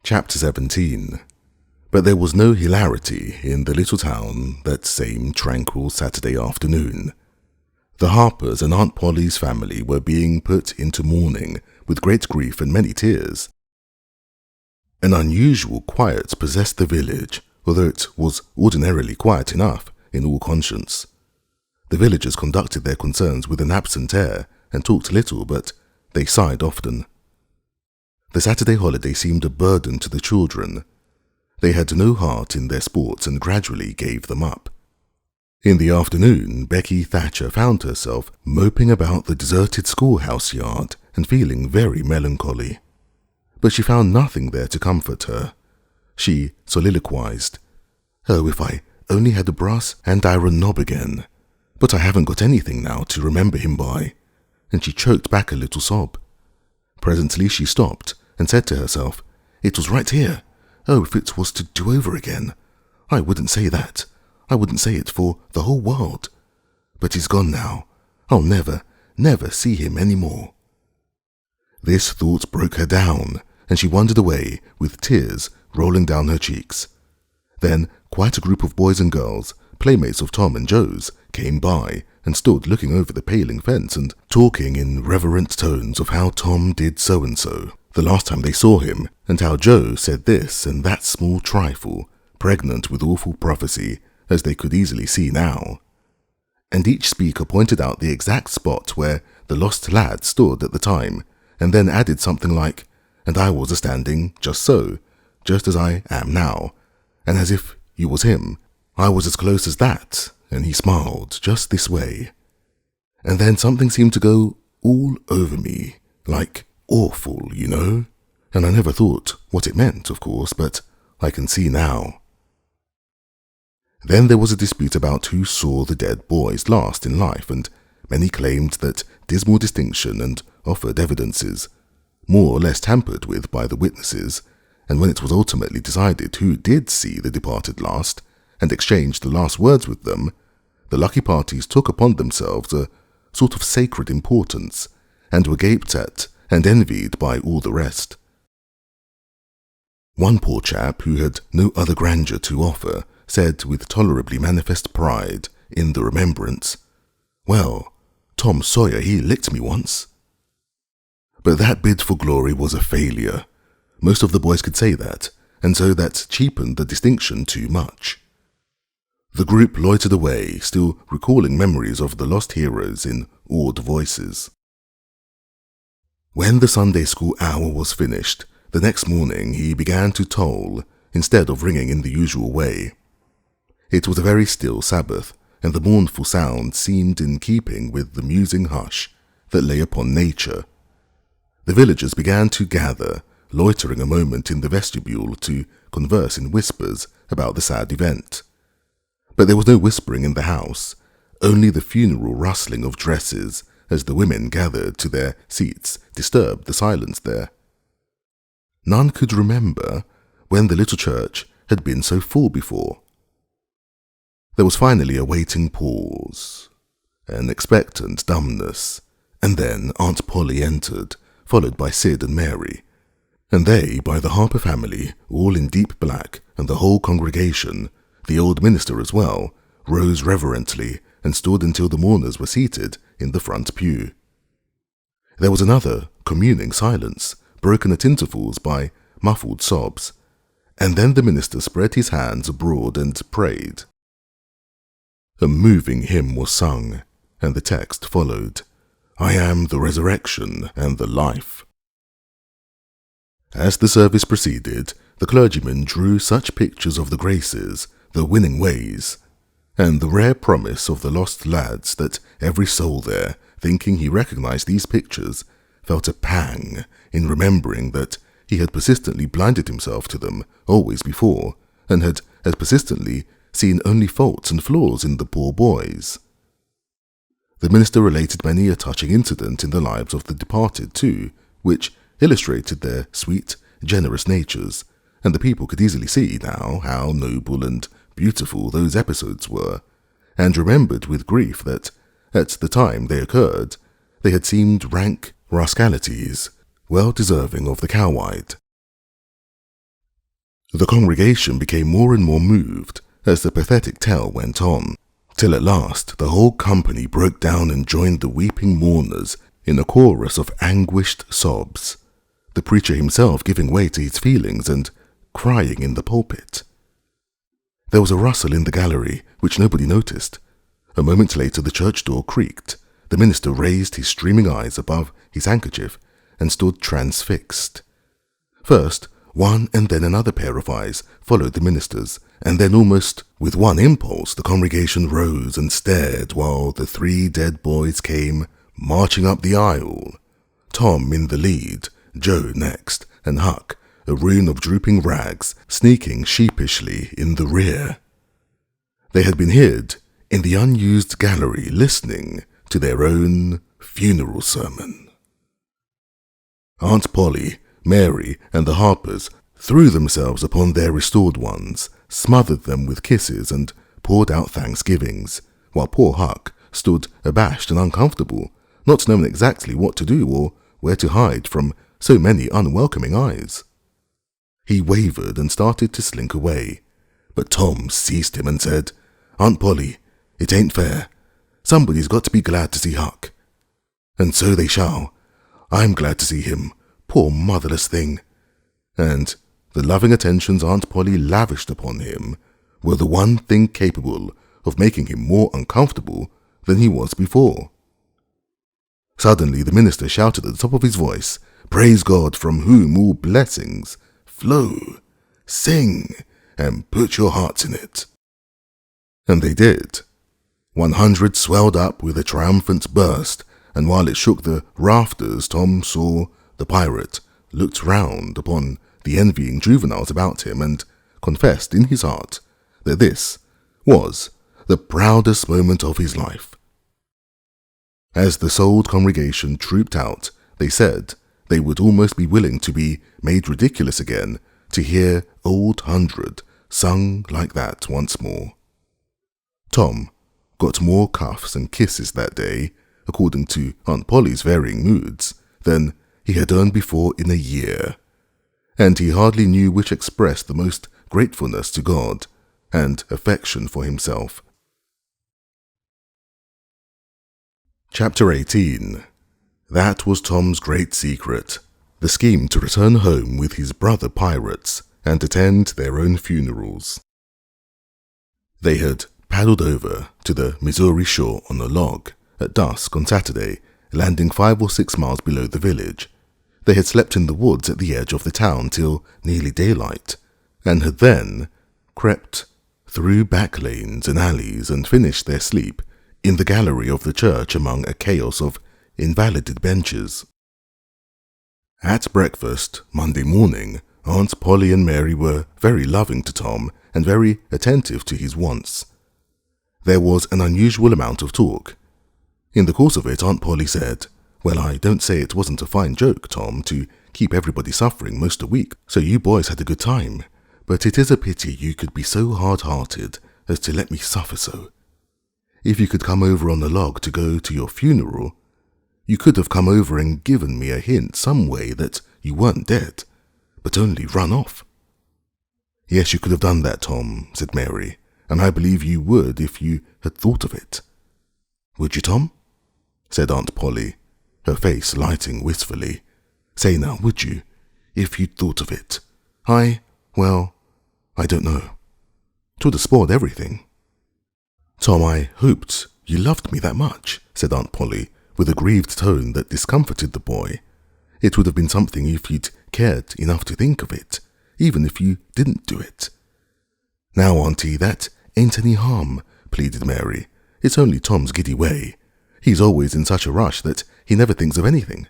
Chapter 17. But there was no hilarity in the little town that same tranquil Saturday afternoon. The Harpers and Aunt Polly's family were being put into mourning with great grief and many tears. An unusual quiet possessed the village, although it was ordinarily quiet enough in all conscience. The villagers conducted their concerns with an absent air and talked little, but they sighed often. The Saturday holiday seemed a burden to the children. They had no heart in their sports and gradually gave them up. In the afternoon, Becky Thatcher found herself moping about the deserted schoolhouse yard and feeling very melancholy. But she found nothing there to comfort her. She soliloquized, "Oh, if I only had a brass and iron knob again. But I haven't got anything now to remember him by." And she choked back a little sob. Presently she stopped and said to herself, "It was right here. Oh, if it was to do over again. I wouldn't say that. I wouldn't say it for the whole world. But he's gone now. I'll never, never see him any more." This thought broke her down, and she wandered away with tears rolling down her cheeks. Then quite a group of boys and girls, playmates of Tom and Joe's, came by and stood looking over the paling fence and talking in reverent tones of how Tom did so-and-so the last time they saw him, and how Joe said this and that small trifle, pregnant with awful prophecy, as they could easily see now. And each speaker pointed out the exact spot where the lost lad stood at the time, and then added something like, "And I was a-standing just so, just as I am now, and as if you was him, I was as close as that, and he smiled just this way. And then something seemed to go all over me, like awful, you know, and I never thought what it meant, of course, but I can see now." Then there was a dispute about who saw the dead boys last in life, and many claimed that dismal distinction and offered evidences, more or less tampered with by the witnesses, and when it was ultimately decided who did see the departed last, and exchanged the last words with them, the lucky parties took upon themselves a sort of sacred importance, and were gaped at and envied by all the rest. One poor chap, who had no other grandeur to offer, said with tolerably manifest pride in the remembrance, "Well, Tom Sawyer, he licked me once." But that bid for glory was a failure. Most of the boys could say that, and so that cheapened the distinction too much. The group loitered away, still recalling memories of the lost heroes in awed voices. When the Sunday school hour was finished, the next morning he began to toll, instead of ringing in the usual way. It was a very still Sabbath, and the mournful sound seemed in keeping with the musing hush that lay upon nature. The villagers began to gather, loitering a moment in the vestibule to converse in whispers about the sad event. But there was no whispering in the house, only the funeral rustling of dresses as the women gathered to their seats disturbed the silence there. None could remember when the little church had been so full before. There was finally a waiting pause, an expectant dumbness, and then Aunt Polly entered, followed by Sid and Mary, and they by the Harper family, all in deep black, and the whole congregation, the old minister as well, rose reverently and stood until the mourners were seated in the front pew. There was another communing silence, broken at intervals by muffled sobs, and then the minister spread his hands abroad and prayed. A moving hymn was sung, and the text followed, "I am the resurrection and the life." As the service proceeded, the clergyman drew such pictures of the graces, the winning ways, and the rare promise of the lost lads that every soul there, thinking he recognized these pictures, felt a pang in remembering that he had persistently blinded himself to them always before, and had as persistently seen only faults and flaws in the poor boys. The minister related many a touching incident in the lives of the departed too, which illustrated their sweet, generous natures, and the people could easily see now how noble and beautiful those episodes were, and remembered with grief that, at the time they occurred, they had seemed rank rascalities, well deserving of the cowhide. The congregation became more and more moved as the pathetic tale went on, till at last the whole company broke down and joined the weeping mourners in a chorus of anguished sobs, the preacher himself giving way to his feelings and crying in the pulpit. There was a rustle in the gallery which nobody noticed. A moment later the church door creaked. The minister raised his streaming eyes above his handkerchief and stood transfixed. First, one and then another pair of eyes followed the minister's, and then almost with one impulse the congregation rose and stared while the three dead boys came marching up the aisle. Tom in the lead, Joe next, and Huck, a ruin of drooping rags, sneaking sheepishly in the rear. They had been hid in the unused gallery listening to their own funeral sermon. Aunt Polly, Mary, and the Harpers threw themselves upon their restored ones, smothered them with kisses, and poured out thanksgivings, while poor Huck stood abashed and uncomfortable, not knowing exactly what to do or where to hide from so many unwelcoming eyes. He wavered and started to slink away, but Tom seized him and said, "Aunt Polly, it ain't fair. Somebody's got to be glad to see Huck." "And so they shall. I'm glad to see him, poor motherless thing." And the loving attentions Aunt Polly lavished upon him were the one thing capable of making him more uncomfortable than he was before. Suddenly the minister shouted at the top of his voice, "Praise God, from whom all blessings flow. Sing, and put your hearts in it." And they did. 100 swelled up with a triumphant burst, and while it shook the rafters, Tom saw the pirate, looked round upon the envying juveniles about him, and confessed in his heart that this was the proudest moment of his life. As the souled congregation trooped out, they said they would almost be willing to be made ridiculous again to hear Old 100 sung like that once more. Tom got more cuffs and kisses that day, according to Aunt Polly's varying moods, than he had earned before in a year, and he hardly knew which expressed the most gratefulness to God and affection for himself. Chapter 18. That was Tom's great secret, the scheme to return home with his brother pirates and attend their own funerals. They had paddled over to the Missouri shore on a log at dusk on Saturday, landing 5 or 6 miles below the village. They had slept in the woods at the edge of the town till nearly daylight, and had then crept through back lanes and alleys and finished their sleep in the gallery of the church among a chaos of invalided benches. At breakfast Monday morning, Aunt Polly and Mary were very loving to Tom and very attentive to his wants. There was an unusual amount of talk. In the course of it, Aunt Polly said, "Well, I don't say it wasn't a fine joke, Tom, to keep everybody suffering most a week, so you boys had a good time, but it is a pity you could be so hard-hearted as to let me suffer so. If you could come over on the log to go to your funeral, you could have come over and given me a hint some way that you weren't dead, but only run off." "Yes, you could have done that, Tom," said Mary, "and I believe you would if you had thought of it." "Would you, Tom?" said Aunt Polly, her face lighting wistfully. "Say now, would you, if you'd thought of it? Well, I don't know. 'Twould have spoiled everything." "Tom, I hoped you loved me that much," said Aunt Polly, with a grieved tone that discomforted the boy. "It would have been something if you'd cared enough to think of it, even if you didn't do it." "Now, Auntie, that ain't any harm," pleaded Mary. "It's only Tom's giddy way. He's always in such a rush that he never thinks of anything.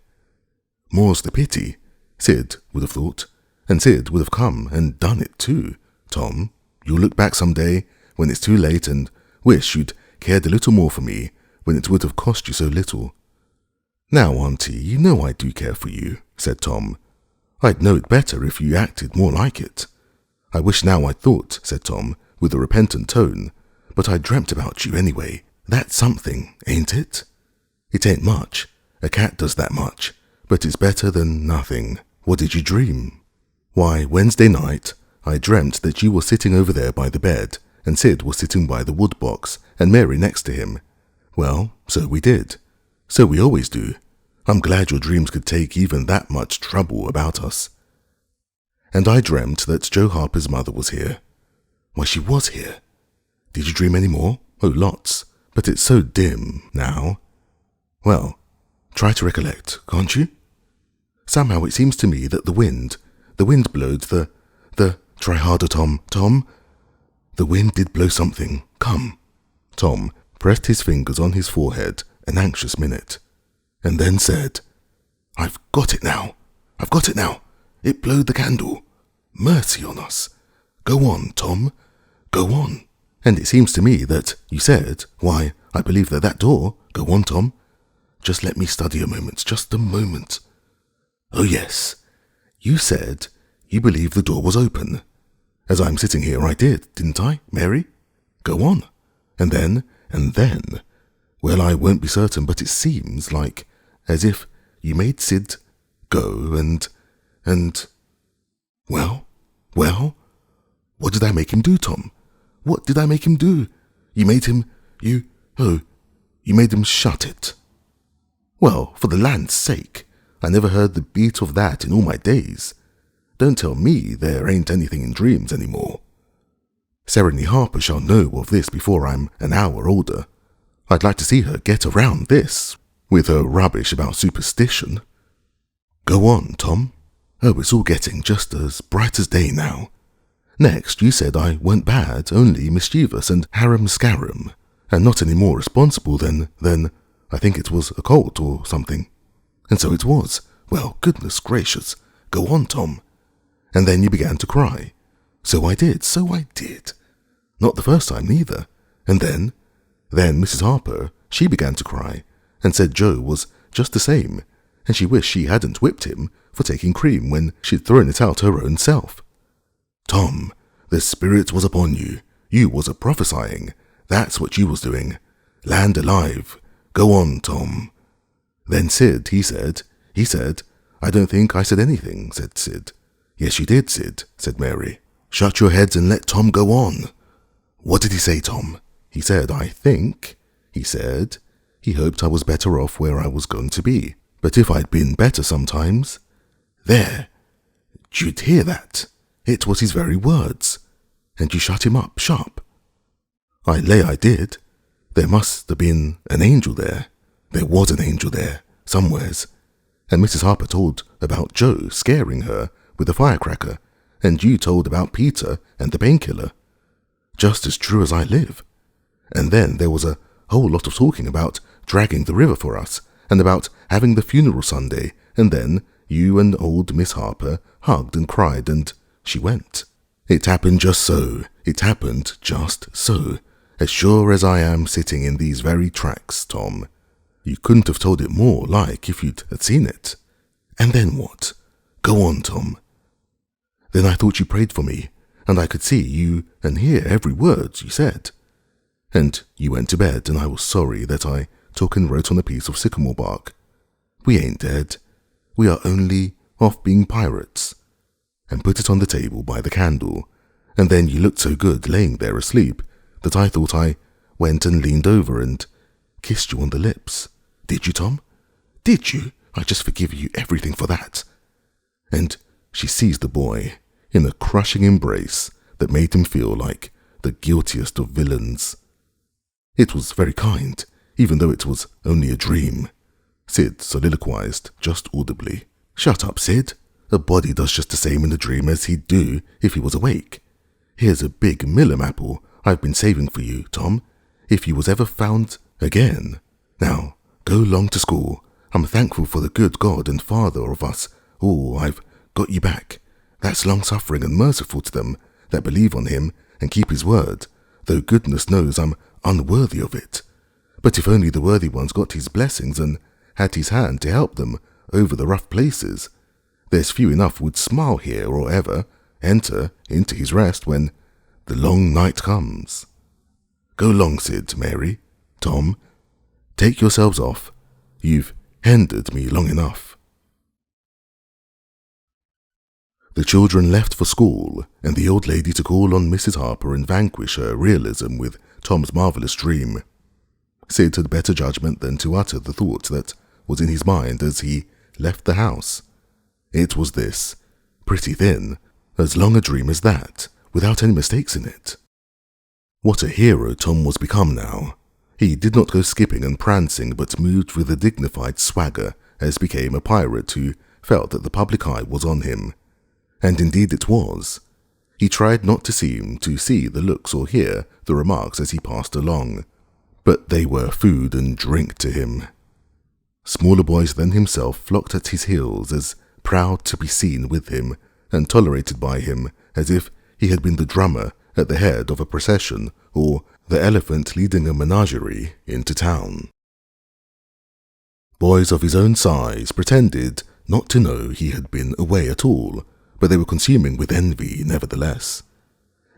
More's the pity, Sid would have thought, and Sid would have come and done it too. Tom, you'll look back some day when it's too late and wish you'd cared a little more for me when it would have cost you so little." "Now, Auntie, you know I do care for you," said Tom. "I'd know it better if you acted more like it." "I wish now I'd thought," said Tom, with a repentant tone, "but I dreamt about you anyway. That's something, ain't it?" "It ain't much. A cat does that much, but it's better than nothing." "What did you dream?" "Why, Wednesday night, I dreamt that you were sitting over there by the bed, and Sid was sitting by the wood box, and Mary next to him. Well, so we did. So we always do. I'm glad your dreams could take even that much trouble about us. And I dreamt that Joe Harper's mother was here. Why, she was here. Did you dream any more? Oh, lots. But it's so dim now. Well, try to recollect, can't you? Somehow it seems to me that the wind blowed try harder, Tom. The wind did blow something. Come. Tom pressed his fingers on his forehead an anxious minute, and then said, I've got it now. It blowed the candle. Mercy on us. Go on, Tom. Go on. And it seems to me that you said, why, I believe that door. Go on, Tom. Just let me study a moment, just a moment. Oh, yes. You said you believe the door was open. As I'm sitting here, I did, didn't I, Mary? Go on. And then, well, I won't be certain, but it seems like as if you made Sid go and, well, what did I make him do, Tom? What did I make him do? You made him, you made him shut it. Well, for the land's sake, I never heard the beat of that in all my days. Don't tell me there ain't anything in dreams any more. Serenity Harper shall know of this before I'm an hour older. I'd like to see her get around this, with her rubbish about superstition. Go on, Tom. Oh, it's all getting just as bright as day now. Next, you said I weren't bad, only mischievous and harum-scarum, and not any more responsible than, I think it was a colt or something. And so it was. Well, goodness gracious. Go on, Tom. And then you began to cry. So I did. Not the first time, neither. And then Mrs. Harper, she began to cry, and said Joe was just the same, and she wished she hadn't whipped him for taking cream when she'd thrown it out her own self. Tom, the spirit was upon you. You was a-prophesying. That's what you was doing. Land alive. Go on, Tom. Then Sid, he said, I don't think I said anything, said Sid. Yes, you did, Sid, said Mary. Shut your heads and let Tom go on. What did he say, Tom? He said, I think, he said, he hoped I was better off where I was going to be. But if I'd been better sometimes. There. You'd hear that. It was his very words. And you shut him up sharp. I lay I did. There must have been an angel there. There was an angel there, somewheres. And Mrs. Harper told about Joe scaring her with a firecracker, and you told about Peter and the painkiller. Just as true as I live. And then there was a whole lot of talking about dragging the river for us, and about having the funeral Sunday, and then you and old Miss Harper hugged and cried, and she went. It happened just so. It happened just so. As sure as I am sitting in these very tracks, Tom. You couldn't have told it more like if you'd had seen it. And then what? Go on, Tom. Then I thought you prayed for me, and I could see you and hear every word you said. And you went to bed, and I was sorry that I took and wrote on a piece of sycamore bark. We ain't dead. We are only off being pirates. And put it on the table by the candle, and then you looked so good laying there asleep that I thought I went and leaned over and kissed you on the lips. Did you, Tom? Did you? I just forgive you everything for that. And she seized the boy in a crushing embrace that made him feel like the guiltiest of villains. It was very kind, even though it was only a dream. Sid soliloquized just audibly. Shut up, Sid. A body does just the same in a dream as he'd do if he was awake. Here's a big Millam apple I've been saving for you, Tom, if you was ever found again. Now, go long to school. I'm thankful for the good God and Father of us. Oh, I've got you back. That's long-suffering and merciful to them that believe on him and keep his word, though goodness knows I'm unworthy of it. But if only the worthy ones got his blessings and had his hand to help them over the rough places, there's few enough would smile here or ever enter into his rest when the long night comes. Go long, Sid, Mary, Tom. Take yourselves off. You've hindered me long enough. The children left for school, and the old lady to call on Mrs. Harper and vanquish her realism with Tom's marvelous dream. Sid had better judgment than to utter the thought that was in his mind as he left the house. It was this, pretty thin, as long a dream as that, without any mistakes in it. What a hero Tom was become now. He did not go skipping and prancing, but moved with a dignified swagger, as became a pirate who felt that the public eye was on him. And indeed it was. He tried not to seem to see the looks or hear the remarks as he passed along, but they were food and drink to him. Smaller boys than himself flocked at his heels, as proud to be seen with him and tolerated by him, as if he had been the drummer at the head of a procession or the elephant leading a menagerie into town. Boys of his own size pretended not to know he had been away at all, but they were consuming with envy nevertheless.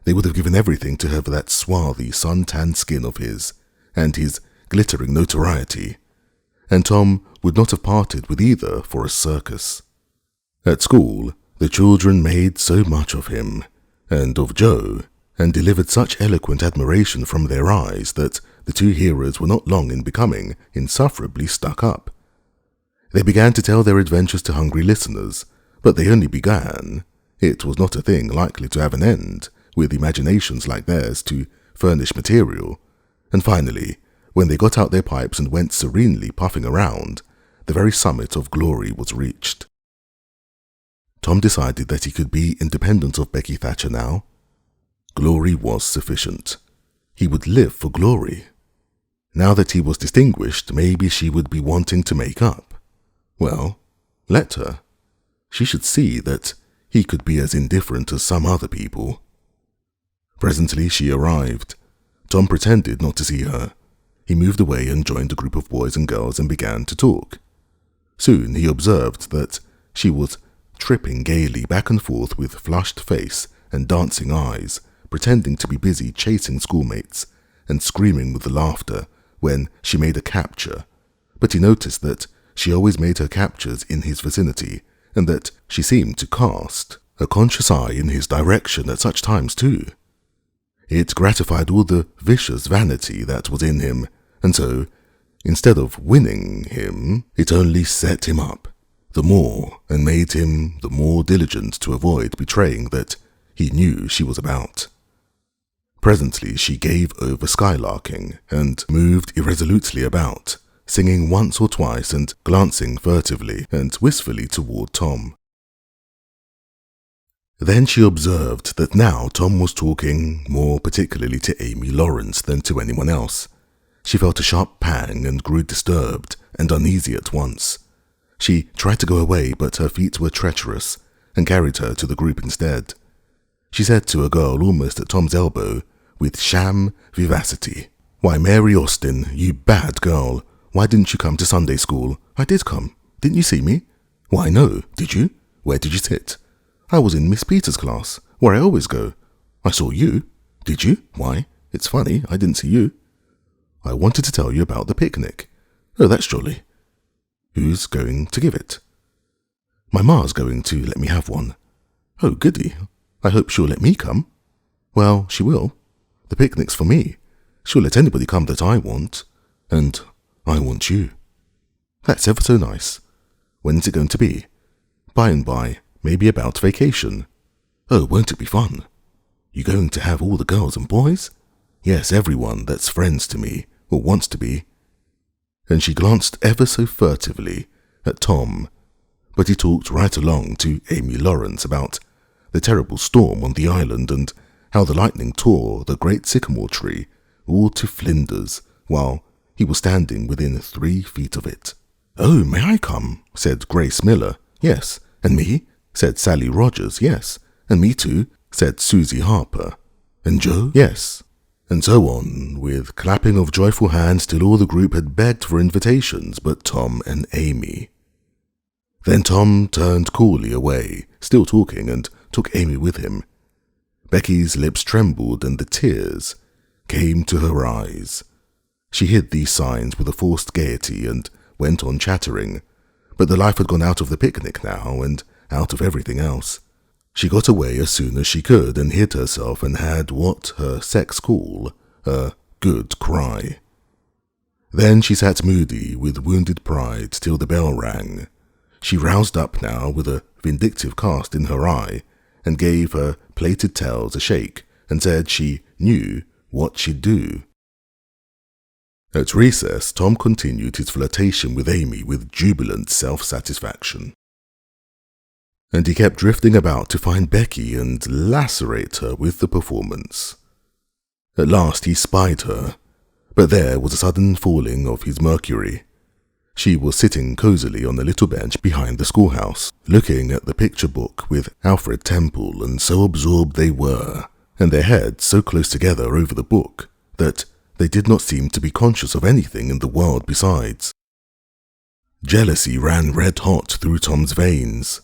They would have given everything to have that swarthy, sun-tanned skin of his, and his glittering notoriety, and Tom would not have parted with either for a circus. At school, the children made so much of him, and of Joe, and delivered such eloquent admiration from their eyes that the two heroes were not long in becoming insufferably stuck up. They began to tell their adventures to hungry listeners, but they only began. It was not a thing likely to have an end, with imaginations like theirs to furnish material, and finally, when they got out their pipes and went serenely puffing around, the very summit of glory was reached. Tom decided that he could be independent of Becky Thatcher now. Glory was sufficient. He would live for glory. Now that he was distinguished, maybe she would be wanting to make up. Well, let her. She should see that he could be as indifferent as some other people. Presently she arrived. Tom pretended not to see her. He moved away and joined a group of boys and girls and began to talk. Soon he observed that she was tripping gaily back and forth with flushed face and dancing eyes, pretending to be busy chasing schoolmates and screaming with laughter when she made a capture, but he noticed that she always made her captures in his vicinity, and that she seemed to cast a conscious eye in his direction at such times too. It gratified all the vicious vanity that was in him, and so, instead of winning him, it only set him up the more and made him the more diligent to avoid betraying that he knew she was about. Presently she gave over skylarking and moved irresolutely about, singing once or twice and glancing furtively and wistfully toward Tom. Then she observed that now Tom was talking more particularly to Amy Lawrence than to anyone else. She felt a sharp pang and grew disturbed and uneasy at once. She tried to go away, but her feet were treacherous and carried her to the group instead. She said to a girl almost at Tom's elbow, with sham vivacity, "Why, Mary Austin, you bad girl, why didn't you come to Sunday school? I did come. Didn't you see me?" "Why, no. Did you? Where did you sit?" "I was in Miss Peters' class, where I always go." "I saw you." "Did you? Why, it's funny, I didn't see you." "I wanted to tell you about the picnic." "Oh, that's jolly." "Who's going to give it?" "My ma's going to let me have one." "Oh, goody. I hope she'll let me come." "Well, she will. The picnic's for me. She'll let anybody come that I want. And I want you." "That's ever so nice. When's it going to be?" "By and by, maybe about vacation." "Oh, won't it be fun? You going to have all the girls and boys?" "Yes, everyone that's friends to me, or wants to be." And she glanced ever so furtively at Tom, but he talked right along to Amy Lawrence about the terrible storm on the island and how the lightning tore the great sycamore tree all to flinders while he was standing within 3 feet of it. "Oh, may I come?" said Grace Miller. "Yes." "And me?" said Sally Rogers. "Yes." "And me too," said Susie Harper. "And Joe?" "Yes." And so on, with clapping of joyful hands till all the group had begged for invitations but Tom and Amy. Then Tom turned coolly away, still talking, and took Amy with him. Becky's lips trembled and the tears came to her eyes. She hid these signs with a forced gaiety and went on chattering, but the life had gone out of the picnic now and out of everything else. She got away as soon as she could and hid herself and had what her sex call a good cry. Then she sat moody with wounded pride till the bell rang. She roused up now with a vindictive cast in her eye and gave her plaited tails a shake and said she knew what she'd do. At recess, Tom continued his flirtation with Amy with jubilant self-satisfaction. And he kept drifting about to find Becky and lacerate her with the performance. At last he spied her, but there was a sudden falling of his mercury. She was sitting cosily on a little bench behind the schoolhouse, looking at the picture book with Alfred Temple, and so absorbed they were, and their heads so close together over the book, that they did not seem to be conscious of anything in the world besides. Jealousy ran red-hot through Tom's veins.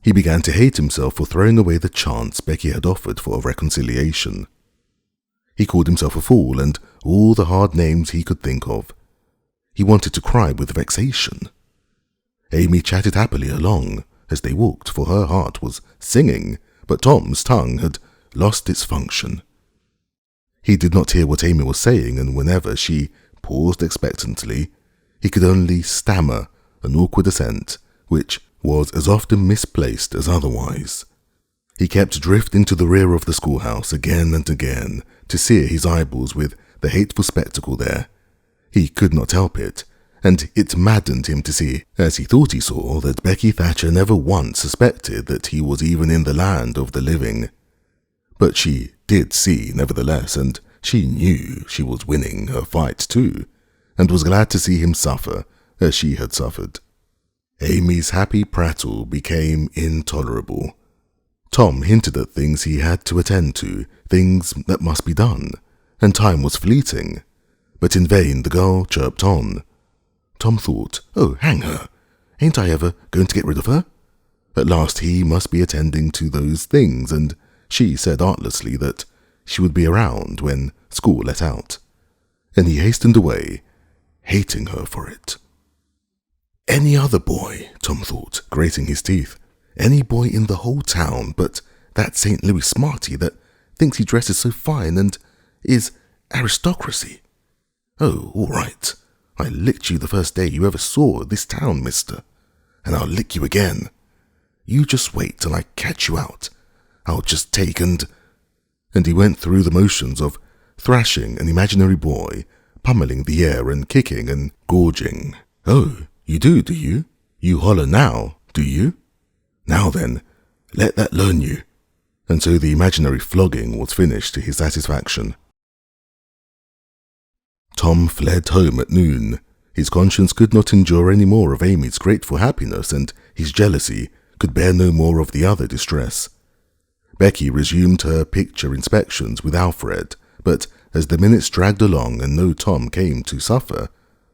He began to hate himself for throwing away the chance Becky had offered for a reconciliation. He called himself a fool and all the hard names he could think of. He wanted to cry with vexation. Amy chatted happily along as they walked, for her heart was singing, but Tom's tongue had lost its function. He did not hear what Amy was saying, and whenever she paused expectantly, he could only stammer an awkward assent, which was as often misplaced as otherwise. He kept drifting to the rear of the schoolhouse again and again to sear his eyeballs with the hateful spectacle there. He could not help it, and it maddened him to see, as he thought he saw, that Becky Thatcher never once suspected that he was even in the land of the living. But she did see, nevertheless, and she knew she was winning her fight too, and was glad to see him suffer as she had suffered. Amy's happy prattle became intolerable. Tom hinted at things he had to attend to, things that must be done, and time was fleeting. But in vain the girl chirped on. Tom thought, oh, hang her, ain't I ever going to get rid of her? At last he must be attending to those things, and she said artlessly that she would be around when school let out. And he hastened away, hating her for it. Any other boy, Tom thought, grating his teeth. Any boy in the whole town, but that St. Louis smarty that thinks he dresses so fine and is aristocracy. Oh, all right. I licked you the first day you ever saw this town, mister, and I'll lick you again. You just wait till I catch you out. I'll just take and he went through the motions of thrashing an imaginary boy, pummeling the air and kicking and gorging. Oh, you do you? You holler now, do you? Now then, let that learn you. And so the imaginary flogging was finished to his satisfaction. Tom fled home at noon. His conscience could not endure any more of Amy's grateful happiness, and his jealousy could bear no more of the other distress. Becky resumed her picture inspections with Alfred, but as the minutes dragged along and no Tom came to suffer,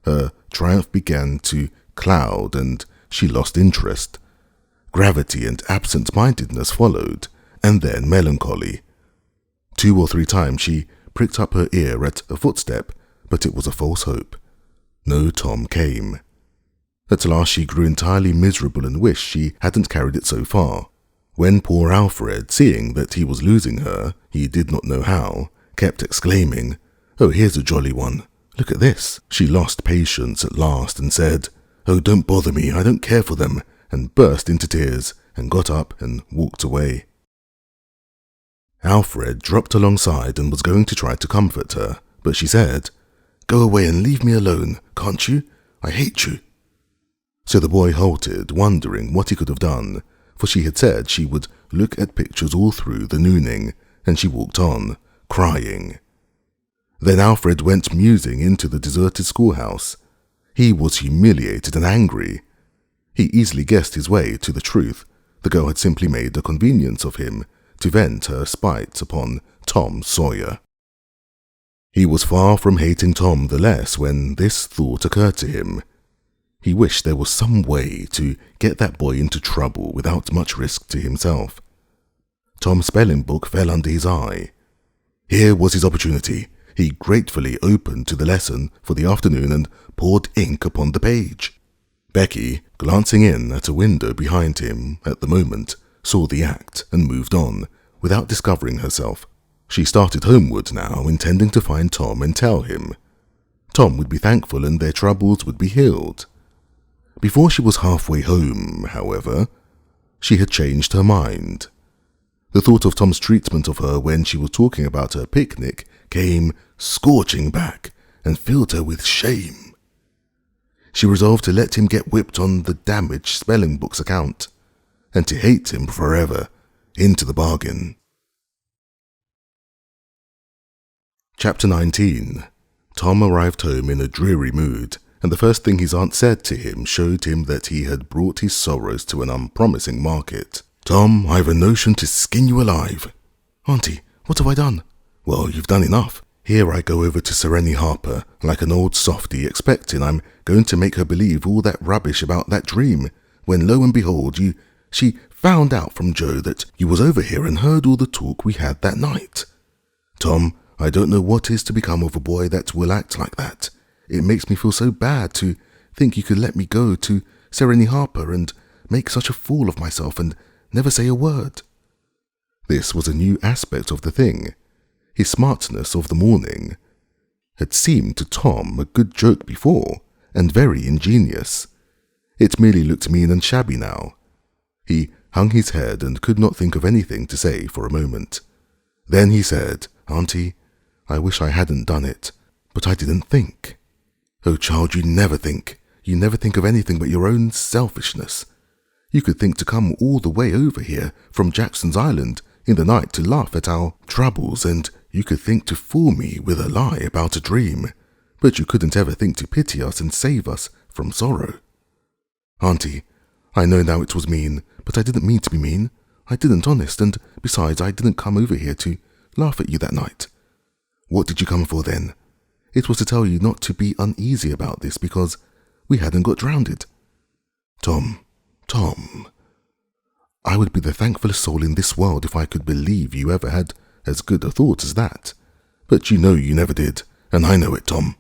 her triumph began to cloud and she lost interest. Gravity and absent-mindedness followed, and then melancholy. 2 or 3 times she pricked up her ear at a footstep, but it was a false hope. No Tom came. At last she grew entirely miserable and wished she hadn't carried it so far, when poor Alfred, seeing that he was losing her, he did not know how, kept exclaiming, "Oh, here's a jolly one. Look at this." She lost patience at last and said, "Oh, don't bother me, I don't care for them," and burst into tears and got up and walked away. Alfred dropped alongside and was going to try to comfort her, but she said, "Go away and leave me alone, can't you? I hate you." So the boy halted, wondering what he could have done, for she had said she would look at pictures all through the nooning, and she walked on, crying. Then Alfred went musing into the deserted schoolhouse. He was humiliated and angry. He easily guessed his way to the truth. The girl had simply made a convenience of him to vent her spite upon Tom Sawyer. He was far from hating Tom the less when this thought occurred to him. He wished there was some way to get that boy into trouble without much risk to himself. Tom's spelling book fell under his eye. Here was his opportunity. He gratefully opened to the lesson for the afternoon and poured ink upon the page. Becky, glancing in at a window behind him at the moment, saw the act and moved on, without discovering herself. She started homeward now, intending to find Tom and tell him. Tom would be thankful and their troubles would be healed. Before she was halfway home, however, she had changed her mind. The thought of Tom's treatment of her when she was talking about her picnic came scorching back and filled her with shame. She resolved to let him get whipped on the damaged spelling book's account, and to hate him forever, into the bargain. Chapter 19. Tom arrived home in a dreary mood, and the first thing his aunt said to him showed him that he had brought his sorrows to an unpromising market. "Tom, I've a notion to skin you alive." "Auntie, what have I done?" "Well, you've done enough. Here I go over to Sereny Harper, like an old softy, expecting I'm going to make her believe all that rubbish about that dream, when lo and behold, she found out from Joe that you was over here and heard all the talk we had that night. Tom, I don't know what is to become of a boy that will act like that. It makes me feel so bad to think you could let me go to Sereny Harper and make such a fool of myself and never say a word." This was a new aspect of the thing. His smartness of the morning had seemed to Tom a good joke before, and very ingenious. It merely looked mean and shabby now. He hung his head and could not think of anything to say for a moment. Then he said, "Auntie, I wish I hadn't done it, but I didn't think." "Oh, child, you never think. You never think of anything but your own selfishness. You could think to come all the way over here from Jackson's Island in the night to laugh at our troubles, and you could think to fool me with a lie about a dream, but you couldn't ever think to pity us and save us from sorrow. Auntie, I know now it was mean, but I didn't mean to be mean. I didn't, honest, and besides, I didn't come over here to laugh at you that night." "What did you come for then?" "It was to tell you not to be uneasy about this because we hadn't got drowned." Tom, I would be the thankfulest soul in this world if I could believe you ever had as good a thought as that. But you know you never did, and I know it, Tom."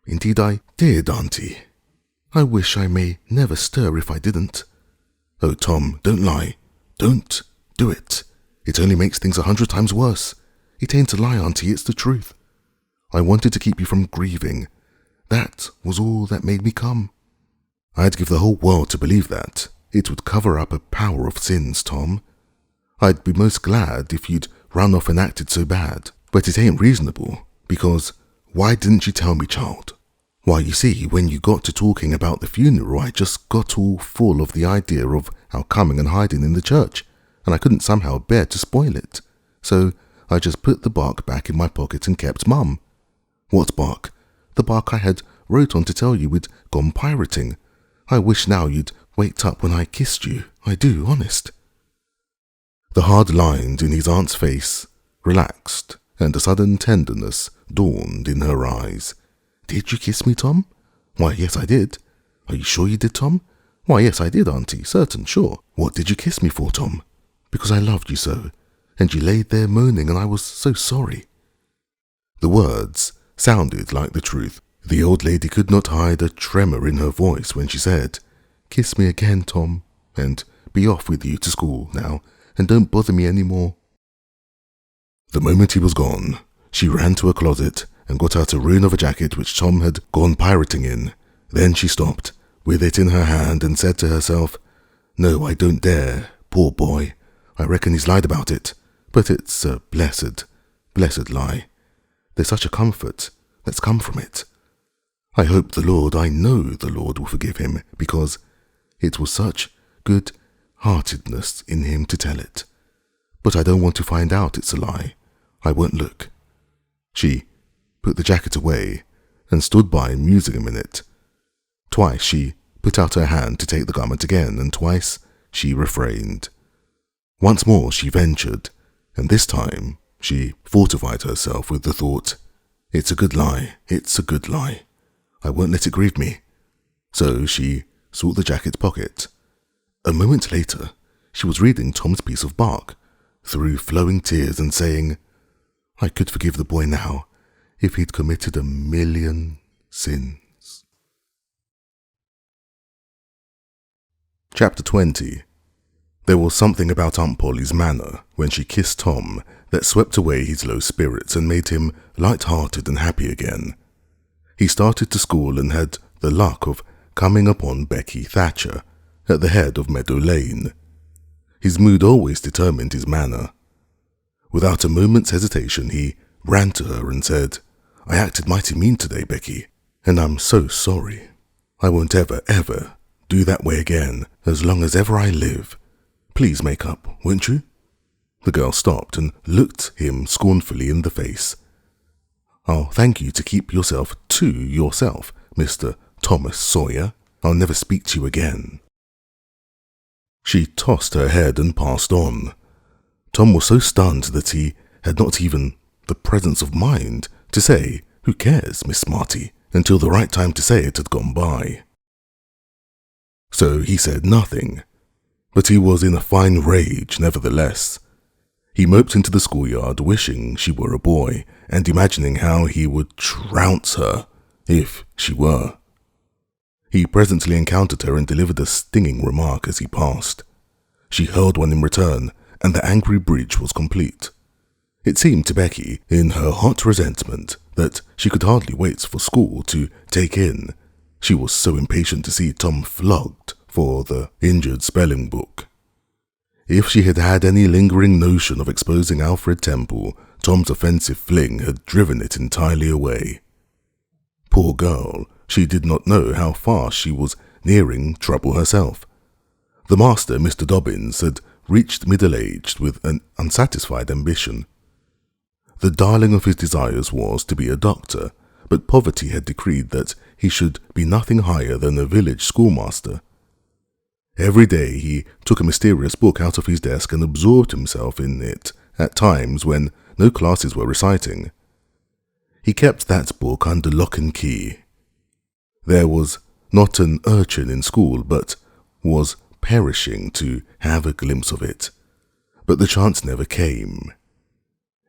"Indeed I did, Auntie. I wish I may never stir if I didn't." "Oh, Tom, don't lie. Don't do it. It only makes things 100 times worse. It ain't a lie, Auntie, it's the truth. I wanted to keep you from grieving. That was all that made me come." "I'd give the whole world to believe that. It would cover up a power of sins, Tom. I'd be most glad if you'd run off and acted so bad. But it ain't reasonable, because why didn't you tell me, child?" "Why, you see, when you got to talking about the funeral, I just got all full of the idea of our coming and hiding in the church, and I couldn't somehow bear to spoil it. So I just put the bark back in my pocket and kept mum." "What bark?" "The bark I had wrote on to tell you we'd gone pirating. I wish now you'd waked up when I kissed you. I do, honest." The hard lines in his aunt's face relaxed, and a sudden tenderness dawned in her eyes. "Did you kiss me, Tom?" "Why, yes, I did." "Are you sure you did, Tom?" "Why, yes, I did, Auntie, certain, sure." "What did you kiss me for, Tom?" "Because I loved you so, and you laid there moaning, and I was so sorry." The words sounded like the truth. The old lady could not hide a tremor in her voice when she said, "Kiss me again, Tom, and be off with you to school now, and don't bother me any more." The moment he was gone, she ran to a closet and got out a ruin of a jacket which Tom had gone pirating in. Then she stopped, with it in her hand, and said to herself, "No, I don't dare. Poor boy. I reckon he's lied about it. But it's a blessed, blessed lie. There's such a comfort that's come from it. I hope the Lord, I know the Lord will forgive him, because it was such good-heartedness in him to tell it. But I don't want to find out it's a lie. I won't look." She put the jacket away and stood by musing a minute. Twice she put out her hand to take the garment again, and twice she refrained. Once more she ventured, and this time she fortified herself with the thought, "It's a good lie, it's a good lie. I won't let it grieve me." So she sought the jacket pocket. A moment later, she was reading Tom's piece of bark, through flowing tears, and saying, "I could forgive the boy now, if he'd committed 1,000,000 sins." Chapter 20. There was something about Aunt Polly's manner when she kissed Tom that swept away his low spirits and made him light-hearted and happy again. He started to school and had the luck of coming upon Becky Thatcher at the head of Meadow Lane. His mood always determined his manner. Without a moment's hesitation, he ran to her and said, "I acted mighty mean today, Becky, and I'm so sorry. I won't ever do that way again as long as ever I live. Please make up, won't you?" The girl stopped and looked him scornfully in the face. "I'll thank you to keep yourself to yourself, Mr. Thomas Sawyer. I'll never speak to you again." She tossed her head and passed on. Tom was so stunned that he had not even the presence of mind to say, "Who cares, Miss Smarty?" until the right time to say it had gone by. So he said nothing, but he was in a fine rage nevertheless. He moped into the schoolyard wishing she were a boy and imagining how he would trounce her if she were. He presently encountered her and delivered a stinging remark as he passed. She hurled one in return, and the angry bridge was complete. It seemed to Becky, in her hot resentment, that she could hardly wait for school to take in. She was so impatient to see Tom flogged for the injured spelling book. If she had had any lingering notion of exposing Alfred Temple, Tom's offensive fling had driven it entirely away. Poor girl, she did not know how fast she was nearing trouble herself. The master, Mr. Dobbins, had reached middle-aged with an unsatisfied ambition. The darling of his desires was to be a doctor, but poverty had decreed that he should be nothing higher than a village schoolmaster. Every day he took a mysterious book out of his desk and absorbed himself in it at times when no classes were reciting. He kept that book under lock and key. There was not an urchin in school but was perishing to have a glimpse of it, but the chance never came.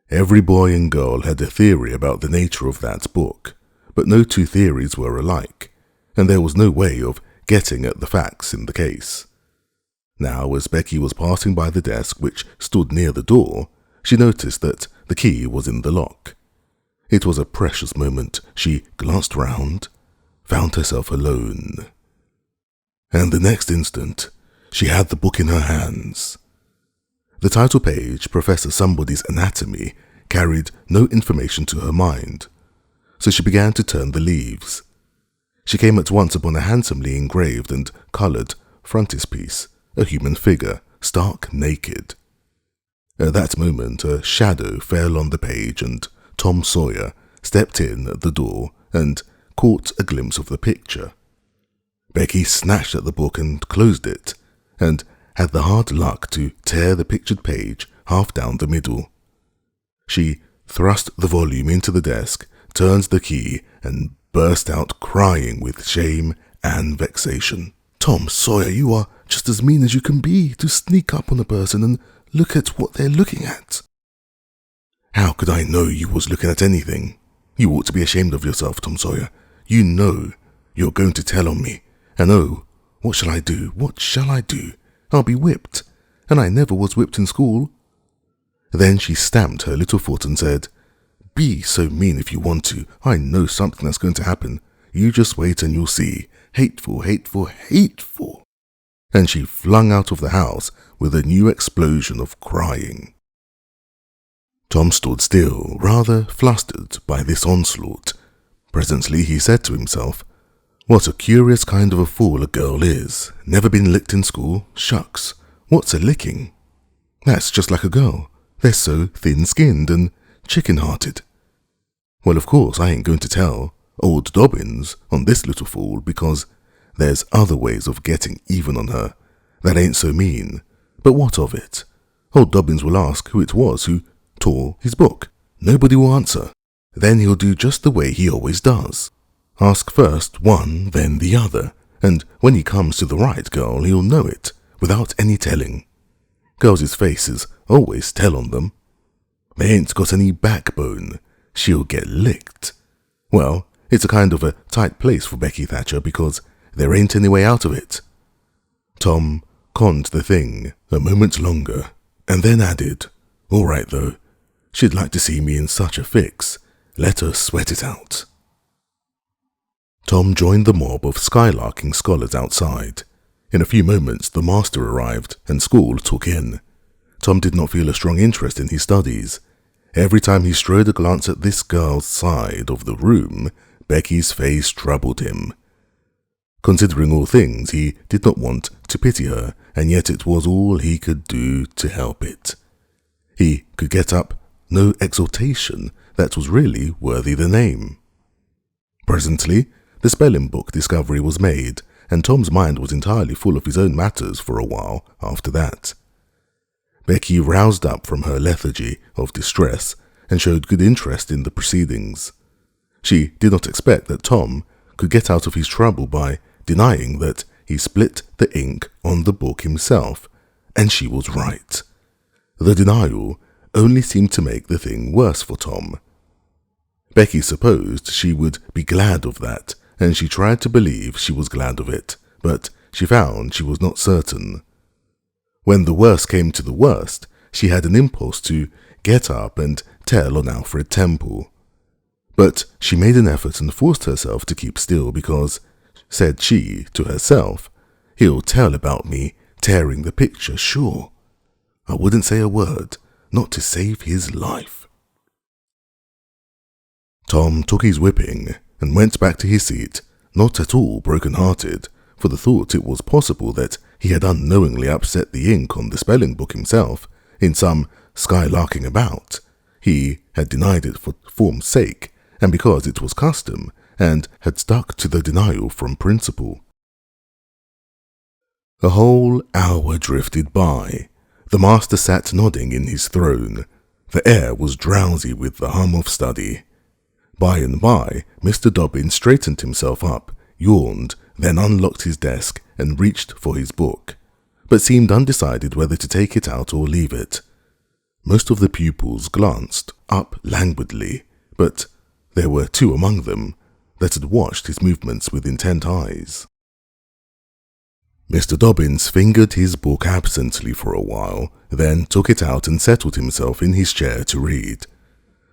Every boy and girl had a theory about the nature of that book, but no two theories were alike, and there was no way of getting at the facts in the case. Now, as Becky was passing by the desk which stood near the door, she noticed that the key was in the lock. It was a precious moment. She glanced round, found herself alone, and the next instant she had the book in her hands. The title page, Professor Somebody's Anatomy, carried no information to her mind, so she began to turn the leaves. She came at once upon a handsomely engraved and coloured frontispiece, a human figure, stark naked. At that moment a shadow fell on the page and Tom Sawyer stepped in at the door and caught a glimpse of the picture. Becky snatched at the book and closed it, and had the hard luck to tear the pictured page half down the middle. She thrust the volume into the desk, turned the key, and burst out crying with shame and vexation. "Tom Sawyer, you are just as mean as you can be to sneak up on a person and look at what they're looking at." "How could I know you was looking at anything? You ought to be ashamed of yourself, Tom Sawyer. You know you're going to tell on me, and oh, what shall I do? What shall I do? I'll be whipped, and I never was whipped in school." Then she stamped her little foot and said, "Be so mean if you want to. I know something that's going to happen. You just wait and you'll see. Hateful, hateful, hateful." And she flung out of the house with a new explosion of crying. Tom stood still, rather flustered by this onslaught. Presently he said to himself, "What a curious kind of a fool a girl is. Never been licked in school? Shucks, what's a licking? That's just like a girl. They're so thin-skinned and chicken-hearted. Well, of course, I ain't going to tell old Dobbins on this little fool because there's other ways of getting even on her that ain't so mean. But what of it? Old Dobbins will ask who it was who tore his book. Nobody will answer. Then he'll do just the way he always does. Ask first one, then the other, and when he comes to the right girl, he'll know it without any telling. Girls' faces always tell on them. They ain't got any backbone. She'll get licked. Well, it's a kind of a tight place for Becky Thatcher because there ain't any way out of it." Tom conned the thing a moment longer, and then added, "All right though, she'd like to see me in such a fix. Let her sweat it out." Tom joined the mob of skylarking scholars outside. In a few moments the master arrived, and school took in. Tom did not feel a strong interest in his studies. Every time he strode a glance at this girl's side of the room, Becky's face troubled him. Considering all things, he did not want to pity her, and yet it was all he could do to help it. He could get up no exhortation that was really worthy the name. Presently, the spelling book discovery was made, and Tom's mind was entirely full of his own matters for a while after that. Becky roused up from her lethargy of distress and showed good interest in the proceedings. She did not expect that Tom could get out of his trouble by denying that he split the ink on the book himself, and she was right. The denial only seemed to make the thing worse for Tom. Becky supposed she would be glad of that, and she tried to believe she was glad of it, but she found she was not certain. When the worst came to the worst, she had an impulse to get up and tell on Alfred Temple. But she made an effort and forced herself to keep still because, said she to herself, "He'll tell about me tearing the picture, sure. I wouldn't say a word, not to save his life." Tom took his whipping and went back to his seat, not at all broken-hearted, for the thought it was possible that he had unknowingly upset the ink on the spelling book himself in some skylarking about. He had denied it for form's sake, and because it was custom, and had stuck to the denial from principle. A whole hour drifted by. The master sat nodding in his throne. The air was drowsy with the hum of study. By and by, Mr. Dobbin straightened himself up, yawned, then unlocked his desk and reached for his book, but seemed undecided whether to take it out or leave it. Most of the pupils glanced up languidly, but there were two among them that had watched his movements with intent eyes. Mr. Dobbins fingered his book absently for a while, then took it out and settled himself in his chair to read.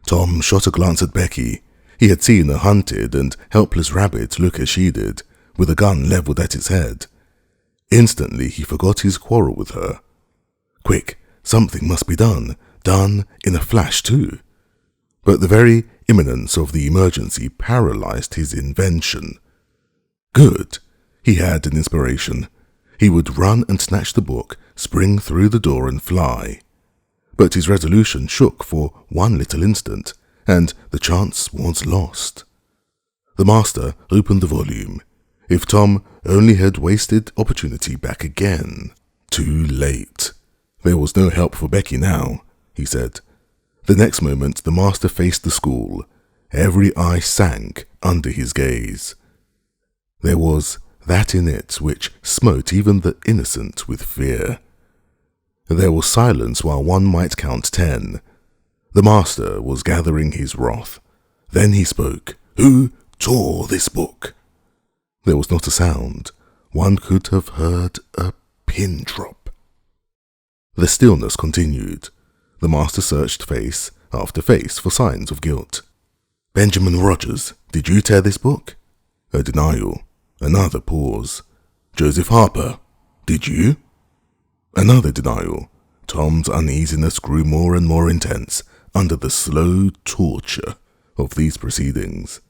Tom shot a glance at Becky. He had seen a hunted and helpless rabbit look as she did, with a gun levelled at its head. Instantly he forgot his quarrel with her. Quick, something must be done in a flash too. But the very imminence of the emergency paralyzed his invention. Good, he had an inspiration. He would run and snatch the book, spring through the door and fly. But his resolution shook for one little instant, and the chance was lost. The master opened the volume. If Tom only had wasted opportunity back again. Too late. There was no help for Becky now, he said. The next moment the master faced the school. Every eye sank under his gaze. There was that in it which smote even the innocent with fear. There was silence while one might count 10. The master was gathering his wrath. Then he spoke. Who tore this book? There was not a sound. One could have heard a pin drop. The stillness continued. The master searched face after face for signs of guilt. Benjamin Rogers, did you tear this book? A denial. Another pause. Joseph Harper, did you? Another denial. Tom's uneasiness grew more and more intense under the slow torture of these proceedings.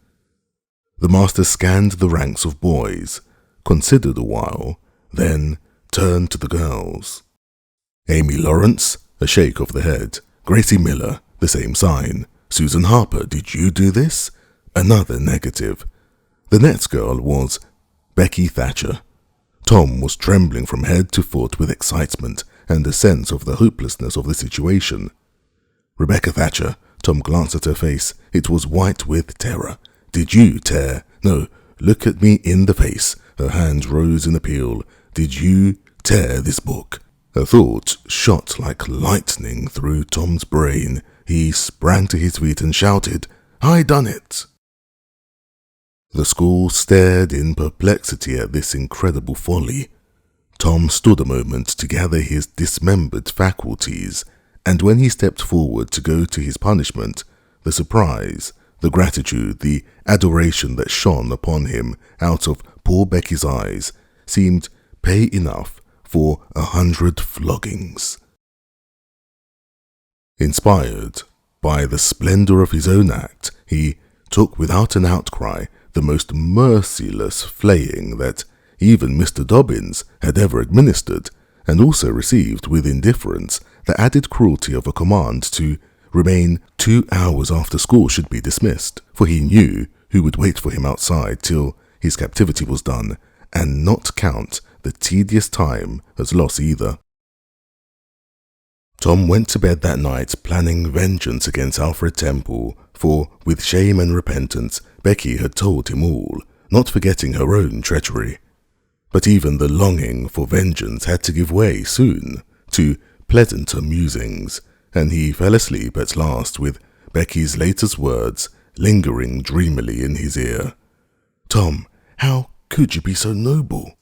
The master scanned the ranks of boys, considered a while, then turned to the girls. Amy Lawrence, a shake of the head. Gracie Miller, the same sign. Susan Harper, did you do this? Another negative. The next girl was Becky Thatcher. Tom was trembling from head to foot with excitement and a sense of the hopelessness of the situation. Rebecca Thatcher. Tom glanced at her face. It was white with terror. Did you tear? No, look at me in the face. Her hands rose in appeal. Did you tear this book? A thought shot like lightning through Tom's brain. He sprang to his feet and shouted, I done it! The school stared in perplexity at this incredible folly. Tom stood a moment to gather his dismembered faculties, and when he stepped forward to go to his punishment, the surprise, the gratitude, the adoration that shone upon him out of poor Becky's eyes seemed pay enough for 100 floggings. Inspired by the splendor of his own act, he took without an outcry the most merciless flaying that even Mr. Dobbins had ever administered, and also received with indifference the added cruelty of a command to remain 2 hours after school should be dismissed, for he knew who would wait for him outside till his captivity was done, and not count the tedious time as loss either. Tom went to bed that night planning vengeance against Alfred Temple, for with shame and repentance Becky had told him all, not forgetting her own treachery. But even the longing for vengeance had to give way soon to pleasanter musings, and he fell asleep at last with Becky's latest words lingering dreamily in his ear. "Tom, how could you be so noble?"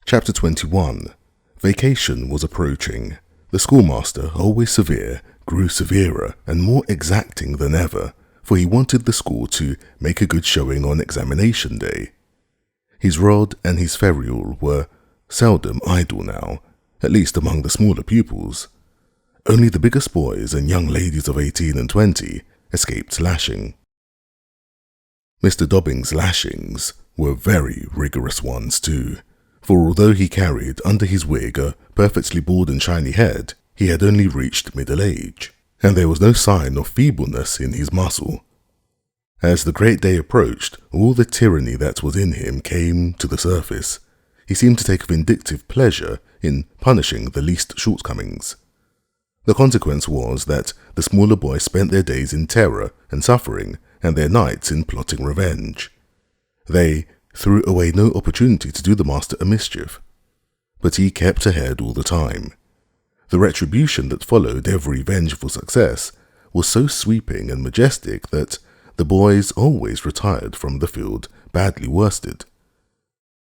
Chapter 21. Vacation was approaching. The schoolmaster, always severe, grew severer and more exacting than ever, for he wanted the school to make a good showing on examination day. His rod and his ferule were seldom idle now, at least among the smaller pupils. Only the biggest boys and young ladies of 18 and 20 escaped lashing. Mr. Dobbin's lashings were very rigorous ones too, for although he carried under his wig a perfectly bald and shiny head, he had only reached middle age, and there was no sign of feebleness in his muscle. As the great day approached, all the tyranny that was in him came to the surface. He seemed to take vindictive pleasure in punishing the least shortcomings. The consequence was that the smaller boys spent their days in terror and suffering, and their nights in plotting revenge. They threw away no opportunity to do the master a mischief, but he kept ahead all the time. The retribution that followed every vengeful success was so sweeping and majestic that the boys always retired from the field badly worsted.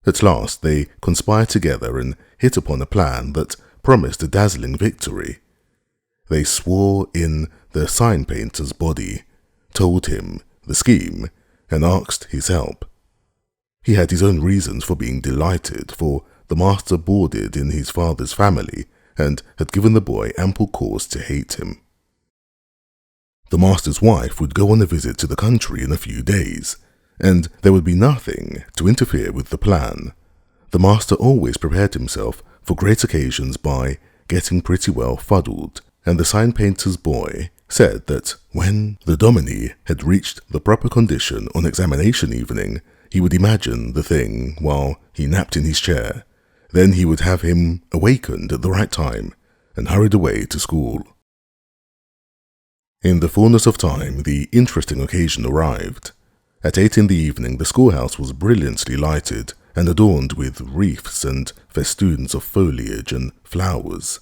At last they conspired together and hit upon a plan that promised a dazzling victory. They swore in the sign painter's body, told him the scheme, and asked his help. He had his own reasons for being delighted, for the master boarded in his father's family and had given the boy ample cause to hate him. The master's wife would go on a visit to the country in a few days, and there would be nothing to interfere with the plan. The master always prepared himself for great occasions by getting pretty well fuddled, and the sign painter's boy said that when the dominie had reached the proper condition on examination evening, he would imagine the thing while he napped in his chair. Then he would have him awakened at the right time and hurried away to school. In the fullness of time, the interesting occasion arrived. At 8 in the evening, the schoolhouse was brilliantly lighted and adorned with wreaths and festoons of foliage and flowers.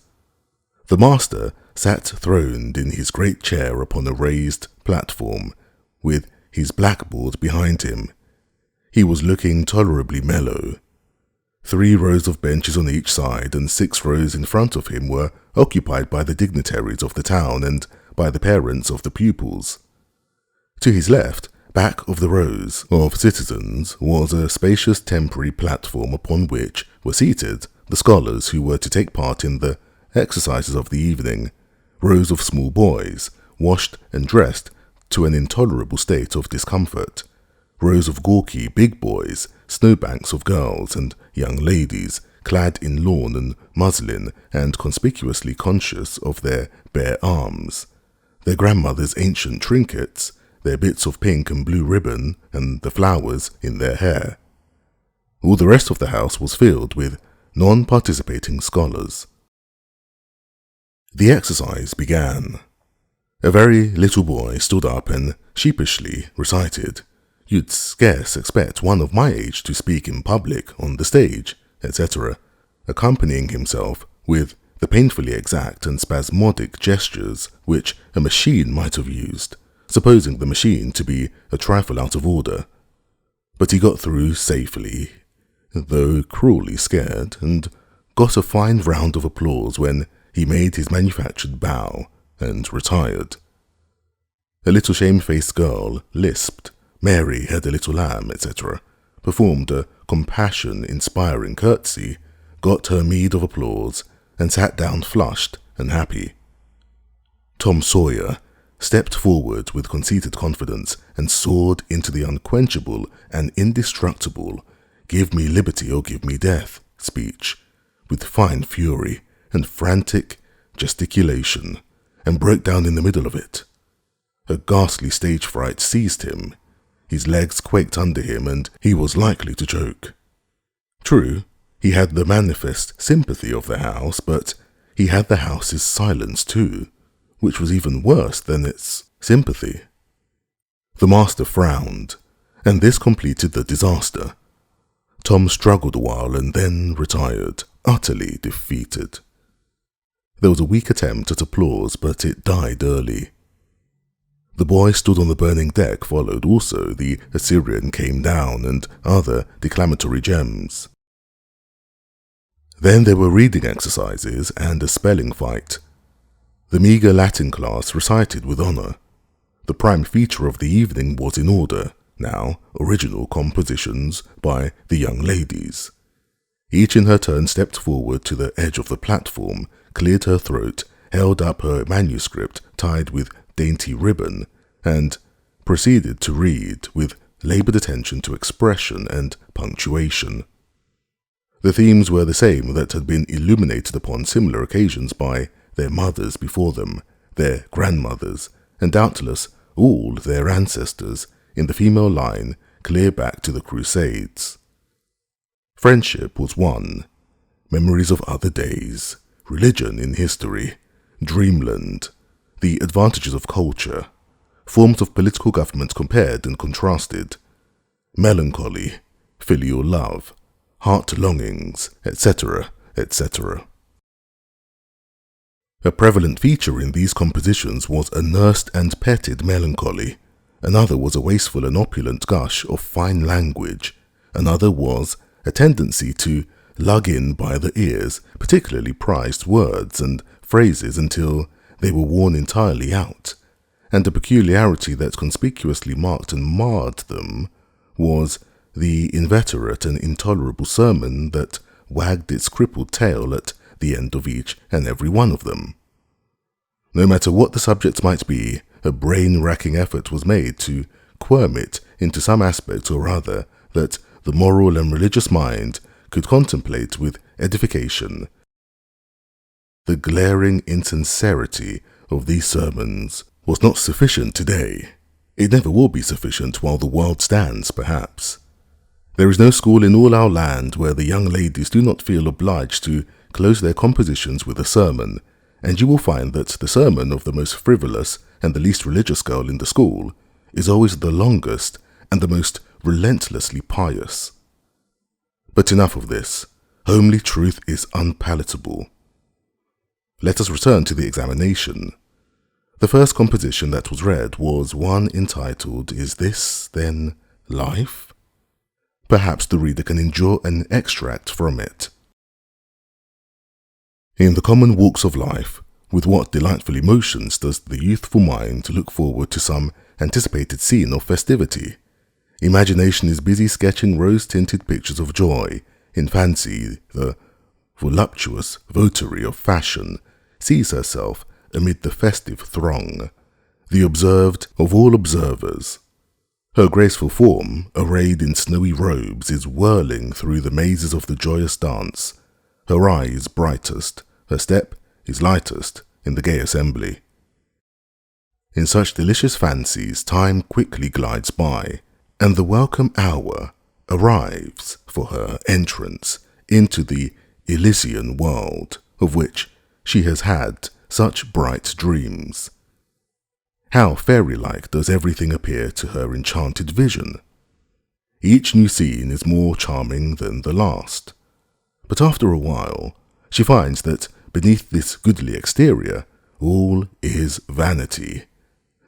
The master sat throned in his great chair upon a raised platform, with his blackboard behind him. He was looking tolerably mellow. 3 rows of benches on each side and 6 rows in front of him were occupied by the dignitaries of the town and by the parents of the pupils. To his left, back of the rows of citizens, was a spacious temporary platform upon which were seated the scholars who were to take part in the exercises of the evening, rows of small boys, washed and dressed to an intolerable state of discomfort, rows of gawky big boys, snowbanks of girls and young ladies, clad in lawn and muslin and conspicuously conscious of their bare arms, their grandmother's ancient trinkets, their bits of pink and blue ribbon, and the flowers in their hair. All the rest of the house was filled with non-participating scholars. The exercise began. A very little boy stood up and sheepishly recited, "You'd scarce expect one of my age to speak in public, on the stage," etc., accompanying himself with the painfully exact and spasmodic gestures which a machine might have used, supposing the machine to be a trifle out of order. But he got through safely. though cruelly scared, and got a fine round of applause when he made his manufactured bow and retired. A little shamefaced girl lisped, "Mary had a little lamb," etc., performed a compassion-inspiring curtsy, got her meed of applause, and sat down flushed and happy. Tom Sawyer stepped forward with conceited confidence and soared into the unquenchable and indestructible "Give me liberty or give me death" speech with fine fury and frantic gesticulation, and broke down in the middle of it. A ghastly stage fright seized him. His legs quaked under him, and he was likely to choke. True, he had the manifest sympathy of the house, but he had the house's silence too, which was even worse than its sympathy. The master frowned, and this completed the disaster. Tom struggled a while and then retired, utterly defeated. There was a weak attempt at applause, but it died early. The boy stood on the burning deck followed also "The Assyrian Came Down" and other declamatory gems. Then there were reading exercises and a spelling fight. The meagre Latin class recited with honor. The prime feature of the evening was in order, now original compositions by the young ladies. Each in her turn stepped forward to the edge of the platform, cleared her throat, held up her manuscript tied with dainty ribbon, and proceeded to read with labored attention to expression and punctuation. The themes were the same that had been illuminated upon similar occasions by their mothers before them, their grandmothers, and doubtless all their ancestors in the female line clear back to the Crusades. Friendship was one, memories of other days, religion in history, dreamland, the advantages of culture, forms of political government compared and contrasted, melancholy, filial love, heart longings, etc., etc. A prevalent feature in these compositions was a nursed and petted melancholy. Another was a wasteful and opulent gush of fine language. Another was a tendency to lug in by the ears particularly prized words and phrases until they were worn entirely out, and a peculiarity that conspicuously marked and marred them was the inveterate and intolerable sermon that wagged its crippled tail at the end of each and every one of them. No matter what the subject might be, a brain-racking effort was made to quirm it into some aspect or other that the moral and religious mind could contemplate with edification. The glaring insincerity of these sermons was not sufficient today. It never will be sufficient while the world stands, perhaps. There is no school in all our land where the young ladies do not feel obliged to close their compositions with a sermon, and you will find that the sermon of the most frivolous and the least religious girl in the school is always the longest and the most relentlessly pious. But enough of this. Homely truth is unpalatable. Let us return to the examination. The first composition that was read was one entitled, "Is This, Then, Life?" Perhaps the reader can enjoy an extract from it. In the common walks of life, with what delightful emotions does the youthful mind look forward to some anticipated scene of festivity. Imagination is busy sketching rose-tinted pictures of joy. In fancy, the voluptuous votary of fashion sees herself amid the festive throng, the observed of all observers. Her graceful form, arrayed in snowy robes, is whirling through the mazes of the joyous dance. Her eye is brightest, her step is lightest in the gay assembly. In such delicious fancies, time quickly glides by, and the welcome hour arrives for her entrance into the Elysian world, of which she has had such bright dreams. How fairy-like does everything appear to her enchanted vision! Each new scene is more charming than the last. But after a while, she finds that beneath this goodly exterior, all is vanity.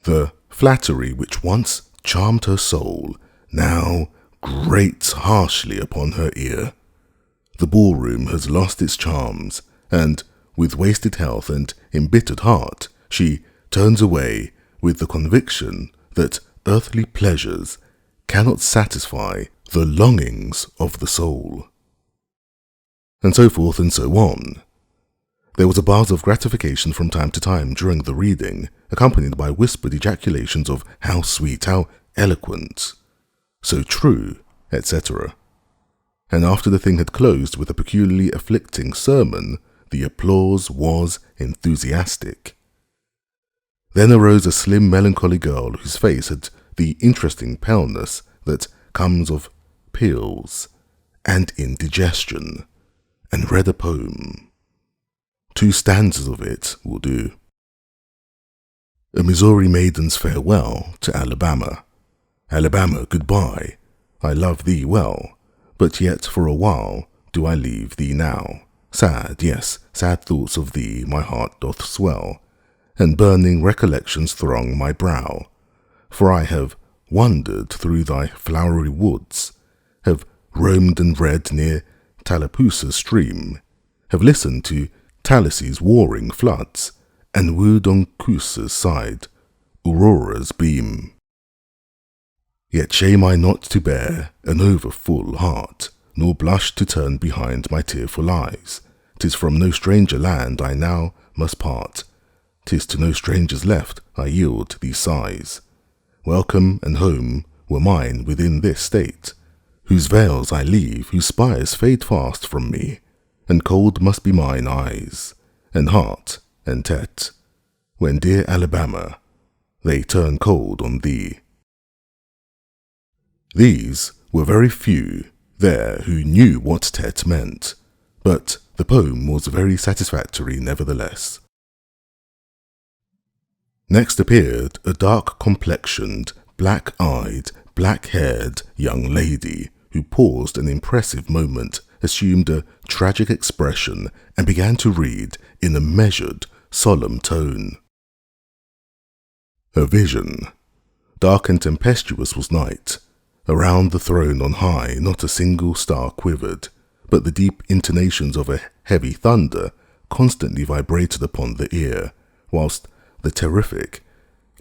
The flattery which once charmed her soul now grates harshly upon her ear. The ballroom has lost its charms, and with wasted health and embittered heart, she turns away with the conviction that earthly pleasures cannot satisfy the longings of the soul. And so forth and so on. There was a buzz of gratification from time to time during the reading, accompanied by whispered ejaculations of how sweet, how eloquent, so true, etc. And after the thing had closed with a peculiarly afflicting sermon, the applause was enthusiastic. Then arose a slim, melancholy girl whose face had the interesting paleness that comes of pills and indigestion, and read a poem. 2 stanzas of it will do. A Missouri maiden's farewell to Alabama. Alabama, goodbye. I love thee well, but yet for a while do I leave thee now. Sad, yes, sad thoughts of thee my heart doth swell, and burning recollections throng my brow. For I have wandered through thy flowery woods, have roamed and read near Tallapoosa's stream, have listened to Tallahassee warring floods, and wooed on Kusi's side Aurora's beam. Yet shame I not to bear an over-full heart, nor blush to turn behind my tearful eyes. 'Tis from no stranger land I now must part, 'tis to no strangers left I yield these sighs. Welcome and home were mine within this state, whose veils I leave, whose spires fade fast from me, and cold must be mine eyes, and heart, and tet, when dear Alabama, they turn cold on thee. These were very few there who knew what tet meant, but the poem was very satisfactory nevertheless. Next appeared a dark-complexioned, black-eyed, black-haired young lady who paused an impressive moment, assumed a tragic expression, and began to read in a measured, solemn tone. A vision. Dark and tempestuous was night. Around the throne on high not a single star quivered, but the deep intonations of a heavy thunder constantly vibrated upon the ear, whilst the terrific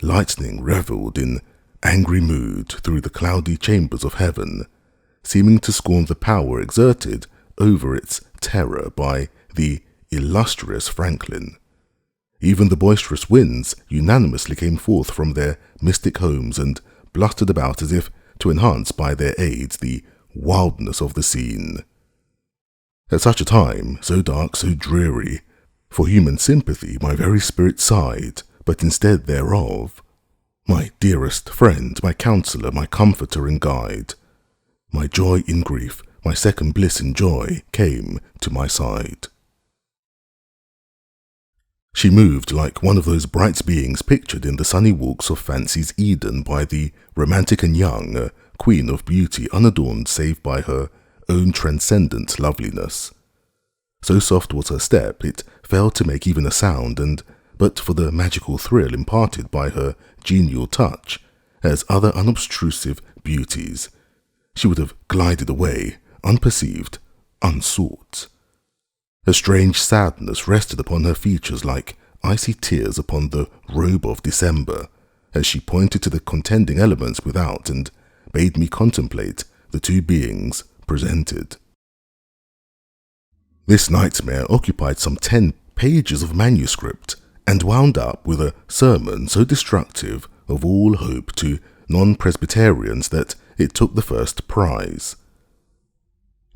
lightning revelled in angry mood through the cloudy chambers of heaven, seeming to scorn the power exerted over its terror by the illustrious Franklin. Even the boisterous winds unanimously came forth from their mystic homes and blustered about as if to enhance by their aid the wildness of the scene. At such a time, so dark, so dreary, for human sympathy my very spirit sighed, but instead thereof, my dearest friend, my counsellor, my comforter and guide, my joy in grief, my second bliss in joy, came to my side. She moved like one of those bright beings pictured in the sunny walks of fancy's Eden by the romantic and young, a queen of beauty unadorned save by her own transcendent loveliness. So soft was her step, it failed to make even a sound, and but for the magical thrill imparted by her genial touch, as other unobtrusive beauties, she would have glided away, unperceived, unsought. A strange sadness rested upon her features like icy tears upon the robe of December, as she pointed to the contending elements without and bade me contemplate the 2 beings presented. This nightmare occupied some 10 pages of manuscript, and wound up with a sermon so destructive of all hope to non-Presbyterians that it took the first prize.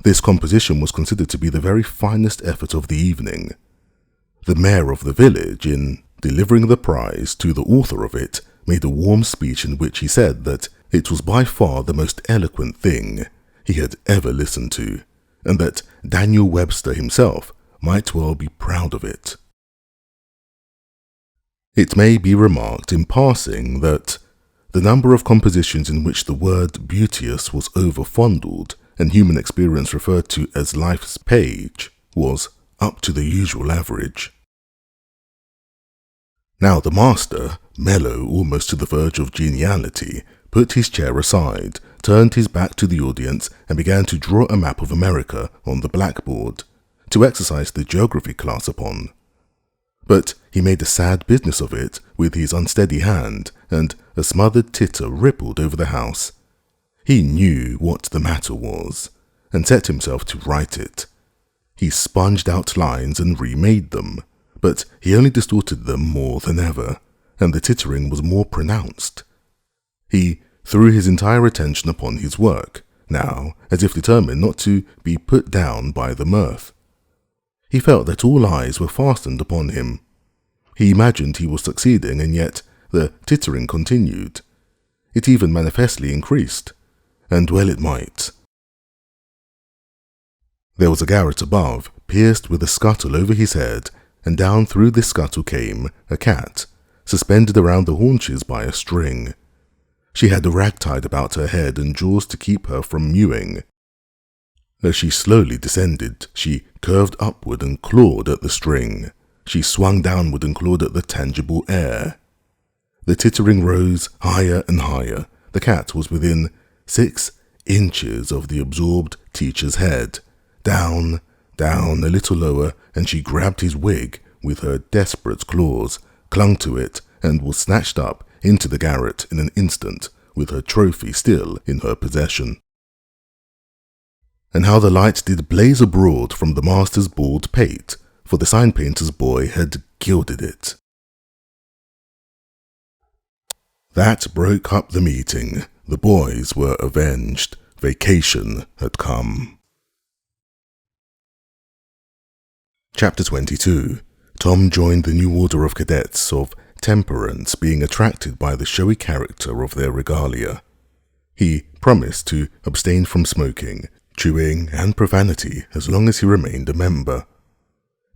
This composition was considered to be the very finest effort of the evening. The mayor of the village, in delivering the prize to the author of it, made a warm speech in which he said that it was by far the most eloquent thing he had ever listened to, and that Daniel Webster himself might well be proud of it. It may be remarked in passing that the number of compositions in which the word beauteous was over-fondled and human experience referred to as life's page was up to the usual average. Now the master, mellow almost to the verge of geniality, put his chair aside, turned his back to the audience and began to draw a map of America on the blackboard to exercise the geography class upon. But he made a sad business of it with his unsteady hand, and a smothered titter rippled over the house. He knew what the matter was, and set himself to write it. He sponged out lines and remade them, but he only distorted them more than ever, and the tittering was more pronounced. He threw his entire attention upon his work, now as if determined not to be put down by the mirth. He felt that all eyes were fastened upon him. He imagined he was succeeding, and yet the tittering continued. It even manifestly increased, and well it might. There was a garret above, pierced with a scuttle over his head, and down through this scuttle came a cat, suspended around the haunches by a string. She had a rag tied about her head and jaws to keep her from mewing. As she slowly descended, she curved upward and clawed at the string. She swung downward and clawed at the tangible air. The tittering rose higher and higher. The cat was within 6 inches of the absorbed teacher's head. Down, down, a little lower, and she grabbed his wig with her desperate claws, clung to it, and was snatched up into the garret in an instant, with her trophy still in her possession. And how the light did blaze abroad from the master's bald pate, for the sign painter's boy had gilded it. That broke up the meeting. The boys were avenged. Vacation had come. Chapter 22. Tom joined the new order of cadets of temperance, being attracted by the showy character of their regalia. He promised to abstain from smoking, chewing, and profanity as long as he remained a member.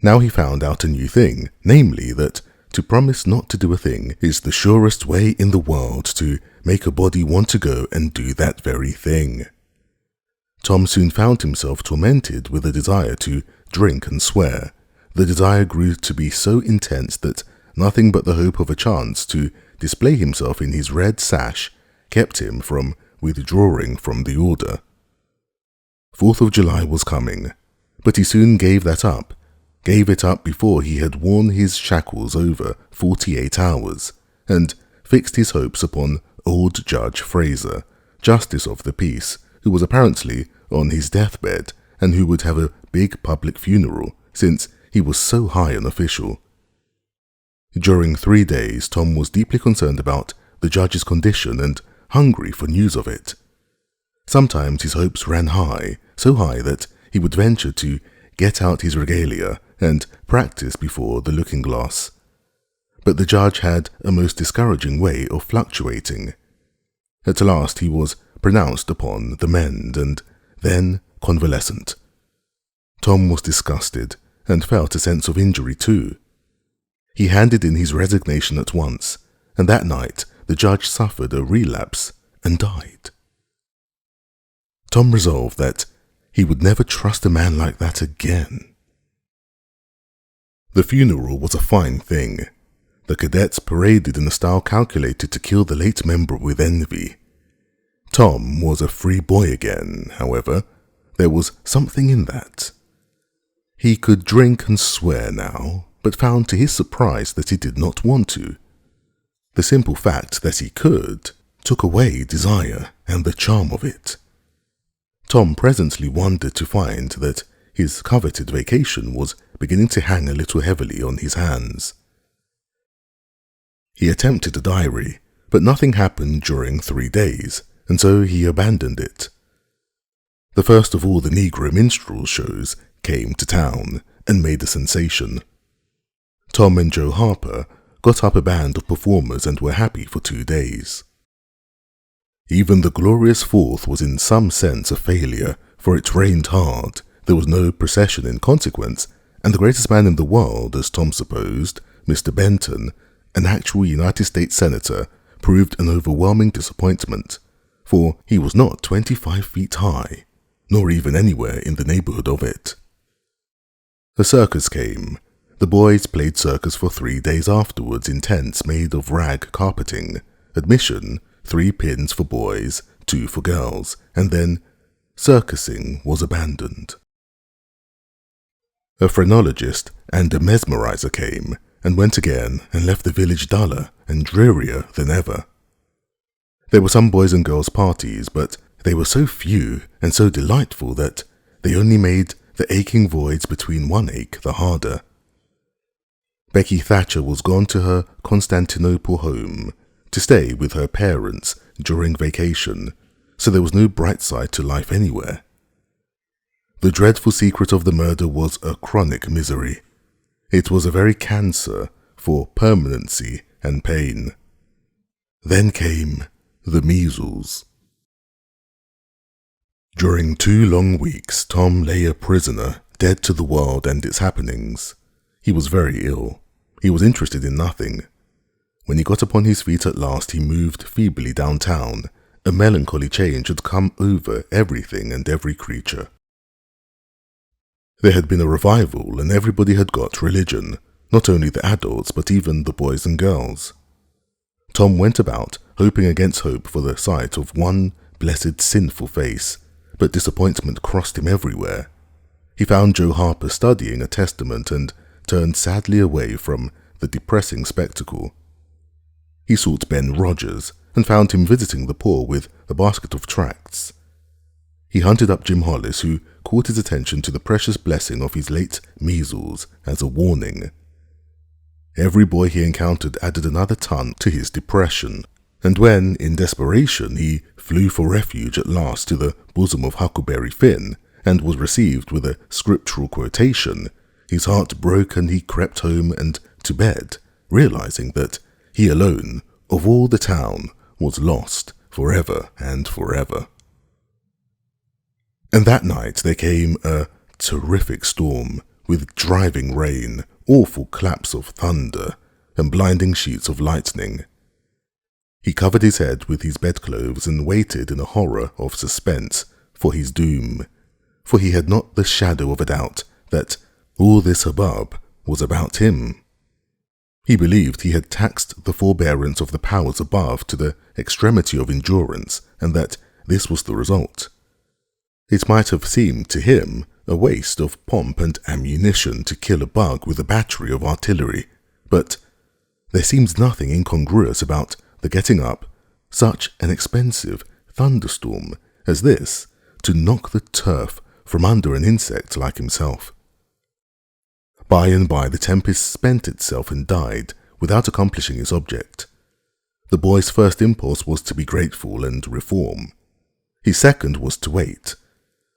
Now he found out a new thing, namely that to promise not to do a thing is the surest way in the world to make a body want to go and do that very thing. Tom soon found himself tormented with a desire to drink and swear. The desire grew to be so intense that nothing but the hope of a chance to display himself in his red sash kept him from withdrawing from the order. 4th of July was coming, but he soon gave it up before he had worn his shackles over 48 hours, and fixed his hopes upon old Judge Fraser, Justice of the Peace, who was apparently on his deathbed and who would have a big public funeral, since he was so high an official. During 3 days, Tom was deeply concerned about the judge's condition and hungry for news of it. Sometimes his hopes ran high, so high that he would venture to get out his regalia and practice before the looking-glass. But the judge had a most discouraging way of fluctuating. At last he was pronounced upon the mend, and then convalescent. Tom was disgusted, and felt a sense of injury too. He handed in his resignation at once, and that night the judge suffered a relapse and died. Tom resolved that he would never trust a man like that again. The funeral was a fine thing. The cadets paraded in a style calculated to kill the late member with envy. Tom was a free boy again, however. There was something in that. He could drink and swear now, but found to his surprise that he did not want to. The simple fact that he could took away desire and the charm of it. Tom presently wondered to find that his coveted vacation was beginning to hang a little heavily on his hands. He attempted a diary, but nothing happened during 3 days, and so he abandoned it. The first of all the Negro minstrel shows came to town and made a sensation. Tom and Joe Harper got up a band of performers and were happy for 2 days. Even the glorious 4th was in some sense a failure, for it rained hard, there was no procession in consequence, and the greatest man in the world, as Tom supposed, Mr. Benton, an actual United States Senator, proved an overwhelming disappointment, for he was not 25 feet high, nor even anywhere in the neighborhood of it. A circus came. The boys played circus for 3 days afterwards in tents made of rag carpeting. Admission, 3 pins for boys, 2 for girls, and then circusing was abandoned. A phrenologist and a mesmerizer came and went again and left the village duller and drearier than ever. There were some boys and girls parties, but they were so few and so delightful that they only made the aching voids between one ache the harder. Becky Thatcher was gone to her Constantinople home to stay with her parents during vacation, so there was no bright side to life anywhere. The dreadful secret of the murder was a chronic misery. It was a very cancer for permanency and pain. Then came the measles. During 2 long weeks, Tom lay a prisoner, dead to the world and its happenings. He was very ill. He was interested in nothing. When he got upon his feet at last, he moved feebly downtown. A melancholy change had come over everything and every creature. There had been a revival, and everybody had got religion, not only the adults, but even the boys and girls. Tom went about, hoping against hope for the sight of one blessed sinful face, but disappointment crossed him everywhere. He found Joe Harper studying a testament and turned sadly away from the depressing spectacle. He sought Ben Rogers and found him visiting the poor with a basket of tracts. He hunted up Jim Hollis, who caught his attention to the precious blessing of his late measles as a warning. Every boy he encountered added another ton to his depression, and when, in desperation, he flew for refuge at last to the bosom of Huckleberry Finn, and was received with a scriptural quotation, his heart broke and he crept home and to bed, realizing that he alone, of all the town, was lost forever and forever. And that night there came a terrific storm, with driving rain, awful claps of thunder, and blinding sheets of lightning. He covered his head with his bedclothes and waited in a horror of suspense for his doom, for he had not the shadow of a doubt that all this hubbub was about him. He believed he had taxed the forbearance of the powers above to the extremity of endurance, and that this was the result. It might have seemed to him a waste of pomp and ammunition to kill a bug with a battery of artillery, but there seems nothing incongruous about the getting up such an expensive thunderstorm as this to knock the turf from under an insect like himself. By and by the tempest spent itself and died without accomplishing its object. The boy's first impulse was to be grateful and reform. His second was to wait,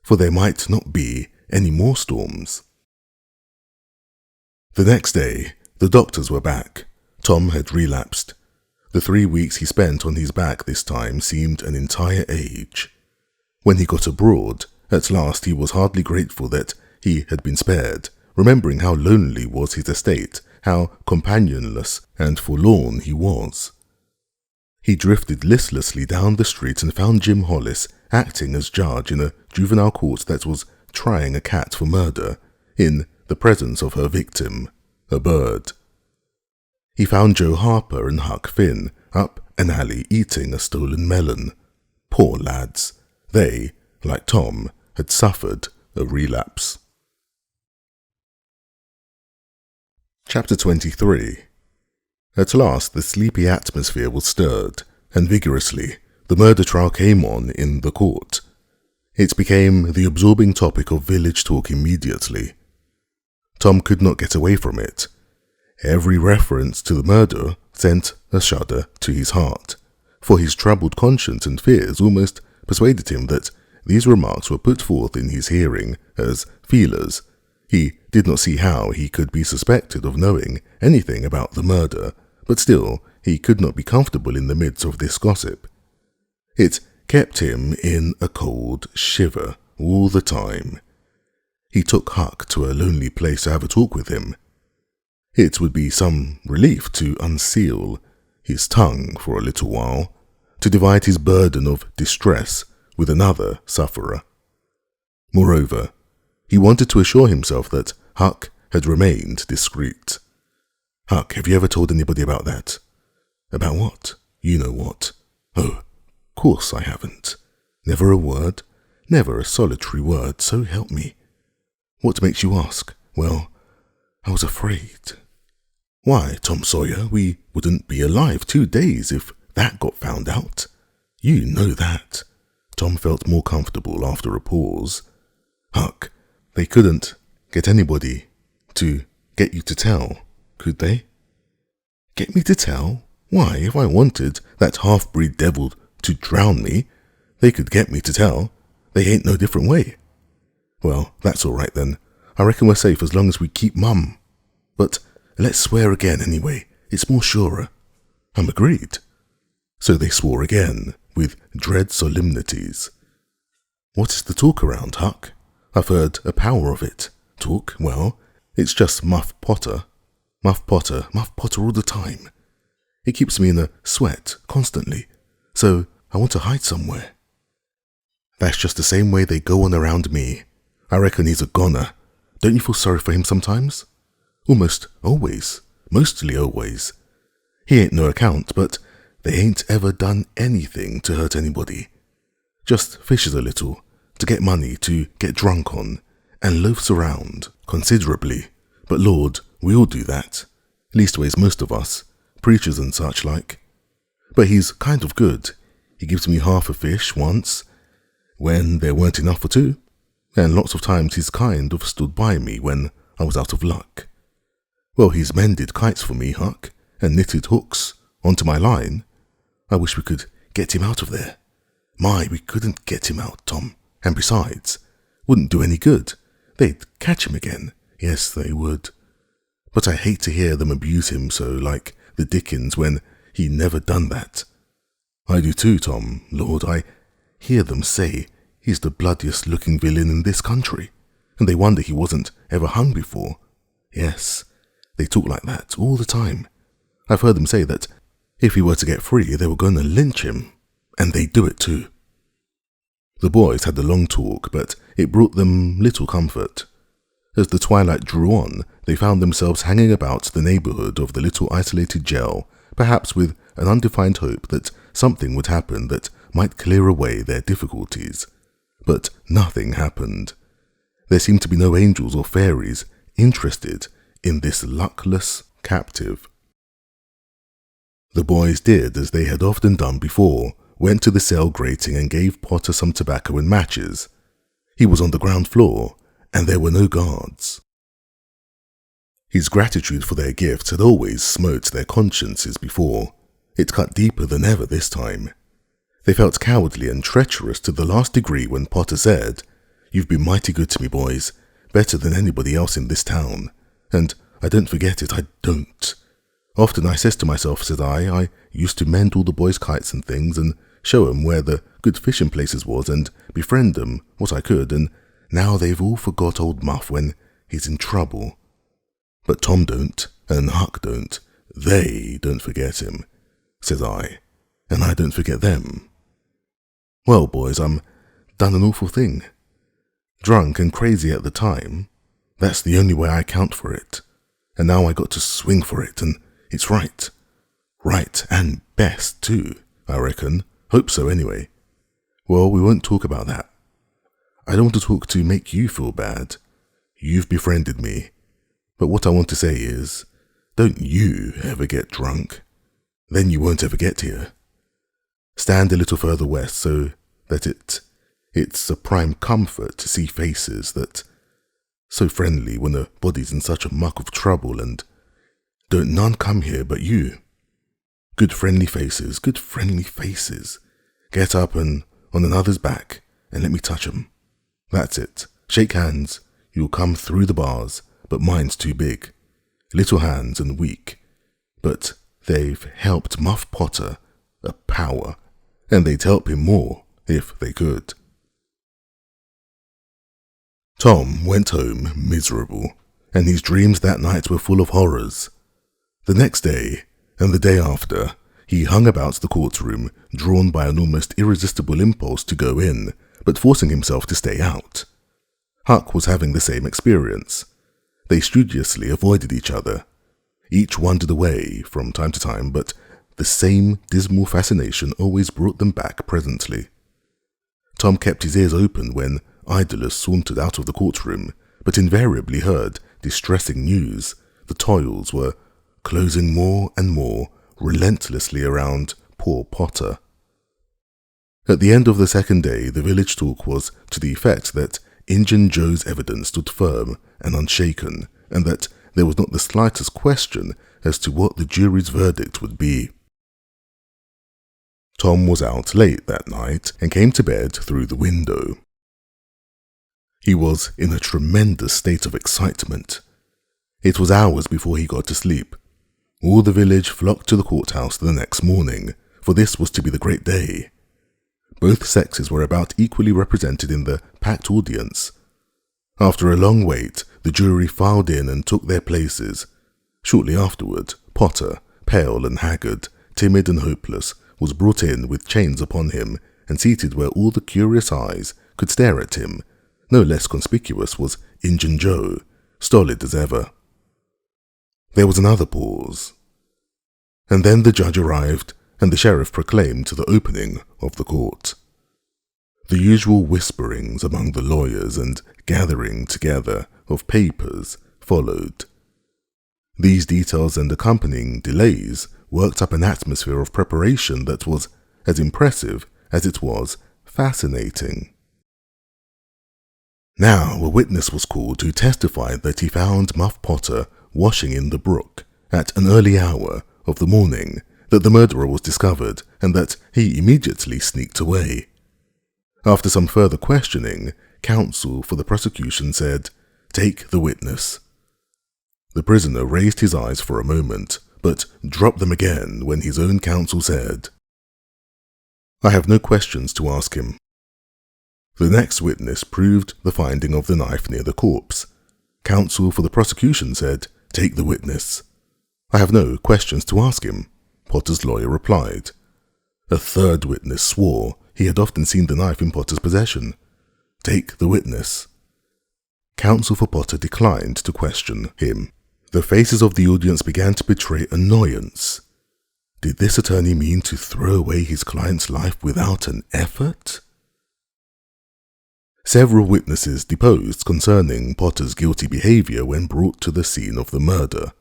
for there might not be any more storms. The next day, the doctors were back. Tom had relapsed. The 3 weeks he spent on his back this time seemed an entire age. When he got abroad, at last he was hardly grateful that he had been spared, remembering how lonely was his estate, how companionless and forlorn he was. He drifted listlessly down the street and found Jim Hollis acting as judge in a juvenile court that was trying a cat for murder, in the presence of her victim, a bird. He found Joe Harper and Huck Finn up an alley eating a stolen melon. Poor lads. They, like Tom, had suffered a relapse. Chapter 23. At last the sleepy atmosphere was stirred, and vigorously the murder trial came on in the court. It became the absorbing topic of village talk immediately. Tom could not get away from it. Every reference to the murder sent a shudder to his heart, for his troubled conscience and fears almost persuaded him that these remarks were put forth in his hearing as feelers. He did not see how he could be suspected of knowing anything about the murder, but still he could not be comfortable in the midst of this gossip. It kept him in a cold shiver all the time. He took Huck to a lonely place to have a talk with him. It would be some relief to unseal his tongue for a little while, to divide his burden of distress with another sufferer. Moreover, he wanted to assure himself that Huck had remained discreet. "Huck, have you ever told anybody about that?" "About what?" "You know what." "Oh, of course I haven't." Never a word, never a solitary word, so help me. What makes you ask? Well, I was afraid. Why, Tom Sawyer, we wouldn't be alive 2 days if that got found out. You know that. Tom felt more comfortable after a pause. Huck, they couldn't get anybody to get you to tell, could they? Get me to tell? Why, if I wanted that half-breed devil to drown me, they could get me to tell. They ain't no different way. Well, that's all right then. I reckon we're safe as long as we keep mum. But let's swear again anyway. It's more surer. I'm agreed. So they swore again, with dread solemnities. What is the talk around, Huck? I've heard a power of it. Talk? Well, it's just Muff Potter. Muff Potter all the time. It keeps me in a sweat constantly, so I want to hide somewhere. That's just the same way they go on around me. I reckon he's a goner. Don't you feel sorry for him sometimes? Almost always. Mostly always. He ain't no account, but they ain't ever done anything to hurt anybody. Just fishes a little, to get money to get drunk on, and loafs around considerably. But Lord, we all do that. Leastways most of us, preachers and such like. But he's kind of good. He gives me half a fish once, when there weren't enough for two, and lots of times he's kind of stood by me when I was out of luck. Well, he's mended kites for me, Huck, and knitted hooks onto my line. I wish we could get him out of there. My, we couldn't get him out, Tom. And besides, wouldn't do any good. They'd catch him again. Yes, they would. But I hate to hear them abuse him so like the Dickens when he never done that. I do too, Tom, Lord. I hear them say he's the bloodiest looking villain in this country, and they wonder he wasn't ever hung before. Yes, they talk like that all the time. I've heard them say that if he were to get free, they were going to lynch him, and they do it too. The boys had a long talk, but it brought them little comfort. As the twilight drew on, they found themselves hanging about the neighborhood of the little isolated jail, perhaps with an undefined hope that something would happen that might clear away their difficulties. But nothing happened. There seemed to be no angels or fairies interested in this luckless captive. The boys did as they had often done before, went to the cell grating and gave Potter some tobacco and matches. He was on the ground floor, and there were no guards. His gratitude for their gifts had always smote their consciences before. It cut deeper than ever this time. They felt cowardly and treacherous to the last degree when Potter said, "You've been mighty good to me, boys, better than anybody else in this town. And I don't forget it, I don't. Often I says to myself, said I used to mend all the boys' kites and things and show 'em where the good fishing places was and befriend 'em what I could, and now they've all forgot old Muff when he's in trouble. But Tom don't, and Huck don't. They don't forget him," says I, "and I don't forget them. Well, boys, I'm done an awful thing. Drunk and crazy at the time. That's the only way I account for it. And now I got to swing for it, and it's right. Right, and best, too, I reckon. Hope so, anyway. Well, we won't talk about that. I don't want to talk to make you feel bad. You've befriended me. But what I want to say is, don't you ever get drunk. Then you won't ever get here. Stand a little further west so that it's a prime comfort to see faces that so friendly when a body's in such a muck of trouble, and don't none come here but you. Good friendly faces, good friendly faces. Get up and on another's back and let me touch 'em. That's it. Shake hands. You'll come through the bars, but mine's too big. Little hands and weak. But they've helped Muff Potter a power, and they'd help him more if they could." Tom went home miserable, and his dreams that night were full of horrors. The next day, and the day after, he hung about the courtroom, drawn by an almost irresistible impulse to go in, but forcing himself to stay out. Huck was having the same experience. They studiously avoided each other. Each wandered away from time to time, but the same dismal fascination always brought them back presently. Tom kept his ears open when idlers sauntered out of the courtroom, but invariably heard distressing news. The toils were closing more and more relentlessly around poor Potter. At the end of the second day, the village talk was to the effect that Injun Joe's evidence stood firm and unshaken, and that there was not the slightest question as to what the jury's verdict would be. Tom was out late that night and came to bed through the window. He was in a tremendous state of excitement. It was hours before he got to sleep. All the village flocked to the courthouse the next morning, for this was to be the great day. Both sexes were about equally represented in the packed audience. After a long wait, the jury filed in and took their places. Shortly afterward, Potter, pale and haggard, timid and hopeless, was brought in with chains upon him and seated where all the curious eyes could stare at him. No less conspicuous was Injun Joe, stolid as ever. There was another pause. And then the judge arrived, and the sheriff proclaimed the opening of the court. The usual whisperings among the lawyers and gathering together of papers followed. These details and accompanying delays worked up an atmosphere of preparation that was as impressive as it was fascinating. Now a witness was called who testified that he found Muff Potter washing in the brook at an early hour of the morning, that the murderer was discovered, and that he immediately sneaked away. After some further questioning, counsel for the prosecution said, "Take the witness." The prisoner raised his eyes for a moment, but dropped them again when his own counsel said, "I have no questions to ask him." The next witness proved the finding of the knife near the corpse. Counsel for the prosecution said, "Take the witness." "I have no questions to ask him," Potter's lawyer replied. A third witness swore he had often seen the knife in Potter's possession. "Take the witness." Counsel for Potter declined to question him. The faces of the audience began to betray annoyance. Did this attorney mean to throw away his client's life without an effort? Several witnesses deposed concerning Potter's guilty behavior when brought to the scene of the murder.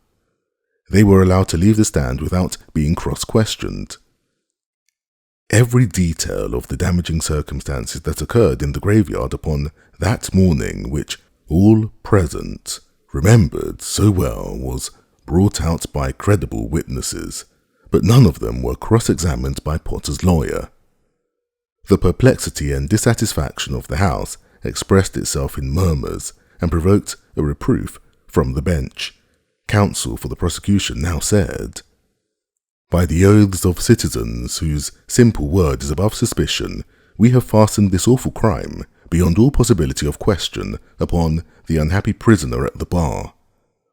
They were allowed to leave the stand without being cross-questioned. Every detail of the damaging circumstances that occurred in the graveyard upon that morning, which all present remembered so well, was brought out by credible witnesses, but none of them were cross-examined by Potter's lawyer. The perplexity and dissatisfaction of the House expressed itself in murmurs and provoked a reproof from the bench. Counsel for the prosecution now said, "By the oaths of citizens whose simple word is above suspicion, we have fastened this awful crime, beyond all possibility of question, upon the unhappy prisoner at the bar.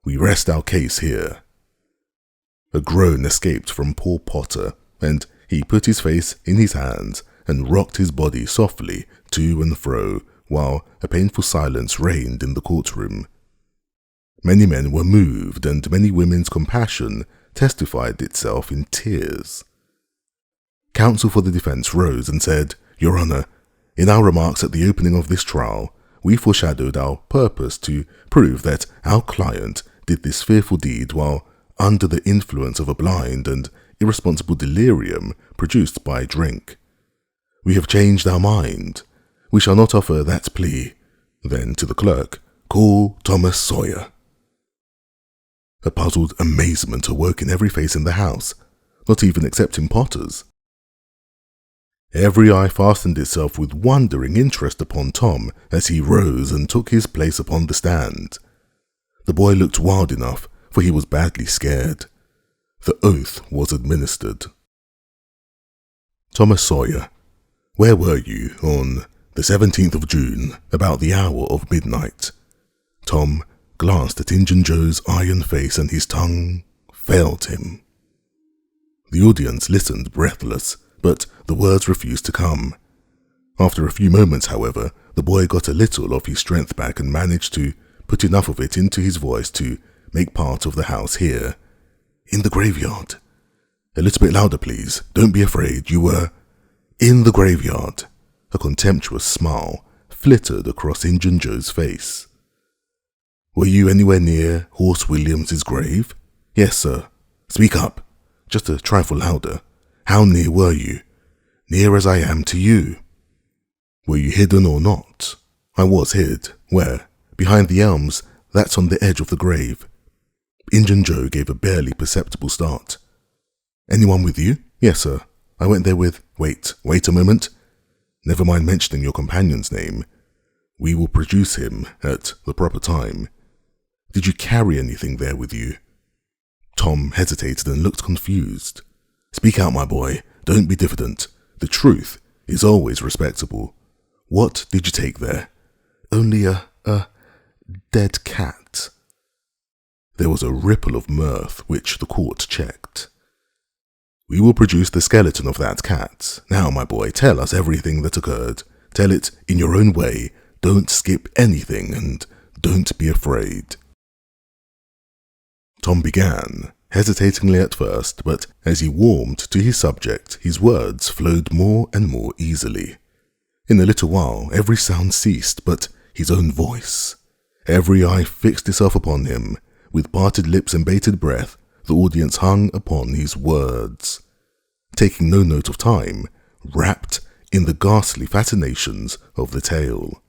We rest our case here." A groan escaped from poor Potter, and he put his face in his hands and rocked his body softly to and fro, while a painful silence reigned in the courtroom. Many men were moved, and many women's compassion testified itself in tears. Counsel for the defense rose and said, "Your Honor, in our remarks at the opening of this trial, we foreshadowed our purpose to prove that our client did this fearful deed while under the influence of a blind and irresponsible delirium produced by drink. We have changed our mind. We shall not offer that plea." Then to the clerk, "Call Thomas Sawyer." A puzzled amazement awoke in every face in the house, not even excepting Potter's. Every eye fastened itself with wondering interest upon Tom as he rose and took his place upon the stand. The boy looked wild enough, for he was badly scared. The oath was administered. "Thomas Sawyer, where were you on the 17th of June, about the hour of midnight?" Tom glanced at Injun Joe's iron face, and his tongue failed him. The audience listened breathless, but the words refused to come. After a few moments, however, the boy got a little of his strength back and managed to put enough of it into his voice to make part of the house hear. "In the graveyard. A little bit louder, please. Don't be afraid. You were in the graveyard. A contemptuous smile flittered across Injun Joe's face. "Were you anywhere near Horse Williams's grave?" "Yes, sir." "Speak up. Just a trifle louder. How near were you?" "Near as I am to you." "Were you hidden or not?" "I was hid." "Where?" "Behind the elms. That's on the edge of the grave." Injun Joe gave a barely perceptible start. "Anyone with you?" "Yes, sir. I went there with—" Wait a moment. Never mind mentioning your companion's name. We will produce him at the proper time. Did you carry anything there with you?" Tom hesitated and looked confused. "Speak out, my boy. Don't be diffident. The truth is always respectable. What did you take there?" "Only a dead cat." There was a ripple of mirth, which the court checked. "We will produce the skeleton of that cat. Now, my boy, tell us everything that occurred. Tell it in your own way. Don't skip anything, and don't be afraid." Tom began, hesitatingly at first, but as he warmed to his subject, his words flowed more and more easily. In a little while, every sound ceased but his own voice. Every eye fixed itself upon him. With parted lips and bated breath, the audience hung upon his words, taking no note of time, wrapped in the ghastly fascinations of the tale.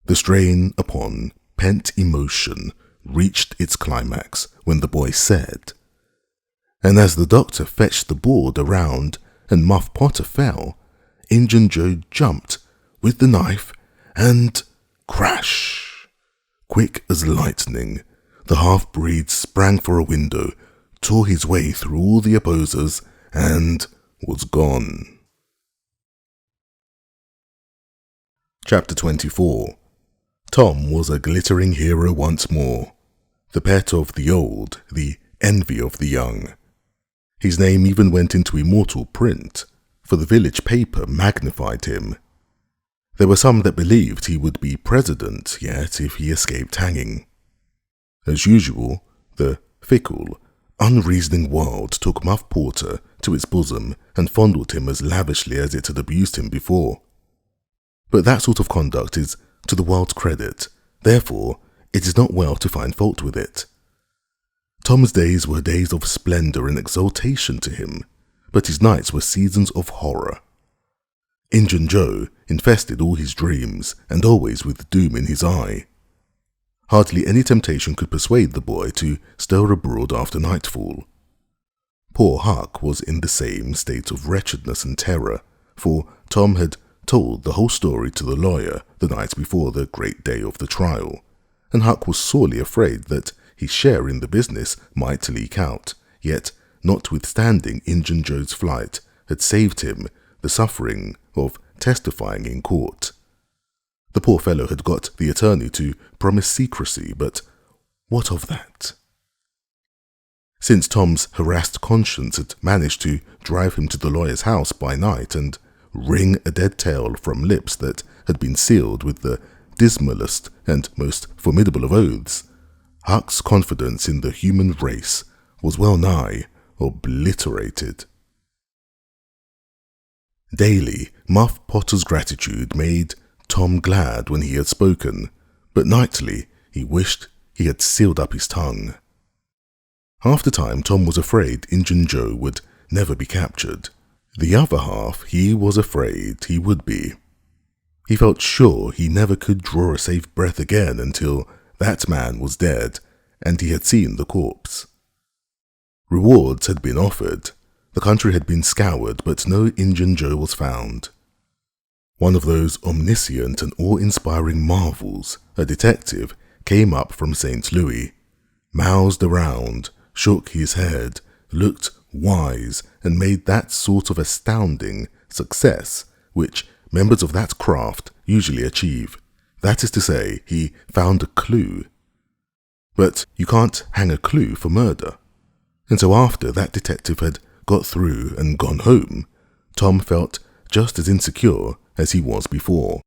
The strain upon pent emotion reached its climax when the boy said, "And as the doctor fetched the board around and Muff Potter fell, Injun Joe jumped with the knife and crash! Quick as lightning, the half-breed sprang for a window, tore his way through all the opposers, and was gone." Chapter 24. Tom was a glittering hero once more, the pet of the old, the envy of the young. His name even went into immortal print, for the village paper magnified him. There were some that believed he would be president yet if he escaped hanging. As usual, the fickle, unreasoning world took Muff Porter to its bosom and fondled him as lavishly as it had abused him before. But that sort of conduct is to the world's credit, therefore it is not well to find fault with it. Tom's days were days of splendor and exaltation to him, but his nights were seasons of horror. Injun Joe infested all his dreams, and always with doom in his eye. Hardly any temptation could persuade the boy to stir abroad after nightfall. Poor Huck was in the same state of wretchedness and terror, for Tom had told the whole story to the lawyer the night before the great day of the trial, and Huck was sorely afraid that his share in the business might leak out, yet, notwithstanding Injun Joe's flight, had saved him the suffering of testifying in court. The poor fellow had got the attorney to promise secrecy, but what of that? Since Tom's harassed conscience had managed to drive him to the lawyer's house by night and wring a dead tale from lips that had been sealed with the dismalest and most formidable of oaths, Huck's confidence in the human race was well nigh obliterated. Daily, Muff Potter's gratitude made Tom glad when he had spoken, but nightly he wished he had sealed up his tongue. Half the time Tom was afraid Injun Joe would never be captured. The other half he was afraid he would be. He felt sure he never could draw a safe breath again until that man was dead and he had seen the corpse. Rewards had been offered. The country had been scoured, but no Injun Joe was found. One of those omniscient and awe-inspiring marvels, a detective, came up from St. Louis, moused around, shook his head, looked wise, and made that sort of astounding success which members of that craft usually achieve. That is to say, he found a clue. But you can't hang a clue for murder. And so after that detective had got through and gone home, Tom felt just as insecure as he was before.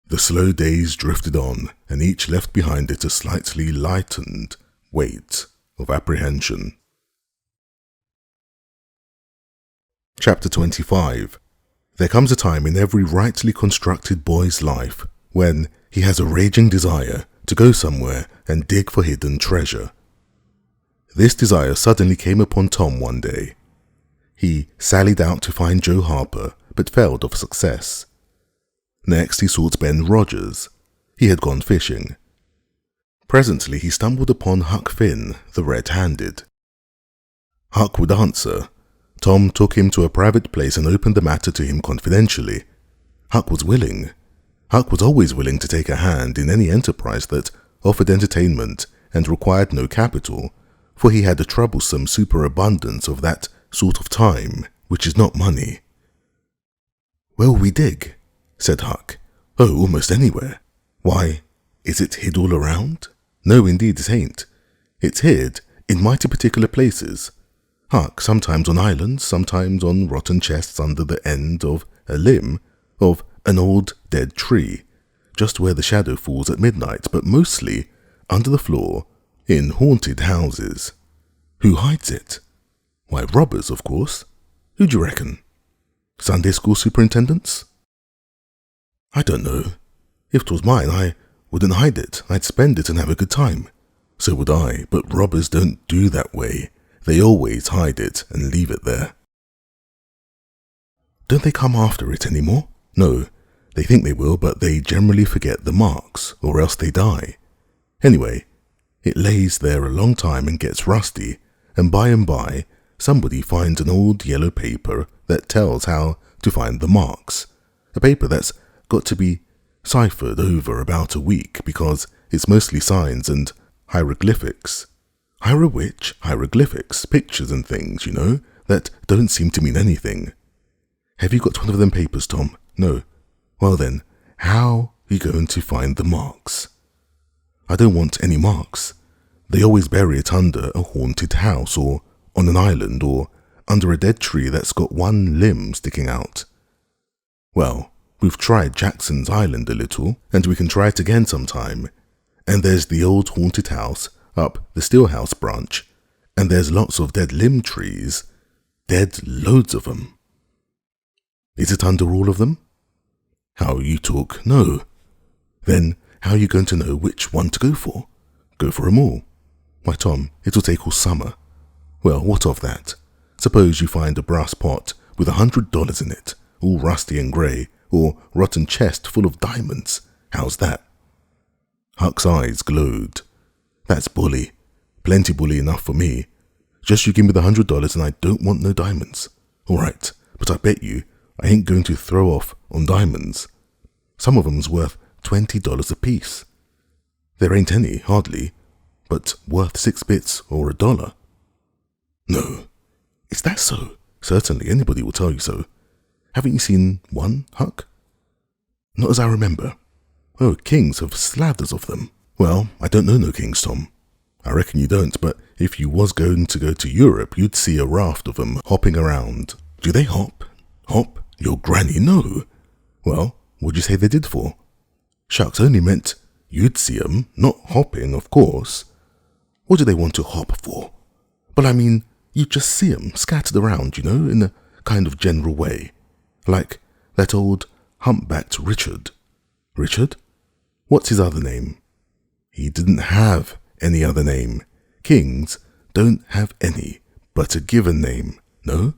The slow days drifted on, and each left behind it a slightly lightened weight of apprehension. Chapter 25. There comes a time in every rightly constructed boy's life when he has a raging desire to go somewhere and dig for hidden treasure. This desire suddenly came upon Tom one day. He sallied out to find Joe Harper, but failed of success. Next he sought Ben Rogers. He had gone fishing. Presently he stumbled upon Huck Finn, the red-handed. Huck would answer. Tom took him to a private place and opened the matter to him confidentially. Huck was willing. Huck was always willing to take a hand in any enterprise that offered entertainment and required no capital, for he had a troublesome superabundance of that sort of time, which is not money. "Where will we dig?" said Huck. "Oh, almost anywhere." "Why, is it hid all around?" "No, indeed it ain't. It's hid in mighty particular places. Huck, sometimes on islands, sometimes on rotten chests under the end of a limb of an old dead tree, just where the shadow falls at midnight, but mostly under the floor in haunted houses." "Who hides it?" "Why, robbers, of course. Who do you reckon? Sunday school superintendents?" "I don't know. If 'twas mine, I wouldn't hide it. I'd spend it and have a good time." "So would I, but robbers don't do that way. They always hide it and leave it there." "Don't they come after it any more?" "No, they think they will, but they generally forget the marks, or else they die. Anyway, it lays there a long time and gets rusty, and by somebody finds an old yellow paper that tells how to find the marks. A paper that's got to be ciphered over about a week because it's mostly signs and hieroglyphics." Hieroglyphics, pictures and things, you know, that don't seem to mean anything." "Have you got one of them papers, Tom?" "No." "Well then, how are you going to find the marks?" "I don't want any marks. They always bury it under a haunted house, or on an island, or under a dead tree that's got one limb sticking out." "Well, we've tried Jackson's Island a little, and we can try it again sometime. And there's the old haunted house up the Steelhouse branch, and there's lots of dead limb trees. Dead loads of them." "Is it under all of them?" "How you talk, no." "Then how are you going to know which one to go for?" "Go for 'em all." "Why, Tom, it'll take all summer." "Well, what of that? Suppose you find a brass pot with $100 in it, all rusty and grey, or rotten chest full of diamonds. How's that?" Huck's eyes glowed. "That's bully. Plenty bully enough for me. Just you give me the $100 and I don't want no diamonds." "All right, but I bet you I ain't going to throw off on diamonds. Some of 'em's worth $20 apiece. There ain't any, hardly, but worth 6 bits or $1. "No. Is that so?" "Certainly, anybody will tell you so. Haven't you seen one, Huck?" "Not as I remember." "Oh, kings have slathers of them." "Well, I don't know no kings, Tom." "I reckon you don't, but if you was going to go to Europe, you'd see a raft of 'em hopping around." "Do they hop?" "Hop? Your granny, no." "Well, what'd you say they did for?" "Shucks, only meant you'd see 'em, not hopping, of course." "What do they want to hop for?" "Well, I mean, you'd just see 'em scattered around, you know, in a kind of general way. Like that old humpbacked Richard." "Richard? What's his other name?" "He didn't have any other name. Kings don't have any but a given name." "No,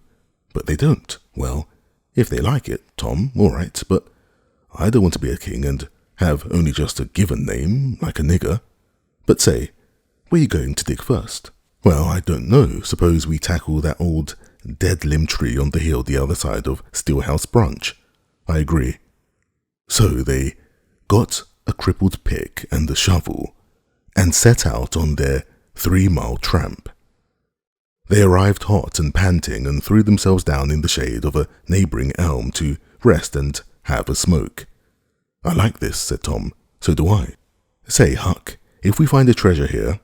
but they don't." "Well, if they like it, Tom, all right, but I don't want to be a king and have only just a given name, like a nigger. But say, where are you going to dig first?" "Well, I don't know. Suppose we tackle that old dead limb tree on the hill the other side of Steelhouse Branch." "I agree." So they got a crippled pick and a shovel and set out on their 3-mile tramp. They arrived hot and panting and threw themselves down in the shade of a neighbouring elm to rest and have a smoke. "I like this," said Tom. "So do I. Say, Huck, if we find a treasure here,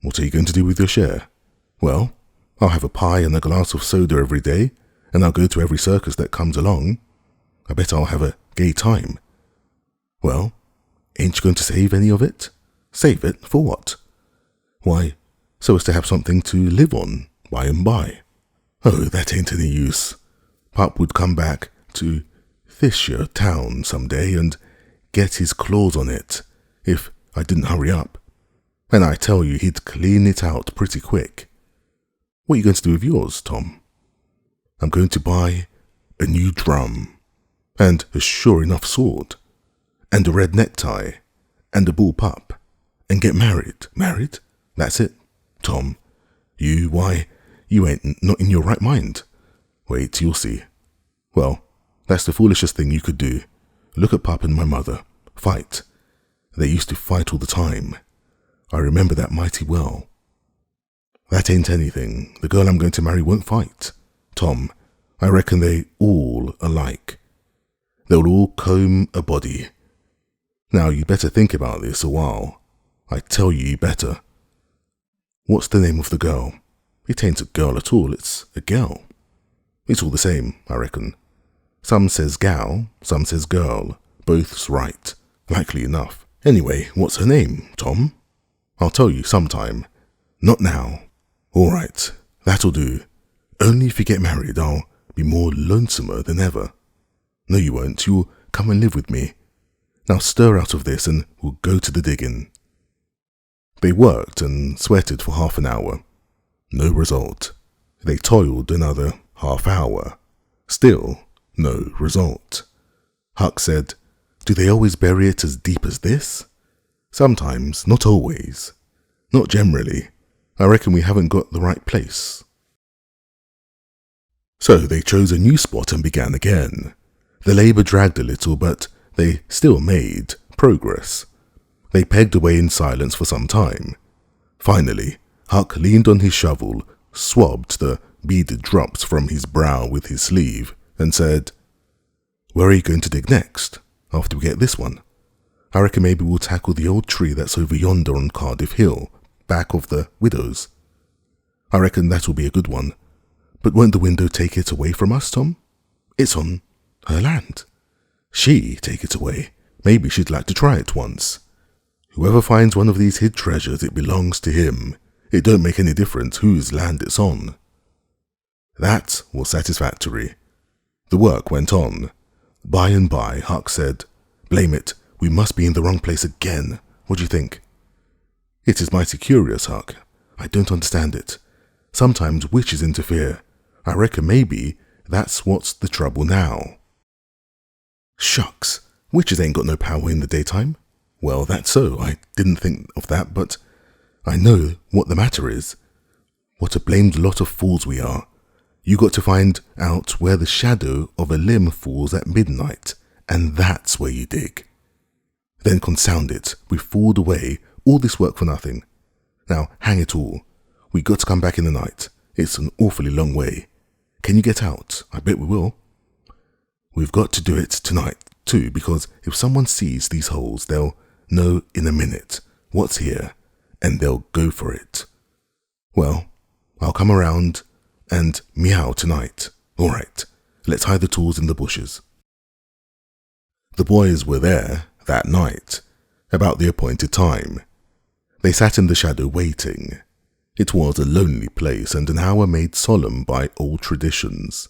what are you going to do with your share?" "Well, I'll have a pie and a glass of soda every day, and I'll go to every circus that comes along. I bet I'll have a gay time." "Well, ain't you going to save any of it?" "Save it? For what?" "Why, so as to have something to live on by and by." "Oh, that ain't any use. Pup would come back to this your town some day and get his claws on it, if I didn't hurry up. And I tell you, he'd clean it out pretty quick. What are you going to do with yours, Tom? I'm going to buy a new drum, and a sure enough sword, and a red necktie, and a bull pup, and get married. Married? That's it. Tom, why, you ain't not in your right mind. Wait, you'll see. Well, that's the foolishest thing you could do. Look at Pop and my mother. Fight. They used to fight all the time. I remember that mighty well. That ain't anything. The girl I'm going to marry won't fight. Tom, I reckon they all alike. They'll all comb a body. Now, you better think about this a while. I tell you better. What's the name of the girl? It ain't a girl at all, it's a gal. It's all the same, I reckon. Some says gal, some says girl. Both's right, likely enough. Anyway, what's her name, Tom? I'll tell you sometime. Not now. All right, that'll do. Only if you get married, I'll be more lonesomer than ever. No, you won't. You'll come and live with me. Now stir out of this and we'll go to the digging. They worked and sweated for half an hour. No result. They toiled another half hour. Still no result. Huck said, "Do they always bury it as deep as this?" "Sometimes, not always. Not generally. I reckon we haven't got the right place." So they chose a new spot and began again. The labour dragged a little, but they still made progress. They pegged away in silence for some time. Finally, Huck leaned on his shovel, swabbed the beaded drops from his brow with his sleeve, and said, "Where are you going to dig next, after we get this one? I reckon maybe we'll tackle the old tree that's over yonder on Cardiff Hill, back of the widow's. I reckon that'll be a good one. But won't the widow take it away from us, Tom? It's on her land. She take it away. Maybe she'd like to try it once. Whoever finds one of these hid treasures, it belongs to him. It don't make any difference whose land it's on." That was satisfactory. The work went on. By and by, Huck said, "Blame it, we must be in the wrong place again. What do you think?" "It is mighty curious, Huck. I don't understand it. Sometimes witches interfere. I reckon maybe that's what's the trouble now." "Shucks, witches ain't got no power in the daytime." "Well, that's so. I didn't think of that, but I know what the matter is. What a blamed lot of fools we are. You got to find out where the shadow of a limb falls at midnight, and that's where you dig. Then confound it, we fooled away all this work for nothing. Now, hang it all, we got to come back in the night. It's an awfully long way. Can you get out? I bet we will. We've got to do it tonight, too, because if someone sees these holes, they'll know in a minute what's here, and they'll go for it. Well, I'll come around and meow tonight. All right, let's hide the tools in the bushes." The boys were there that night, about the appointed time. They sat in the shadow waiting. It was a lonely place and an hour made solemn by old traditions.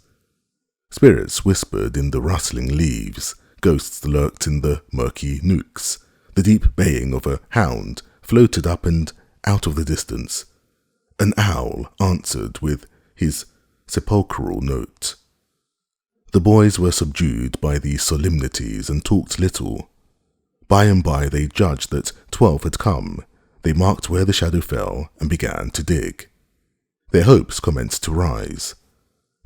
Spirits whispered in the rustling leaves, ghosts lurked in the murky nooks. The deep baying of a hound floated up and out of the distance. An owl answered with his sepulchral note. The boys were subdued by these solemnities and talked little. By and by they judged that 12 had come. They marked where the shadow fell and began to dig. Their hopes commenced to rise.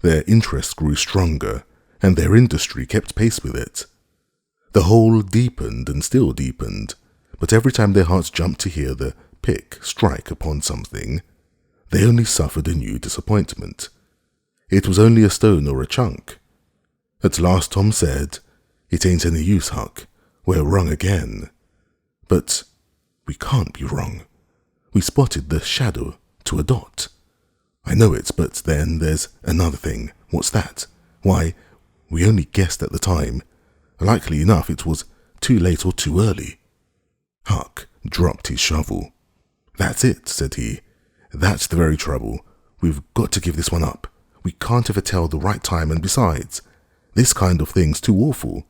Their interest grew stronger, and their industry kept pace with it. The hole deepened and still deepened, but every time their hearts jumped to hear the pick strike upon something, they only suffered a new disappointment. It was only a stone or a chunk. At last Tom said, "It ain't any use, Huck. We're wrong again." "But we can't be wrong. We spotted the shadow to a dot." "I know it, but then there's another thing." "What's that?" "Why, we only guessed at the time. Likely enough it was too late or too early." Huck dropped his shovel. "That's it," said he. "That's the very trouble. We've got to give this one up. We can't ever tell the right time, and besides, This kind of thing's too awful.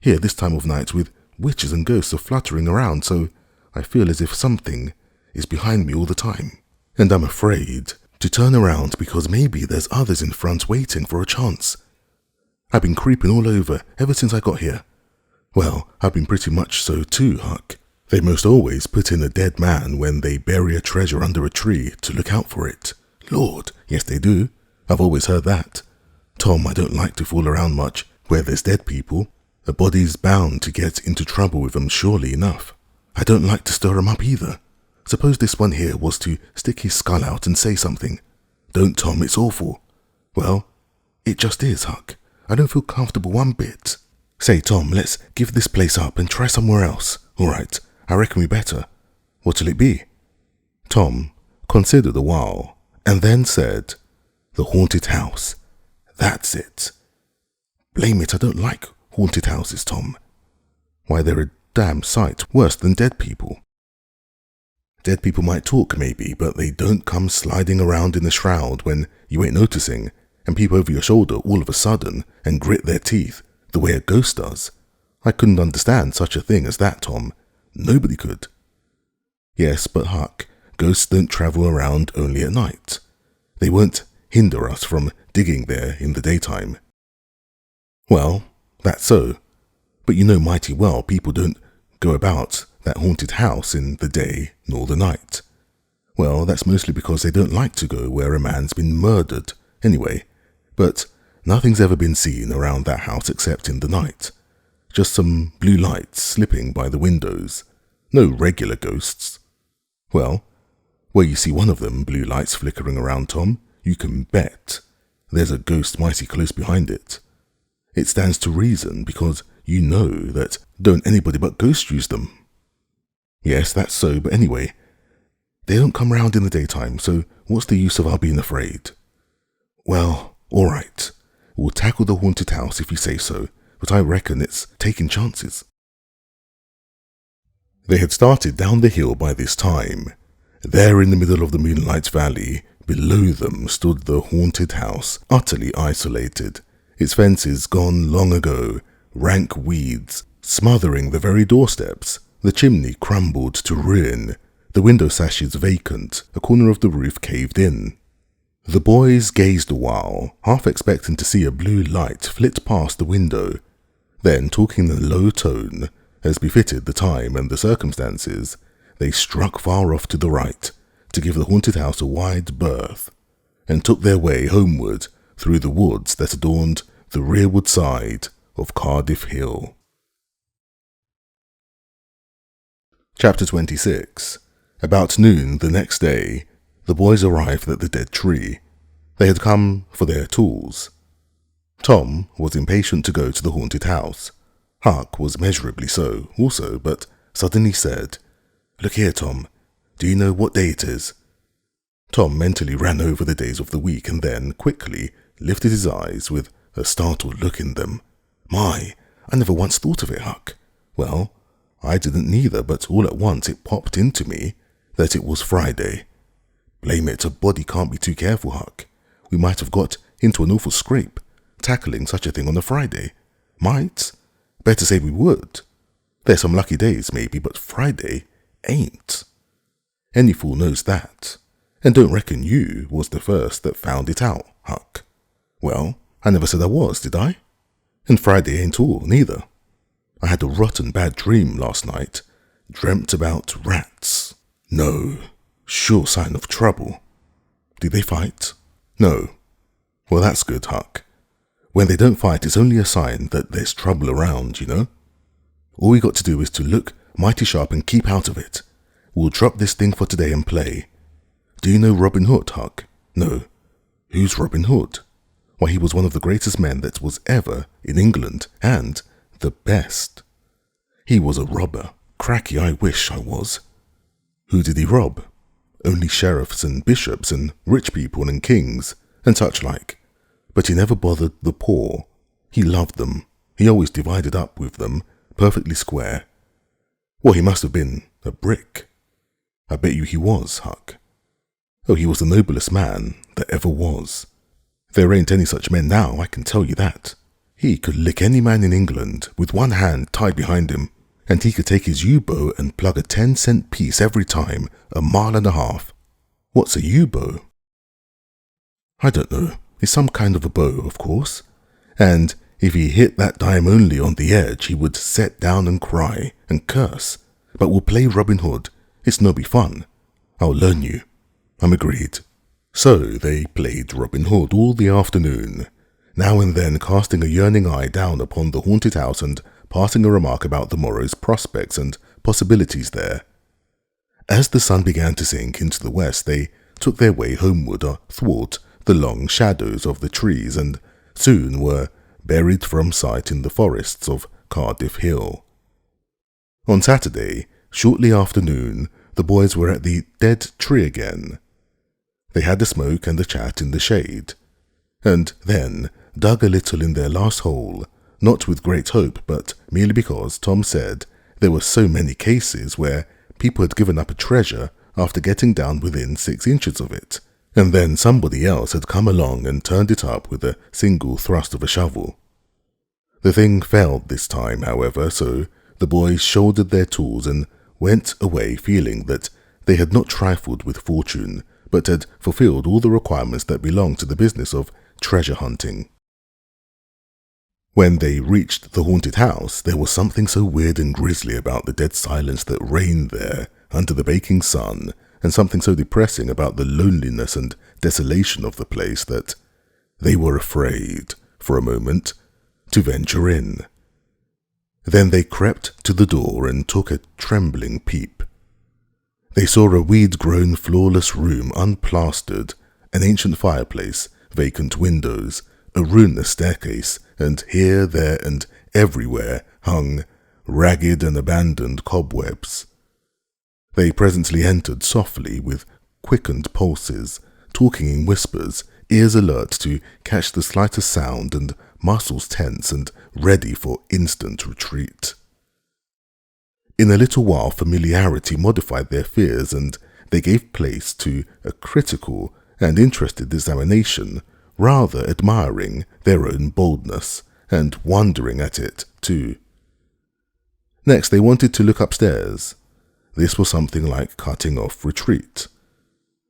Here this time of night with witches and ghosts are fluttering around, so I feel as if something is behind me all the time. And I'm afraid to turn around because maybe there's others in front waiting for a chance. I've been creeping all over ever since I got here. Well, I've been pretty much so too, Huck. They most always put in a dead man when they bury a treasure under a tree to look out for it. Lord, yes they do. I've always heard that. Tom, I don't like to fool around much where there's dead people. A body's bound to get into trouble with them surely enough. I don't like to stir 'em up either. Suppose this one here was to stick his skull out and say something. Don't, Tom, it's awful. Well, it just is, Huck. I don't feel comfortable one bit. Say, Tom, let's give this place up and try somewhere else. All right, I reckon we better. What'll it be? Tom considered a while and then said, the haunted house. That's it. Blame it, I don't like haunted houses, Tom. Why, they're a damn sight worse than dead people. Dead people might talk maybe, but they don't come sliding around in a shroud when you ain't noticing and peep over your shoulder all of a sudden and grit their teeth the way a ghost does. I couldn't understand such a thing as that, Tom. Nobody could. Yes, but Huck, ghosts don't travel around only at night. They won't hinder us from digging there in the daytime. Well, that's so. But you know mighty well people don't go about that haunted house in the day nor the night. Well, that's mostly because they don't like to go where a man's been murdered, anyway. But nothing's ever been seen around that house except in the night. Just some blue lights slipping by the windows. No regular ghosts. Well, where you see one of them blue lights flickering around, Tom, you can bet there's a ghost mighty close behind it. It stands to reason because you know that don't anybody but ghosts use them. Yes, that's so, but anyway, they don't come round in the daytime, so what's the use of our being afraid? Well, all right, we'll tackle the haunted house if you say so, but I reckon it's taking chances. They had started down the hill by this time. There in the middle of the moonlight valley, below them stood the haunted house, utterly isolated, its fences gone long ago, rank weeds smothering the very doorsteps, the chimney crumbled to ruin, the window sashes vacant, a corner of the roof caved in. The boys gazed a while, half expecting to see a blue light flit past the window. Then, talking in a low tone, as befitted the time and the circumstances, they struck far off to the right, to give the haunted house a wide berth, and took their way homeward through the woods that adorned the rearward side of Cardiff Hill. Chapter 26. About noon the next day, the boys arrived at the dead tree. They had come for their tools. Tom was impatient to go to the haunted house. Huck was measurably so also, but suddenly said, "Look here, Tom, do you know what day it is?" Tom mentally ran over the days of the week and then, quickly, lifted his eyes with a startled look in them. "My, I never once thought of it, Huck." "Well, I didn't neither, but all at once it popped into me that it was Friday. Blame it, a body can't be too careful, Huck. We might have got into an awful scrape, tackling such a thing on a Friday. Might. Better say we would. There's some lucky days, maybe, but Friday ain't. Any fool knows that. And don't reckon you was the first that found it out, Huck." "Well, I never said I was, did I? And Friday ain't all, neither. I had a rotten bad dream last night. Dreamt about rats. No, sure sign of trouble." "Did they fight?" "No." "Well, that's good, Huck. When they don't fight, it's only a sign that there's trouble around, you know. All we got to do is to look mighty sharp and keep out of it. We'll drop this thing for today and play. Do you know Robin Hood, Huck?" "No." "Who's Robin Hood?" "Why, he was one of the greatest men that was ever in England, and the best. He was a robber. Cracky, I wish I was." "Who did he rob?" "Only sheriffs and bishops and rich people and kings and such like. But he never bothered the poor. He loved them. He always divided up with them, perfectly square. Well, he must have been a brick." "I bet you he was, Huck." "Oh, he was the noblest man that ever was. There ain't any such men now, I can tell you that. He could lick any man in England with one hand tied behind him, and he could take his U-bow and plug a 10-cent piece every time, 1.5 miles. What's a U-bow? I don't know. It's some kind of a bow, of course. And if he hit that dime only on the edge, he would set down and cry and curse. But we'll play Robin Hood. It's no be fun. I'll learn you. I'm agreed. So they played Robin Hood all the afternoon, now and then casting a yearning eye down upon the haunted house and passing a remark about the morrow's prospects and possibilities there. As the sun began to sink into the west, they took their way homeward athwart the long shadows of the trees and soon were buried from sight in the forests of Cardiff Hill. On Saturday, shortly after noon, the boys were at the dead tree again. They had a smoke and a chat in the shade, and then dug a little in their last hole, not with great hope, but merely because Tom said there were so many cases where people had given up a treasure after getting down within 6 inches of it, and then somebody else had come along and turned it up with a single thrust of a shovel. The thing failed this time, however, so the boys shouldered their tools and went away feeling that they had not trifled with fortune, but had fulfilled all the requirements that belong to the business of treasure hunting. When they reached the haunted house, there was something so weird and grisly about the dead silence that reigned there under the baking sun, and something so depressing about the loneliness and desolation of the place that they were afraid, for a moment, to venture in. Then they crept to the door and took a trembling peep. They saw a weed-grown, floorless room unplastered, an ancient fireplace, vacant windows, a ruinous staircase, and here, there, and everywhere hung ragged and abandoned cobwebs. They presently entered softly with quickened pulses, talking in whispers, ears alert to catch the slightest sound and muscles tense and ready for instant retreat. In a little while familiarity modified their fears and they gave place to a critical and interested examination, rather admiring their own boldness and wondering at it too. Next they wanted to look upstairs. This was something like cutting off retreat.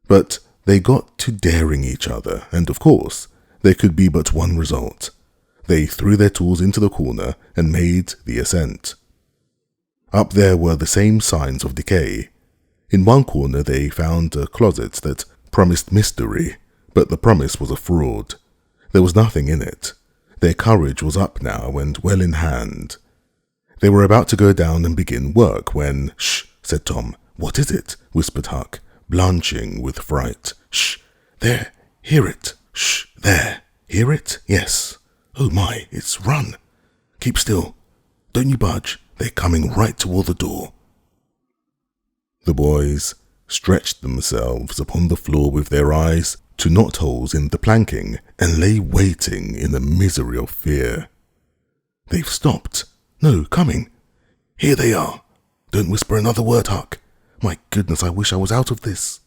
But they got to daring each other, and of course, there could be but one result. They threw their tools into the corner and made the ascent. Up there were the same signs of decay. In one corner they found a closet that promised mystery, but the promise was a fraud. There was nothing in it. Their courage was up now and well in hand. They were about to go down and begin work when, "Shh," said Tom. "What is it?" whispered Huck, blanching with fright. "Shh, there, hear it. Shh, there, hear it? Yes. Oh my, it's run. Keep still. Don't you budge. They're coming right toward the door." The boys stretched themselves upon the floor with their eyes to knotholes in the planking and lay waiting in a misery of fear. "They've stopped. No, coming. Here they are. Don't whisper another word, Huck. My goodness, I wish I was out of this."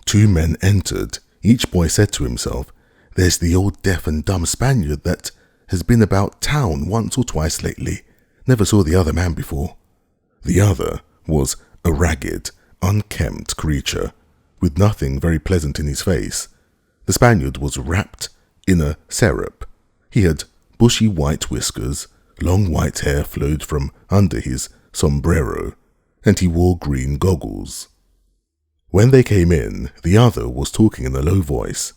2 men entered. Each boy said to himself, "There's the old deaf and dumb Spaniard that has been about town once or twice lately. Never saw the other man before." The other was a ragged, unkempt creature, with nothing very pleasant in his face. The Spaniard was wrapped in a syrup. He had bushy white whiskers, long white hair flowed from under his sombrero, and he wore green goggles. When they came in, the other was talking in a low voice.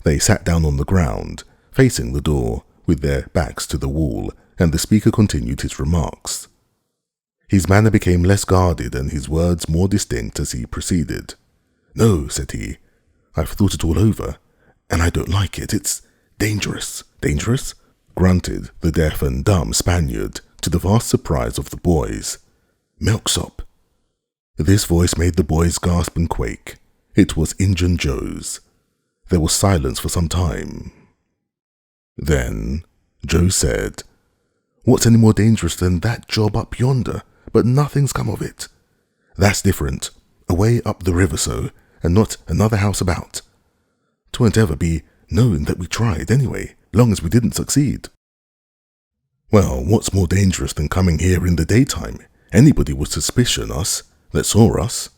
They sat down on the ground, facing the door, with their backs to the wall, and the speaker continued his remarks. His manner became less guarded and his words more distinct as he proceeded. "No," said he, "I've thought it all over, and I don't like it. It's dangerous." "Dangerous?" grunted the deaf and dumb Spaniard, to the vast surprise of the boys. "Milksop." This voice made the boys gasp and quake. It was Injun Joe's. There was silence for some time. Then Joe said, "What's any more dangerous than that job up yonder? But nothing's come of it. That's different. Away up the river so, and not another house about. 'Twon't ever be known that we tried, anyway. long as we didn't succeed. Well, what's more dangerous than coming here in the daytime? Anybody would suspicion us that saw us.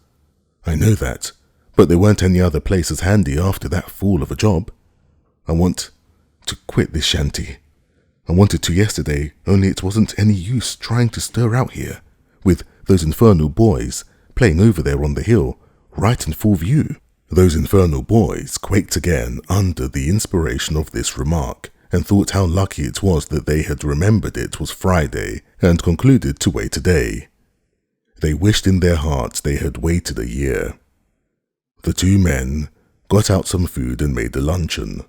I know that, but there weren't any other places handy after that fool of a job. I want to quit this shanty. I wanted to yesterday, only it wasn't any use trying to stir out here, with those infernal boys playing over there on the hill, right in full view. Those infernal boys quaked again under the inspiration of this remark, and thought how lucky it was that they had remembered it was Friday, and concluded to wait a day. They wished in their hearts they had waited a year. The two men got out some food and made a luncheon.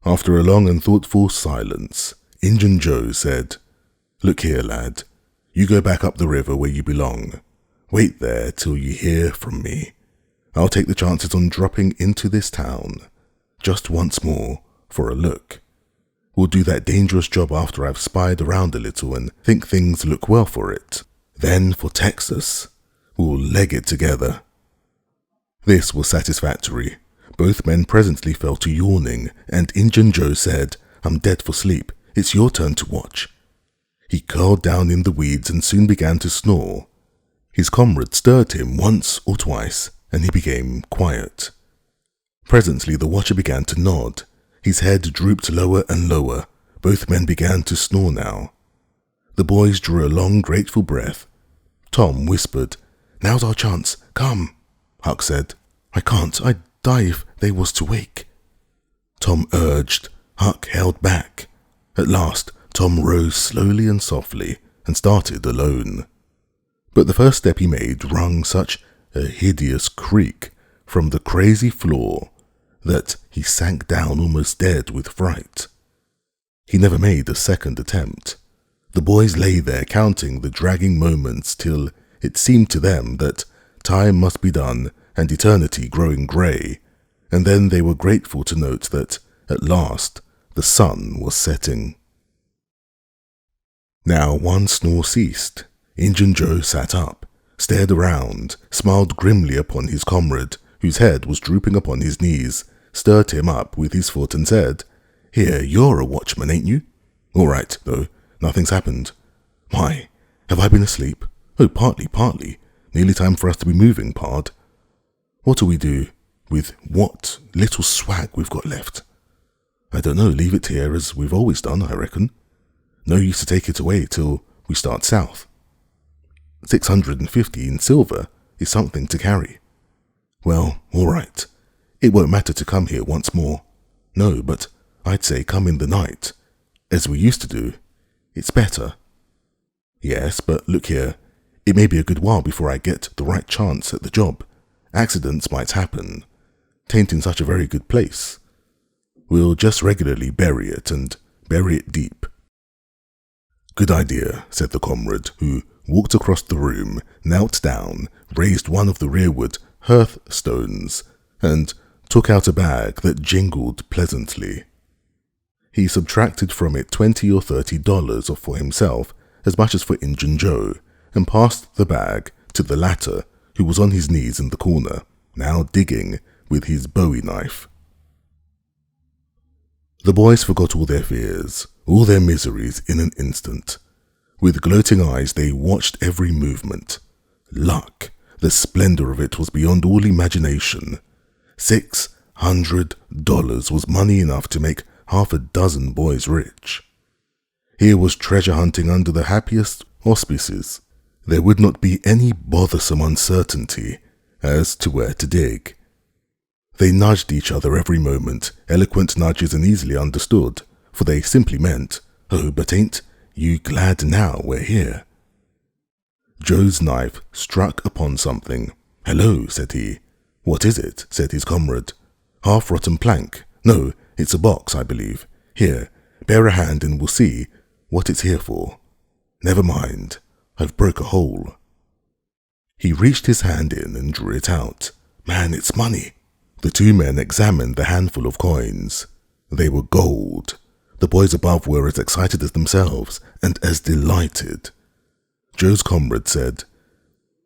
After a long and thoughtful silence, Injun Joe said, "Look here, lad, you go back up the river where you belong. Wait there till you hear from me. I'll take the chances on dropping into this town, just once more, for a look. We'll do that dangerous job after I've spied around a little and think things look well for it. Then for Texas, we'll leg it together." This was satisfactory. Both men presently fell to yawning, and Injun Joe said, "I'm dead for sleep. It's your turn to watch." He curled down in the weeds and soon began to snore. His comrade stirred him once or twice, and he became quiet. Presently the watcher began to nod. His head drooped lower and lower. Both men began to snore now. The boys drew a long, grateful breath. Tom whispered, "Now's our chance. Come." Huck said, "I can't. I'd die if they was to wake." Tom urged. Huck held back. At last, Tom rose slowly and softly and started alone. But the first step he made wrung such a hideous creak from the crazy floor that he sank down almost dead with fright. He never made a second attempt. The boys lay there counting the dragging moments till it seemed to them that time must be done and eternity growing grey, and then they were grateful to note that, at last, the sun was setting. Now one snore ceased. Injun Joe sat up, stared around, smiled grimly upon his comrade, whose head was drooping upon his knees, stirred him up with his foot and said, "Here, you're a watchman, ain't you? All right, though, nothing's happened. Why, have I been asleep? Oh, partly. Nearly time for us to be moving, pard. What'll we do with what little swag we've got left? I don't know, leave it here as we've always done, I reckon. No use to take it away till we start south. 650 in silver is something to carry. Well, all right. It won't matter to come here once more. No, but I'd say come in the night, as we used to do. It's better." "Yes, but look here. It may be a good while before I get the right chance at the job. Accidents might happen. Tain't in such a very good place. We'll just regularly bury it, and bury it deep." "Good idea," said the comrade, who walked across the room, knelt down, raised one of the rearward hearthstones, and took out a bag that jingled pleasantly. He subtracted from it $20 or $30 for himself, as much as for Injun Joe, and passed the bag to the latter, who was on his knees in the corner, now digging with his bowie knife. The boys forgot all their fears, all their miseries in an instant. With gloating eyes they watched every movement. Luck, the splendor of it was beyond all imagination. $600 was money enough to make half a dozen boys rich. Here was treasure hunting under the happiest auspices. There would not be any bothersome uncertainty as to where to dig. They nudged each other every moment, eloquent nudges and easily understood, for they simply meant, "Oh, but ain't you glad now we're here?" Joe's knife struck upon something. "Hello," said he. "What is it?" said his comrade. "Half-rotten plank. No, it's a box, I believe. Here, bear a hand and we'll see what it's here for. Never mind, I've broke a hole." He reached his hand in and drew it out. "Man, it's money." The two men examined the handful of coins. They were gold. The boys above were as excited as themselves, and as delighted. Joe's comrade said,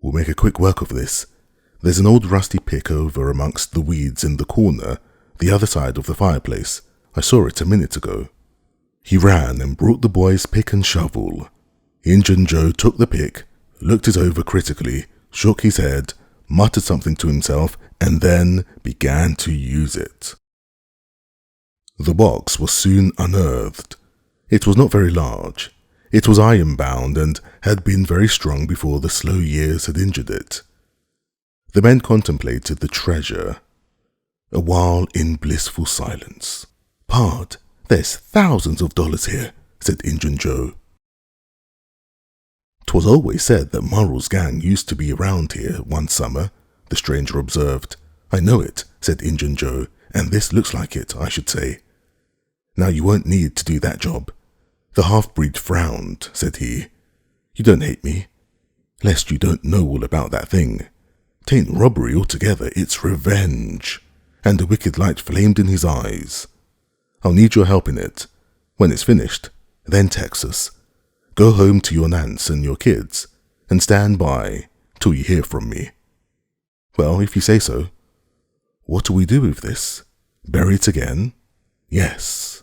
"We'll make a quick work of this. There's an old rusty pick over amongst the weeds in the corner, the other side of the fireplace. I saw it a minute ago." He ran and brought the boys pick and shovel. Injun Joe took the pick, looked it over critically, shook his head, muttered something to himself, and then began to use it. The box was soon unearthed. It was not very large. It was iron-bound and had been very strong before the slow years had injured it. The men contemplated the treasure, a while in blissful silence. "Pard, there's thousands of dollars here," said Injun Joe. "'Twas always said that Murrell's gang used to be around here one summer," the stranger observed. "I know it," said Injun Joe, "and this looks like it, I should say. Now you won't need to do that job." The half-breed frowned, said he. "You don't hate me, lest you don't know all about that thing. 'Tain't robbery altogether, it's revenge." And a wicked light flamed in his eyes. "I'll need your help in it. When it's finished, then Texas. Go home to your Nance and your kids, and stand by till you hear from me." "Well, if you say so." "What do we do with this? Bury it again?" "Yes."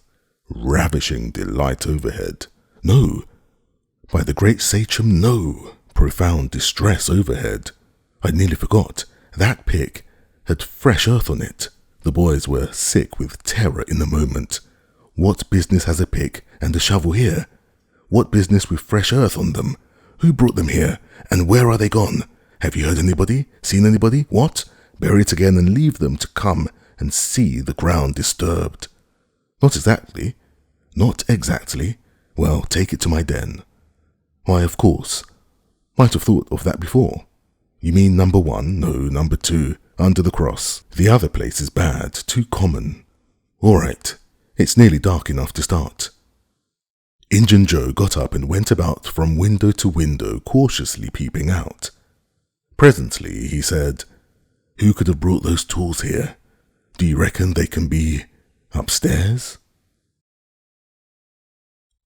Ravishing delight overhead. "No. By the great sachem, no." Profound distress overhead. "I nearly forgot. That pick had fresh earth on it." The boys were sick with terror in a moment. "What business has a pick and a shovel here? What business with fresh earth on them? Who brought them here? And where are they gone? Have you heard anybody? Seen anybody? What? Bury it again and leave them to come and see the ground disturbed." "Not exactly." "Not exactly? Well, take it to my den." "Why, of course. Might have thought of that before." "You mean number 1? No, number 2, under the cross. The other place is bad, too common." "All right. It's nearly dark enough to start." Injun Joe got up and went about from window to window, cautiously peeping out. Presently he said, "Who could have brought those tools here? Do you reckon they can be upstairs?"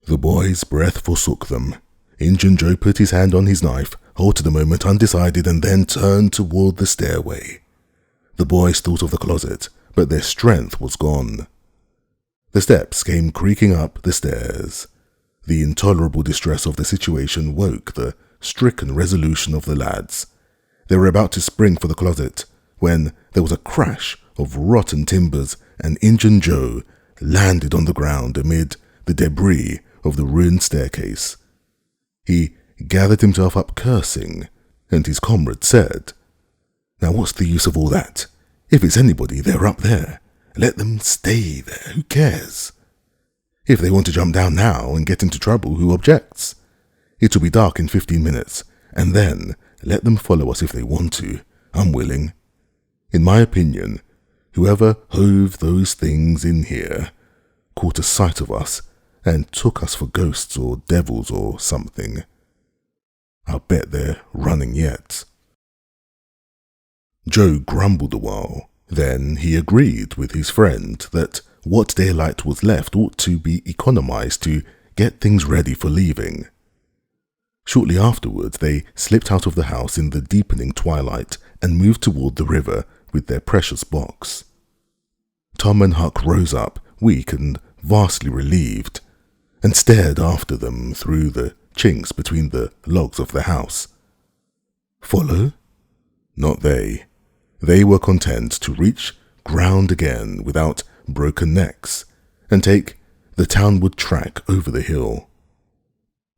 The boys' breath forsook them. Injun Joe put his hand on his knife, halted a moment undecided, and then turned toward the stairway. The boys thought of the closet, but their strength was gone. The steps came creaking up the stairs. The intolerable distress of the situation woke the stricken resolution of the lads. They were about to spring for the closet, when there was a crash of rotten timbers, and Injun Joe landed on the ground amid the debris of the ruined staircase. He gathered himself up cursing, and his comrade said, "Now what's the use of all that? If it's anybody, they're up there. Let them stay there, who cares? If they want to jump down now and get into trouble, who objects? It'll be dark in 15 minutes, and then let them follow us if they want to. I'm willing. In my opinion, whoever hove those things in here caught a sight of us and took us for ghosts or devils or something. I'll bet they're running yet." Joe grumbled a while. Then he agreed with his friend that what daylight was left ought to be economized to get things ready for leaving. Shortly afterwards, they slipped out of the house in the deepening twilight and moved toward the river with their precious box. Tom and Huck rose up, weak and vastly relieved, and stared after them through the chinks between the logs of the house. Follow? Not they. They were content to reach ground again without broken necks, and take the townward track over the hill.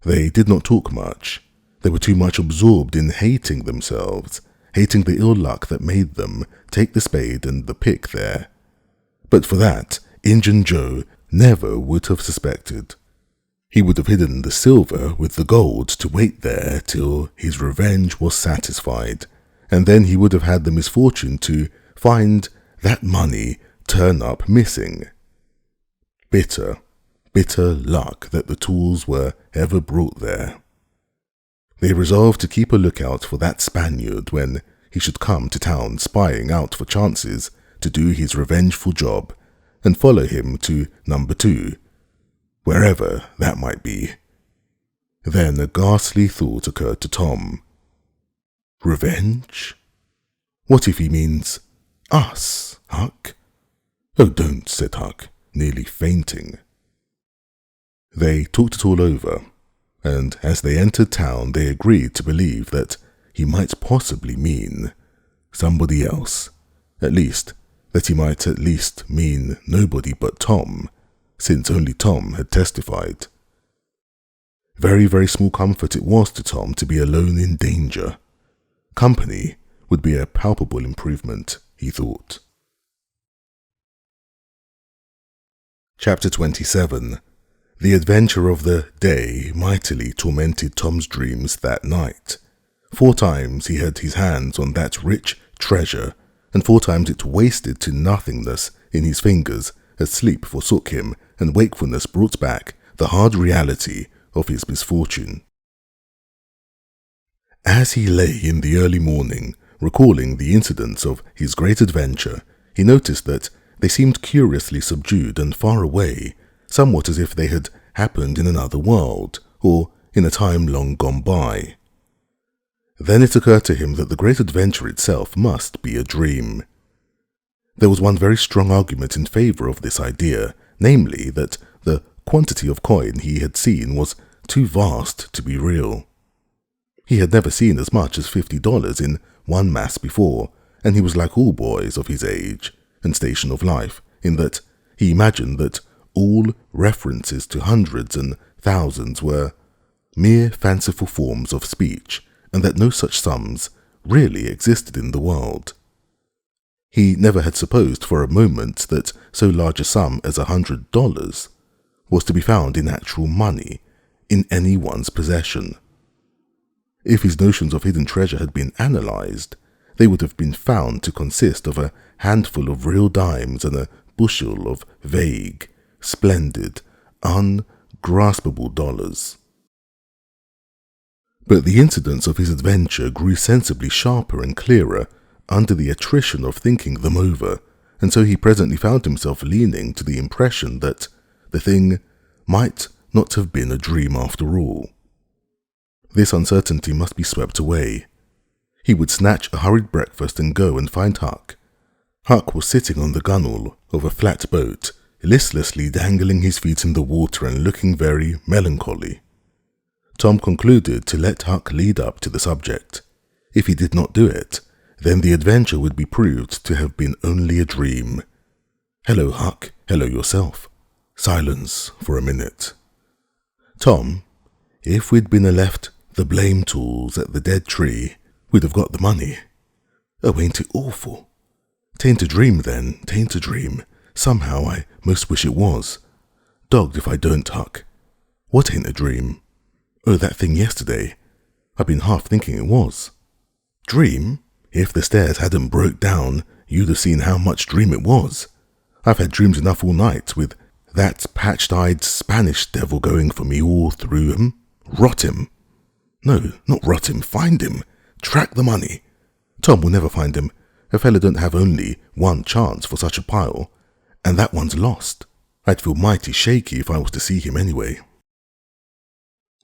They did not talk much. They were too much absorbed in hating themselves, hating the ill luck that made them take the spade and the pick there. But for that, Injun Joe never would have suspected. He would have hidden the silver with the gold to wait there till his revenge was satisfied, and then he would have had the misfortune to find that money turn up missing. Bitter, bitter luck that the tools were ever brought there. They resolved to keep a lookout for that Spaniard when he should come to town, spying out for chances to do his revengeful job, and follow him to number 2, wherever that might be. Then a ghastly thought occurred to Tom. Revenge? What if he means us, Huck? "Oh, don't," said Huck. nearly fainting. They talked it all over, and as they entered town they agreed to believe that he might possibly mean somebody else, at least that he might at least mean nobody but Tom, since only Tom had testified. Very, very small comfort it was to Tom to be alone in danger. Company would be a palpable improvement, he thought. Chapter 27. The adventure of the day mightily tormented Tom's dreams that night. 4 times he had his hands on that rich treasure, and 4 times it wasted to nothingness in his fingers as sleep forsook him and wakefulness brought back the hard reality of his misfortune. As he lay in the early morning, recalling the incidents of his great adventure, he noticed that they seemed curiously subdued and far away, somewhat as if they had happened in another world, or in a time long gone by. Then it occurred to him that the great adventure itself must be a dream. There was one very strong argument in favor of this idea, namely that the quantity of coin he had seen was too vast to be real. He had never seen as much as $50 in one mass before, and he was like all boys of his age and station of life, in that he imagined that all references to hundreds and thousands were mere fanciful forms of speech, and that no such sums really existed in the world. He never had supposed for a moment that so large a sum as $100 was to be found in actual money in anyone's possession. If his notions of hidden treasure had been analyzed, they would have been found to consist of a handful of real dimes and a bushel of vague, splendid, ungraspable dollars. But the incidents of his adventure grew sensibly sharper and clearer under the attrition of thinking them over, and so he presently found himself leaning to the impression that the thing might not have been a dream after all. This uncertainty must be swept away. He would snatch a hurried breakfast and go and find Huck. Huck was sitting on the gunwale of a flat boat, listlessly dangling his feet in the water and looking very melancholy. Tom concluded to let Huck lead up to the subject. If he did not do it, then the adventure would be proved to have been only a dream. "Hello, Huck. Hello yourself." Silence for a minute. "Tom, if we'd been left the blame tools at the dead tree, we'd have got the money." "Oh, ain't it awful?" "'Tain't a dream then, 'tain't a dream. Somehow I most wish it was. Dogged if I don't, Huck." "What ain't a dream?" "Oh, that thing yesterday. I've been half thinking it was." "Dream? If the stairs hadn't broke down, you'd have seen how much dream it was. I've had dreams enough all night, with that patched-eyed Spanish devil going for me all through 'em. Rot him. No, not rot him, find him. Track the money. Tom will never find him. A fella don't have only one chance for such a pile, and that one's lost. I'd feel mighty shaky if I was to see him anyway."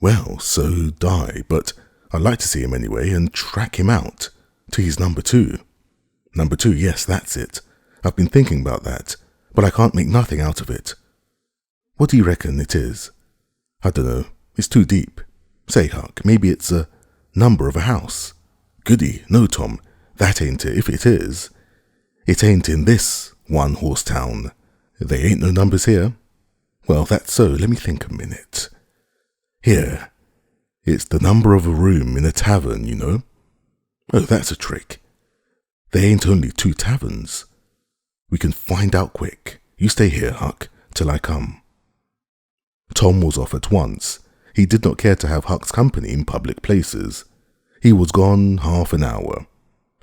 "Well, so die, but I'd like to see him anyway and track him out. To his number 2. Number 2, yes, that's it. I've been thinking about that, but I can't make nothing out of it." "What do you reckon it is?" "I dunno. It's too deep. Say, Huck, maybe it's a number of a house." "Goody. No, Tom, that ain't it. If it is, it ain't in this one-horse town. They ain't no numbers here." "Well, that's so. Let me think a minute. Here, it's the number of a room in a tavern, you know." "Oh, that's a trick. They ain't only 2 taverns. We can find out quick. You stay here, Huck, till I come." Tom was off at once. He did not care to have Huck's company in public places. He was gone half an hour.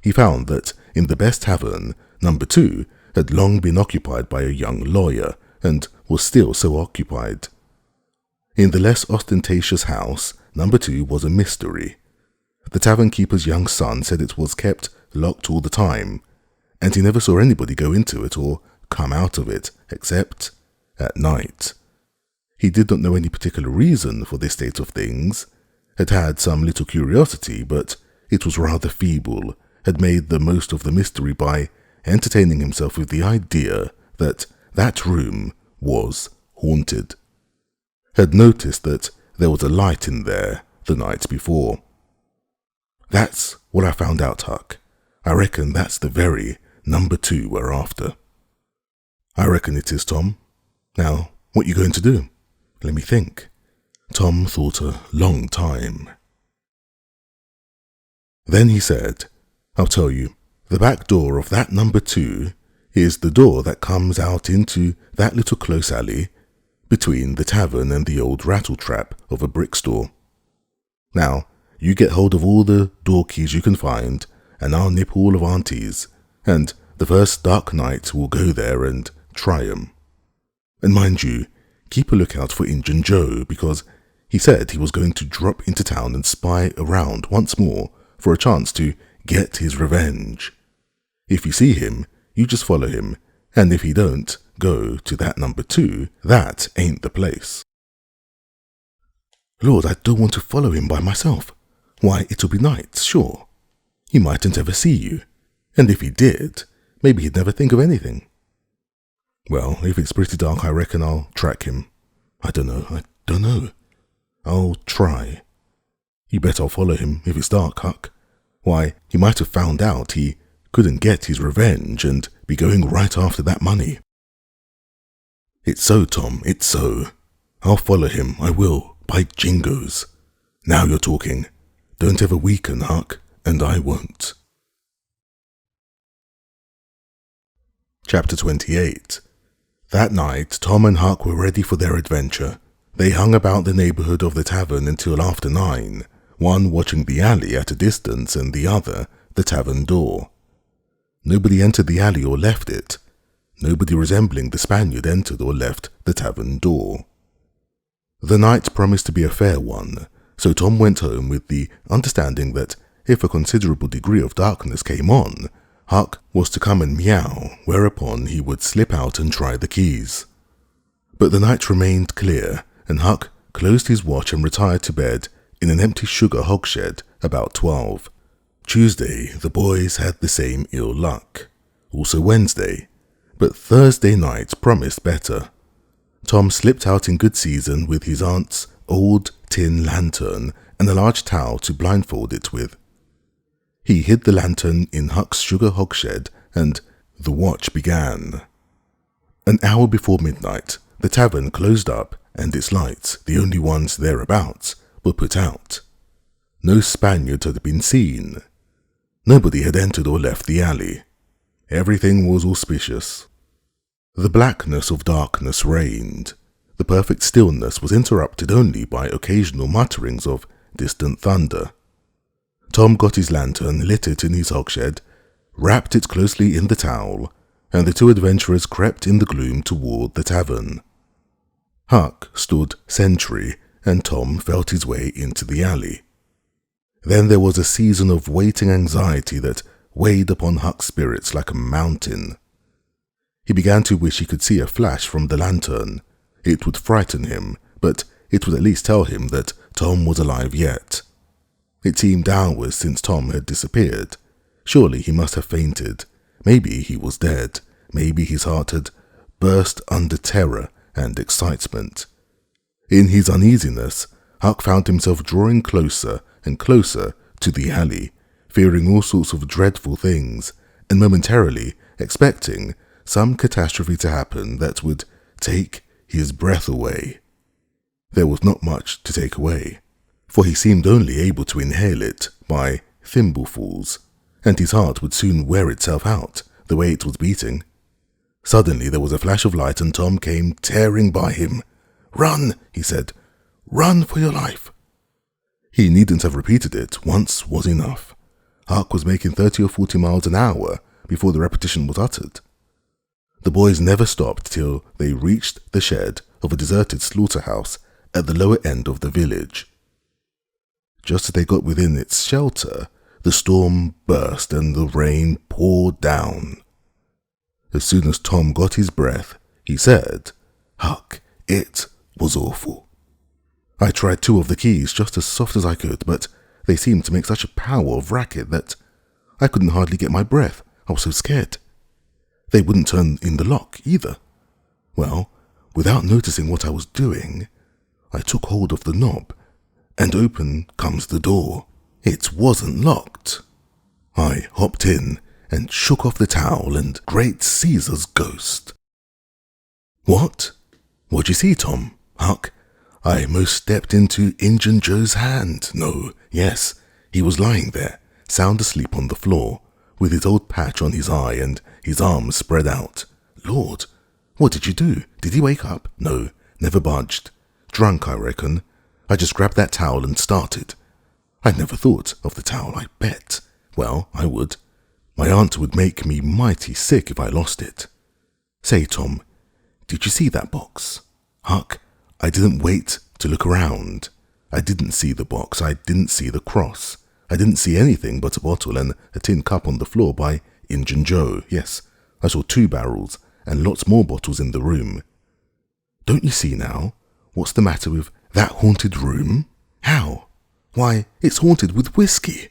He found that in the best tavern, number 2 had long been occupied by a young lawyer, and was still so occupied. In the less ostentatious house, number 2 was a mystery. The tavern keeper's young son said it was kept locked all the time, and he never saw anybody go into it or come out of it, except at night. He did not know any particular reason for this state of things, had some little curiosity, but it was rather feeble, had made the most of the mystery by entertaining himself with the idea that that room was haunted. Had noticed that there was a light in there the night before. That's what I found out, Huck. I reckon that's the very number 2 we're after. I reckon it is, Tom. Now, what you going to do? Let me think. Tom thought a long time. Then he said, I'll tell you, the back door of that number 2 is the door that comes out into that little close alley between the tavern and the old rattle-trap of a brick store. Now, you get hold of all the door keys you can find, and I'll nip all of Auntie's, and the first dark night we'll go there and try 'em. And mind you, keep a lookout for Injun Joe, because he said he was going to drop into town and spy around once more for a chance to get his revenge. If you see him, you just follow him, and if he don't go to that number 2, that ain't the place. Lord, I don't want to follow him by myself. Why, it'll be night, sure. He mightn't ever see you, and if he did, maybe he'd never think of anything. Well, if it's pretty dark, I reckon I'll track him. I don't know. I'll try. You bet I'll follow him if it's dark, Huck. Why, he might have found out he couldn't get his revenge and be going right after that money. It's so, Tom, it's so. I'll follow him, I will, by jingoes. Now you're talking. Don't ever weaken, Huck, and I won't. Chapter 28. That night, Tom and Huck were ready for their adventure. They hung about the neighborhood of the tavern until after 9, one watching the alley at a distance and the other the tavern door. Nobody entered the alley or left it. Nobody resembling the Spaniard entered or left the tavern door. The night promised to be a fair one, so Tom went home with the understanding that if a considerable degree of darkness came on, Huck was to come and meow, whereupon he would slip out and try the keys. But the night remained clear, and Huck closed his watch and retired to bed in an empty sugar hogshed about 12. Tuesday, the boys had the same ill luck. Also Wednesday, but Thursday night promised better. Tom slipped out in good season with his aunt's old tin lantern and a large towel to blindfold it with. He hid the lantern in Huck's sugar hogshed, and the watch began. An hour before midnight, the tavern closed up, and its lights, the only ones thereabouts, were put out. No Spaniard had been seen. Nobody had entered or left the alley. Everything was auspicious. The blackness of darkness reigned. The perfect stillness was interrupted only by occasional mutterings of distant thunder. Tom got his lantern, lit it in his hogshed, wrapped it closely in the towel, and the two adventurers crept in the gloom toward the tavern. Huck stood sentry, and Tom felt his way into the alley. Then there was a season of waiting anxiety that weighed upon Huck's spirits like a mountain. He began to wish he could see a flash from the lantern. It would frighten him, but it would at least tell him that Tom was alive yet. It seemed hours since Tom had disappeared. Surely he must have fainted. Maybe he was dead. Maybe his heart had burst under terror and excitement. In his uneasiness, Huck found himself drawing closer and closer to the alley, fearing all sorts of dreadful things, and momentarily expecting some catastrophe to happen that would take his breath away. There was not much to take away, for he seemed only able to inhale it by thimblefuls, and his heart would soon wear itself out the way it was beating. Suddenly there was a flash of light, and Tom came tearing by him. "Run," he said. "Run for your life." He needn't have repeated it. Once was enough. Huck was making 30 or 40 miles an hour before the repetition was uttered. The boys never stopped till they reached the shed of a deserted slaughterhouse at the lower end of the village. Just as they got within its shelter, the storm burst and the rain poured down. As soon as Tom got his breath, he said, "Huck, it was awful. I tried 2 of the keys just as soft as I could, but they seemed to make such a power of racket that I couldn't hardly get my breath. I was so scared. They wouldn't turn in the lock either. Well, without noticing what I was doing, I took hold of the knob, and open comes the door. It wasn't locked. I hopped in and shook off the towel, and great Caesar's ghost. What? What'd you see, Tom? Huck? I most stepped into Injun Joe's hand. No, yes, he was lying there, sound asleep on the floor, with his old patch on his eye and his arms spread out. Lord, what did you do? Did he wake up? No, never budged. Drunk, I reckon. I just grabbed that towel and started. I never thought of the towel, I bet. Well, I would. My aunt would make me mighty sick if I lost it. Say, Tom, did you see that box? Huck, I didn't wait to look around. I didn't see the box. I didn't see the cross. I didn't see anything but a bottle and a tin cup on the floor by Injun Joe. Yes, I saw 2 barrels and lots more bottles in the room. Don't you see now? What's the matter with that haunted room? How? Why, it's haunted with whiskey.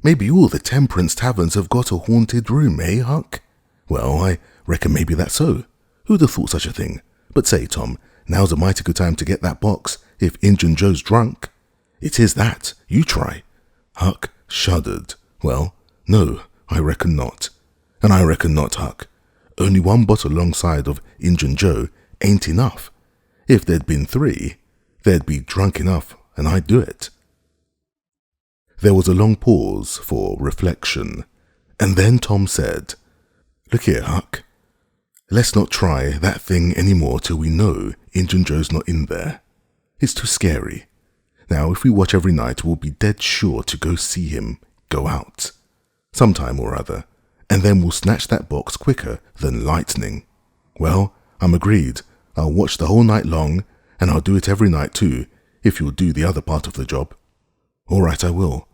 Maybe all the temperance taverns have got a haunted room, eh, Huck? Well, I reckon maybe that's so. Who'd have thought such a thing? But say, Tom, now's a mighty good time to get that box, if Injun Joe's drunk. It is that. You try. Huck shuddered. Well, no, I reckon not. And I reckon not, Huck. Only 1 bottle alongside of Injun Joe ain't enough. If there'd been 3, they'd be drunk enough, and I'd do it. There was a long pause for reflection, and then Tom said, Look here, Huck. Let's not try that thing any more till we know Injun Joe's not in there. It's too scary. Now, if we watch every night, we'll be dead sure to go see him go out, sometime or other, and then we'll snatch that box quicker than lightning. Well, I'm agreed. I'll watch the whole night long, and I'll do it every night too, if you'll do the other part of the job. All right, I will.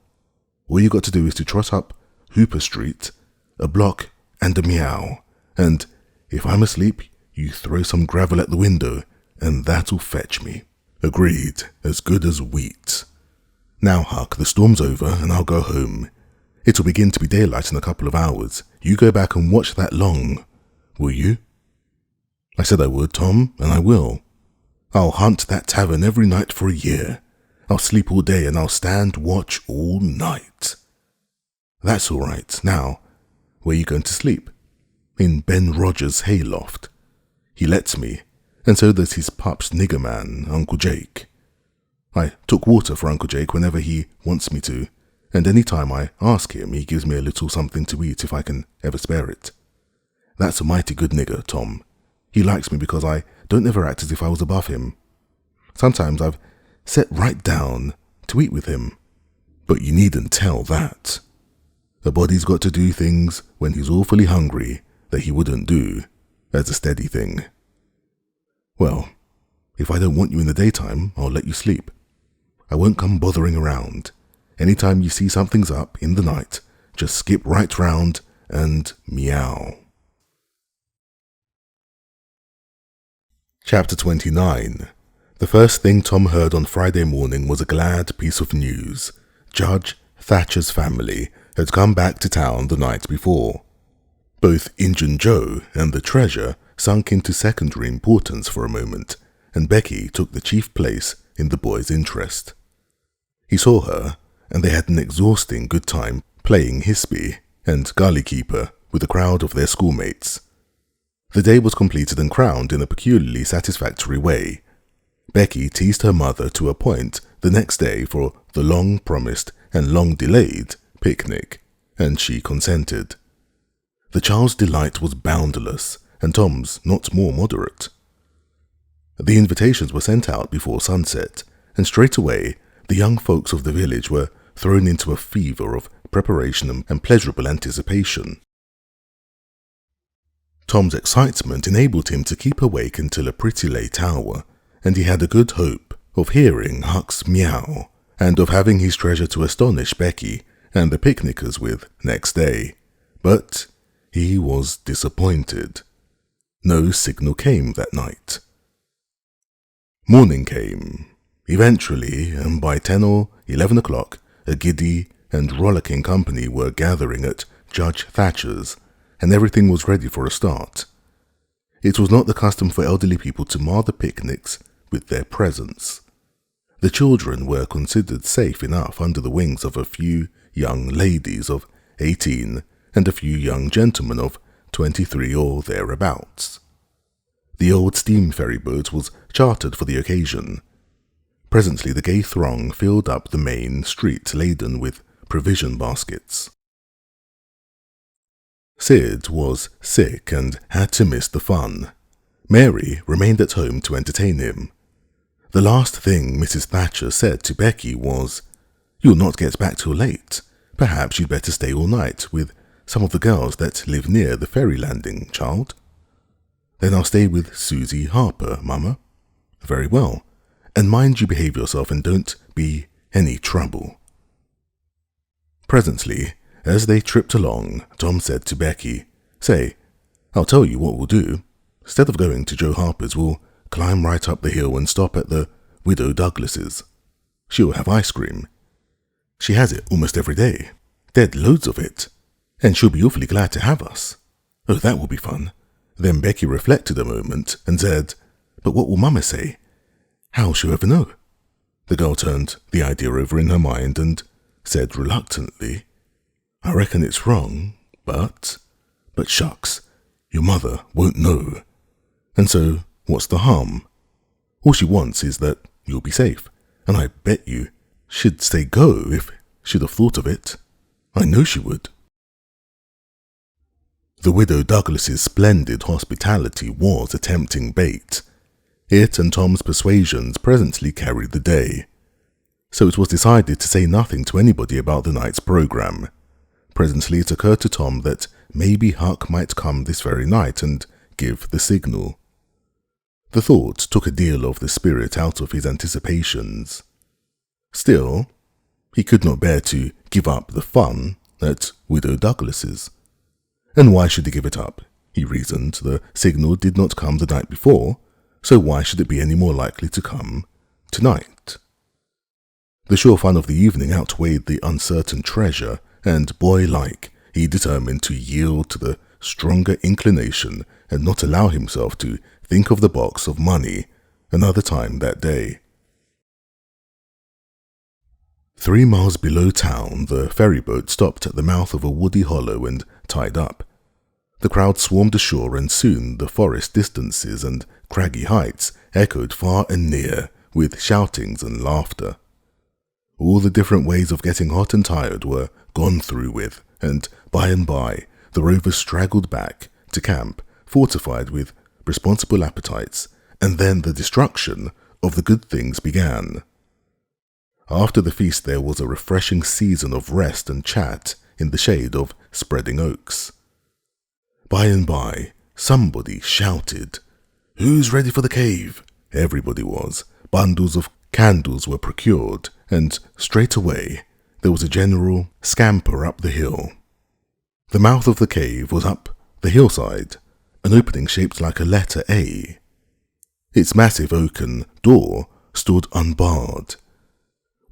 All you got to do is to trot up Hooper Street, a block and a meow, and if I'm asleep, you throw some gravel at the window, and that'll fetch me. Agreed, as good as wheat. Now, Huck, the storm's over, and I'll go home. It'll begin to be daylight in a couple of hours. You go back and watch that long, will you? I said I would, Tom, and I will. I'll hunt that tavern every night for a year. I'll sleep all day and I'll stand watch all night. That's all right. Now, where are you going to sleep? In Ben Rogers' hayloft. He lets me, and so does his pup's nigger man, Uncle Jake. I took water for Uncle Jake whenever he wants me to, and any time I ask him, he gives me a little something to eat if I can ever spare it. That's a mighty good nigger, Tom. He likes me because I don't ever act as if I was above him. Sometimes I've sat right down to eat with him, but you needn't tell that. A body's got to do things when he's awfully hungry that he wouldn't do as a steady thing. Well, if I don't want you in the daytime, I'll let you sleep. I won't come bothering around. Anytime you see something's up in the night, just skip right round and meow. Chapter 29. The first thing Tom heard on Friday morning was a glad piece of news. Judge Thatcher's family had come back to town the night before. Both Injun Joe and the treasure sunk into secondary importance for a moment, and Becky took the chief place in the boy's interest. He saw her, and they had an exhausting good time playing hispy and gully keeper with a crowd of their schoolmates. The day was completed and crowned in a peculiarly satisfactory way. Becky teased her mother to a point the next day for the long-promised and long-delayed picnic, and she consented. The child's delight was boundless, and Tom's not more moderate. The invitations were sent out before sunset, and straight away the young folks of the village were thrown into a fever of preparation and pleasurable anticipation. Tom's excitement enabled him to keep awake until a pretty late hour, and he had a good hope of hearing Huck's meow, and of having his treasure to astonish Becky and the picnickers with next day. But he was disappointed. No signal came that night. Morning came, eventually, and by 10 or 11 o'clock, a giddy and rollicking company were gathering at Judge Thatcher's, and everything was ready for a start. It was not the custom for elderly people to mar the picnics with their presence. The children were considered safe enough under the wings of a few young ladies of 18 and a few young gentlemen of 23 or thereabouts. The old steam ferry boat was chartered for the occasion. Presently the gay throng filled up the main street laden with provision baskets. Sid was sick and had to miss the fun. Mary remained at home to entertain him. The last thing Mrs. Thatcher said to Becky was, "You'll not get back till late. Perhaps you'd better stay all night with some of the girls that live near the ferry landing, child." "Then I'll stay with Susie Harper, Mama." "Very well. And mind you behave yourself and don't be any trouble." Presently, as they tripped along, Tom said to Becky, "Say, I'll tell you what we'll do. Instead of going to Joe Harper's, we'll climb right up the hill and stop at the Widow Douglas's. She'll have ice cream. She has it almost every day. Dead loads of it. And she'll be awfully glad to have us. Oh, that will be fun." Then Becky reflected a moment and said, "But what will Mama say? How'll she ever know?" The girl turned the idea over in her mind and said reluctantly, "I reckon it's wrong, but shucks, your mother won't know. And so, what's the harm? All she wants is that you'll be safe, and I bet you she'd say go if she'd have thought of it. I know she would." The Widow Douglas's splendid hospitality was a tempting bait. It and Tom's persuasions presently carried the day. So it was decided to say nothing to anybody about the night's program. Presently it occurred to Tom that maybe Huck might come this very night and give the signal. The thought took a deal of the spirit out of his anticipations. Still, he could not bear to give up the fun at Widow Douglas's. And why should he give it up? He reasoned. The signal did not come the night before, so why should it be any more likely to come tonight? The sure fun of the evening outweighed the uncertain treasure, and boy-like, he determined to yield to the stronger inclination and not allow himself to think of the box of money another time that day. 3 miles below town, the ferryboat stopped at the mouth of a woody hollow and tied up. The crowd swarmed ashore, and soon the forest distances and craggy heights echoed far and near with shoutings and laughter. All the different ways of getting hot and tired were gone through with, and by, the rovers straggled back to camp, fortified with responsible appetites, and then the destruction of the good things began. After the feast there was a refreshing season of rest and chat in the shade of spreading oaks. By, somebody shouted, "Who's ready for the cave?" Everybody was. Bundles of candles were procured, and straight away there was a general scamper up the hill. The mouth of the cave was up the hillside, an opening shaped like a letter A. Its massive oaken door stood unbarred.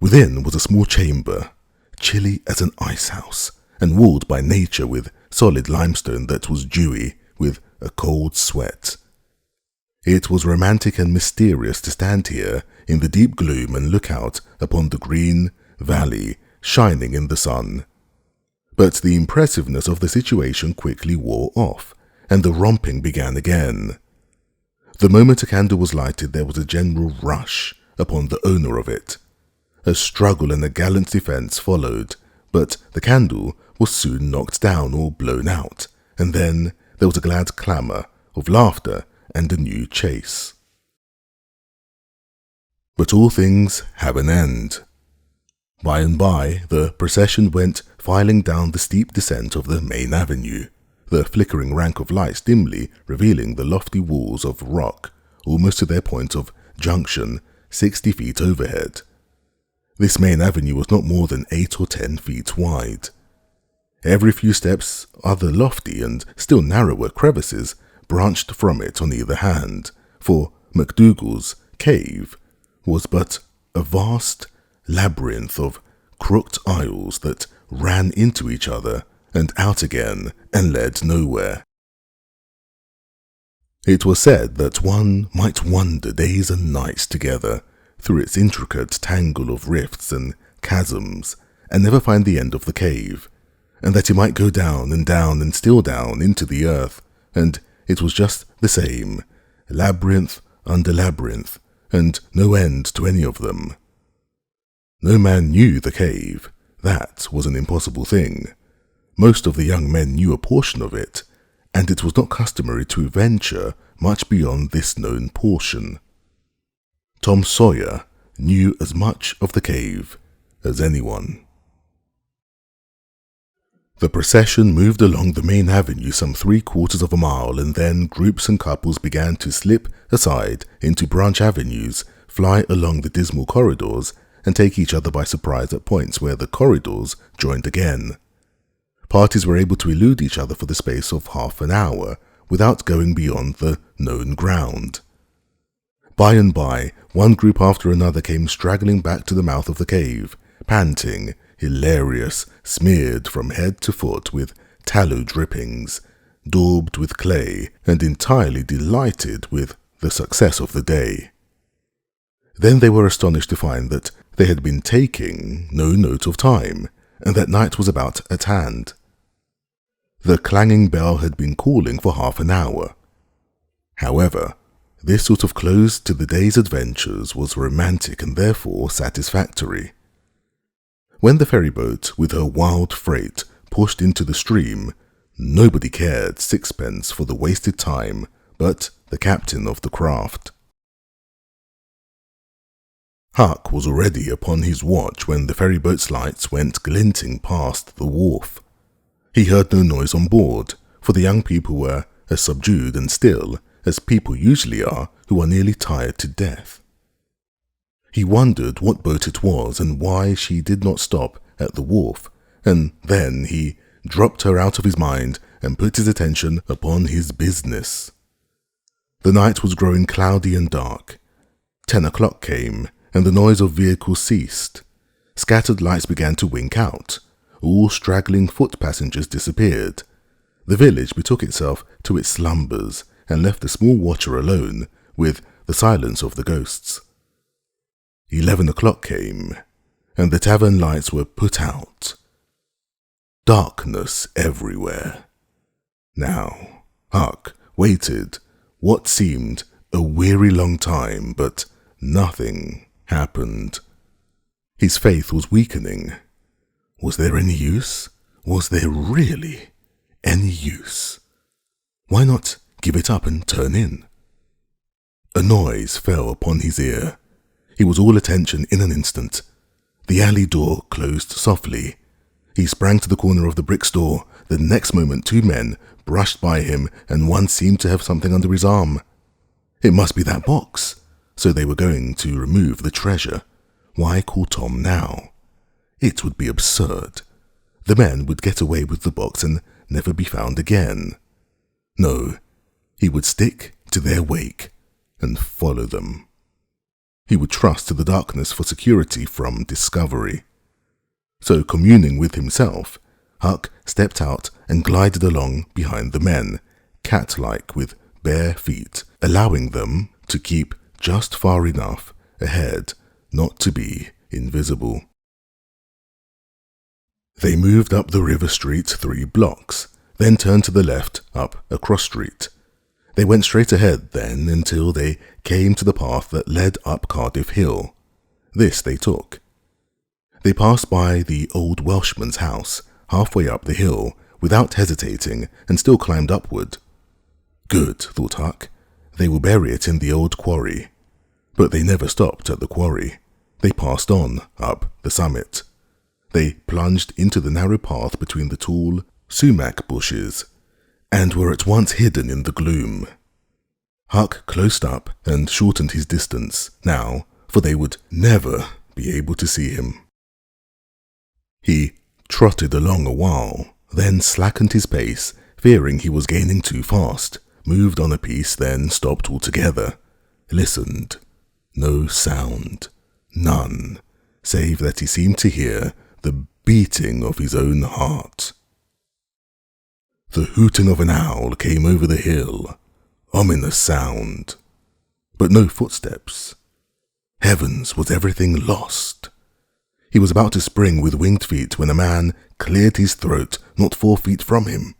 Within was a small chamber, chilly as an icehouse, and walled by nature with solid limestone that was dewy with a cold sweat. It was romantic and mysterious to stand here in the deep gloom and look out upon the green valley shining in the sun. But the impressiveness of the situation quickly wore off, and the romping began again. The moment a candle was lighted, there was a general rush upon the owner of it. A struggle and a gallant defence followed, but the candle was soon knocked down or blown out, and then there was a glad clamour of laughter and a new chase. But all things have an end. By and by, the procession went filing down the steep descent of the main avenue, the flickering rank of lights dimly revealing the lofty walls of rock, almost to their point of junction, 60 feet overhead. This main avenue was not more than 8 or 10 feet wide. Every few steps other lofty and still narrower crevices branched from it on either hand, for MacDougall's cave was but a vast labyrinth of crooked aisles that ran into each other and out again and led nowhere. It was said that one might wander days and nights together through its intricate tangle of rifts and chasms and never find the end of the cave, and that he might go down and still down into the earth, and it was just the same, labyrinth under labyrinth, and no end to any of them. No man knew the cave. That was an impossible thing. Most of the young men knew a portion of it, and it was not customary to venture much beyond this known portion. Tom Sawyer knew as much of the cave as anyone. The procession moved along the main avenue some 3/4 of a mile, and then groups and couples began to slip aside into branch avenues, fly along the dismal corridors, and take each other by surprise at points where the corridors joined again. Parties were able to elude each other for the space of half an hour without going beyond the known ground. By and by, one group after another came straggling back to the mouth of the cave, panting, hilarious, smeared from head to foot with tallow drippings, daubed with clay, and entirely delighted with the success of the day. Then they were astonished to find that they had been taking no note of time, and that night was about at hand. The clanging bell had been calling for half an hour. However, this sort of close to the day's adventures was romantic and therefore satisfactory. When the ferryboat with her wild freight pushed into the stream, nobody cared sixpence for the wasted time but the captain of the craft. Huck was already upon his watch when the ferryboat's lights went glinting past the wharf. He heard no noise on board, for the young people were as subdued and still as people usually are who are nearly tired to death. He wondered what boat it was and why she did not stop at the wharf, and then he dropped her out of his mind and put his attention upon his business. The night was growing cloudy and dark. 10 o'clock came, and the noise of vehicles ceased. Scattered lights began to wink out. All straggling foot passengers disappeared. The village betook itself to its slumbers and left the small watcher alone with the silence of the ghosts. 11 o'clock came, and the tavern lights were put out. Darkness everywhere. Now, Huck waited what seemed a weary long time, but nothing happened. His faith was weakening. Was there any use? Was there really any use? Why not give it up and turn in? A noise fell upon his ear. He was all attention in an instant. The alley door closed softly. He sprang to the corner of the brick store. The next moment 2 men brushed by him, and one seemed to have something under his arm. It must be that box. So they were going to remove the treasure. Why call Tom now? It would be absurd. The men would get away with the box and never be found again. No, he would stick to their wake and follow them. He would trust to the darkness for security from discovery. So, communing with himself, Huck stepped out and glided along behind the men, cat-like with bare feet, allowing them to keep just far enough ahead not to be invisible. They moved up the river street 3 blocks, then turned to the left up a cross street. They went straight ahead then until they came to the path that led up Cardiff Hill. This they took. They passed by the old Welshman's house halfway up the hill without hesitating and still climbed upward. Good, thought Huck. They will bury it in the old quarry. But they never stopped at the quarry. They passed on up the summit. They plunged into the narrow path between the tall sumac bushes and were at once hidden in the gloom. Huck closed up and shortened his distance now, for they would never be able to see him. He trotted along a while, then slackened his pace, fearing he was gaining too fast, moved on a piece, then stopped altogether, listened. No sound, none, save that he seemed to hear the beating of his own heart. The hooting of an owl came over the hill. Ominous sound. But no footsteps. Heavens, was everything lost? He was about to spring with winged feet when a man cleared his throat not 4 feet from him.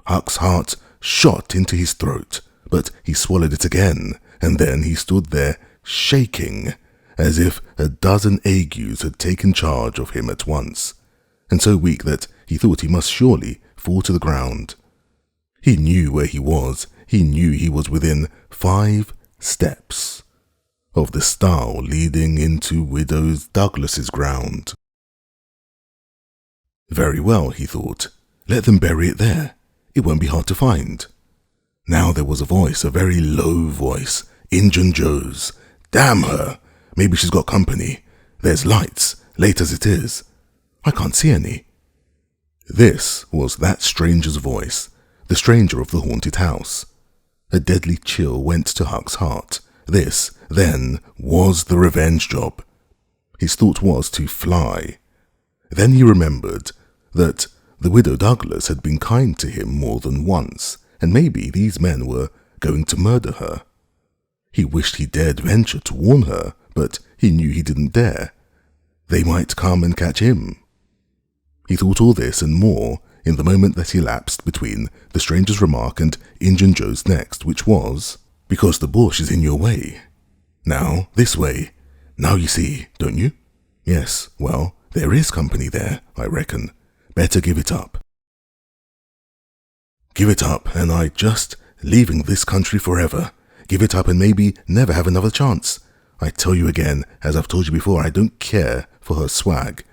Huck's heart shot into his throat, but he swallowed it again, and then he stood there shaking, as if a dozen agues had taken charge of him at once, and so weak that he thought he must surely fall to the ground. He knew where he was. He knew he was within 5 steps of the stile leading into Widow Douglas's ground. Very well, he thought. Let them bury it there. It won't be hard to find. Now there was a voice, a very low voice, Injun Joe's. Damn her! Maybe she's got company. There's lights, late as it is. I can't see any. This was that stranger's voice, the stranger of the haunted house. A deadly chill went to Huck's heart. This, then, was the revenge job. His thought was to fly. Then he remembered that the Widow Douglas had been kind to him more than once, and maybe these men were going to murder her. He wished he dared venture to warn her, but he knew he didn't dare. They might come and catch him. He thought all this and more in the moment that elapsed between the stranger's remark and Injun Joe's next, which was, because the bush is in your way. Now, this way. Now you see, don't you? Yes, well, there is company there, I reckon. Better give it up. Give it up, and I just leaving this country forever. Give it up and maybe never have another chance. I tell you again, as I've told you before, I don't care for her swag.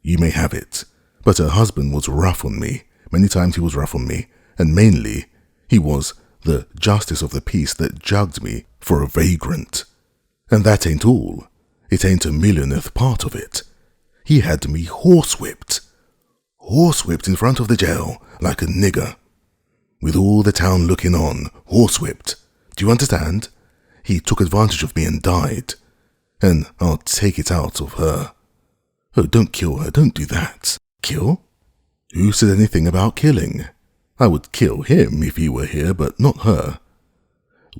You may have it. But her husband was rough on me. Many times he was rough on me, and mainly he was the justice of the peace that jugged me for a vagrant. And that ain't all. It ain't a millionth part of it. He had me horsewhipped. Horsewhipped in front of the jail, like a nigger. With all the town looking on, horsewhipped. Do you understand? He took advantage of me and died. And I'll take it out of her. Oh, don't kill her, don't do that. Kill? Who said anything about killing? I would kill him if he were here, but not her.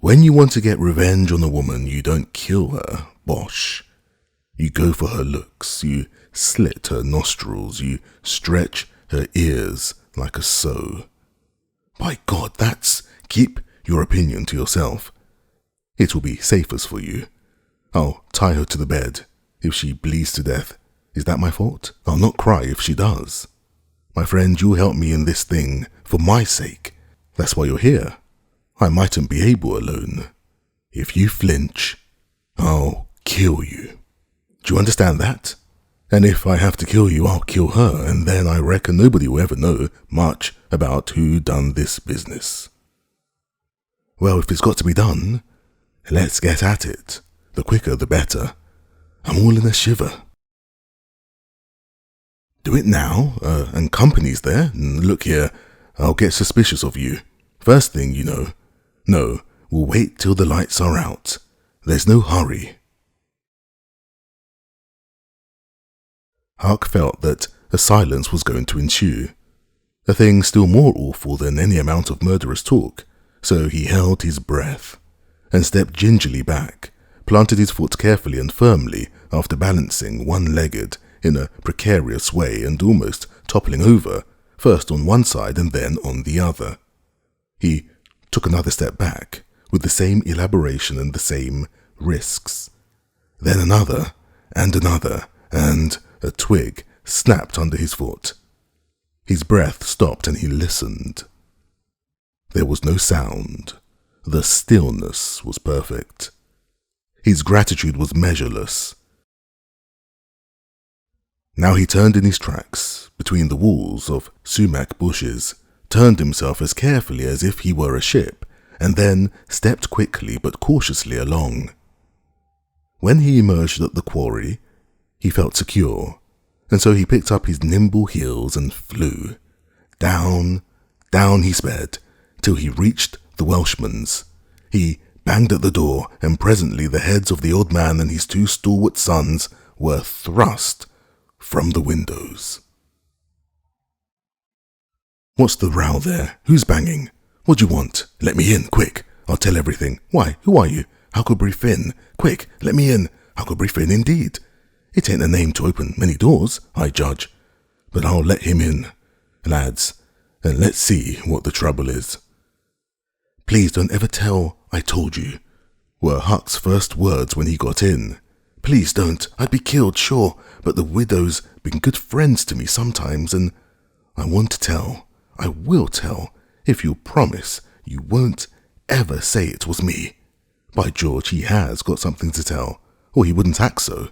When you want to get revenge on a woman, you don't kill her, bosh. You go for her looks, you slit her nostrils, you stretch her ears like a sow. By God, that's... Keep your opinion to yourself. It will be safest for you. I'll tie her to the bed. If she bleeds to death, is that my fault? I'll not cry if she does. My friend, you'll help me in this thing for my sake. That's why you're here. I mightn't be able alone. If you flinch, I'll kill you. Do you understand that? And if I have to kill you, I'll kill her, and then I reckon nobody will ever know much about who done this business. Well, if it's got to be done, let's get at it. The quicker, the better. I'm all in a shiver. Do it now, and company's there. Look here, I'll get suspicious of you. First thing you know. No, we'll wait till the lights are out. There's no hurry. Huck felt that a silence was going to ensue, a thing still more awful than any amount of murderous talk, so he held his breath and stepped gingerly back, planted his foot carefully and firmly after balancing one-legged in a precarious way and almost toppling over, first on one side and then on the other. He took another step back, with the same elaboration and the same risks. Then another, and a twig snapped under his foot. His breath stopped and he listened. There was no sound. The stillness was perfect. His gratitude was measureless. Now he turned in his tracks, between the walls of sumac bushes, turned himself as carefully as if he were a ship, and then stepped quickly but cautiously along. When he emerged at the quarry, he felt secure, and so he picked up his nimble heels and flew. Down, down he sped, till he reached the Welshman's. He banged at the door, and presently the heads of the old man and his 2 stalwart sons were thrust from the windows. "What's the row there? Who's banging? What do you want? Let me in, quick. I'll tell everything. Why, who are you? Huckleberry Finn. Quick, let me in. Huckleberry Finn indeed. It ain't a name to open many doors, I judge. But I'll let him in, lads, and let's see what the trouble is. Please don't ever tell I told you, were Huck's first words when he got in. Please don't. I'd be killed, sure, but the widow's been good friends to me sometimes, and I want to tell. I will tell, if you'll promise you won't ever say it was me. By George, he has got something to tell, or he wouldn't act so,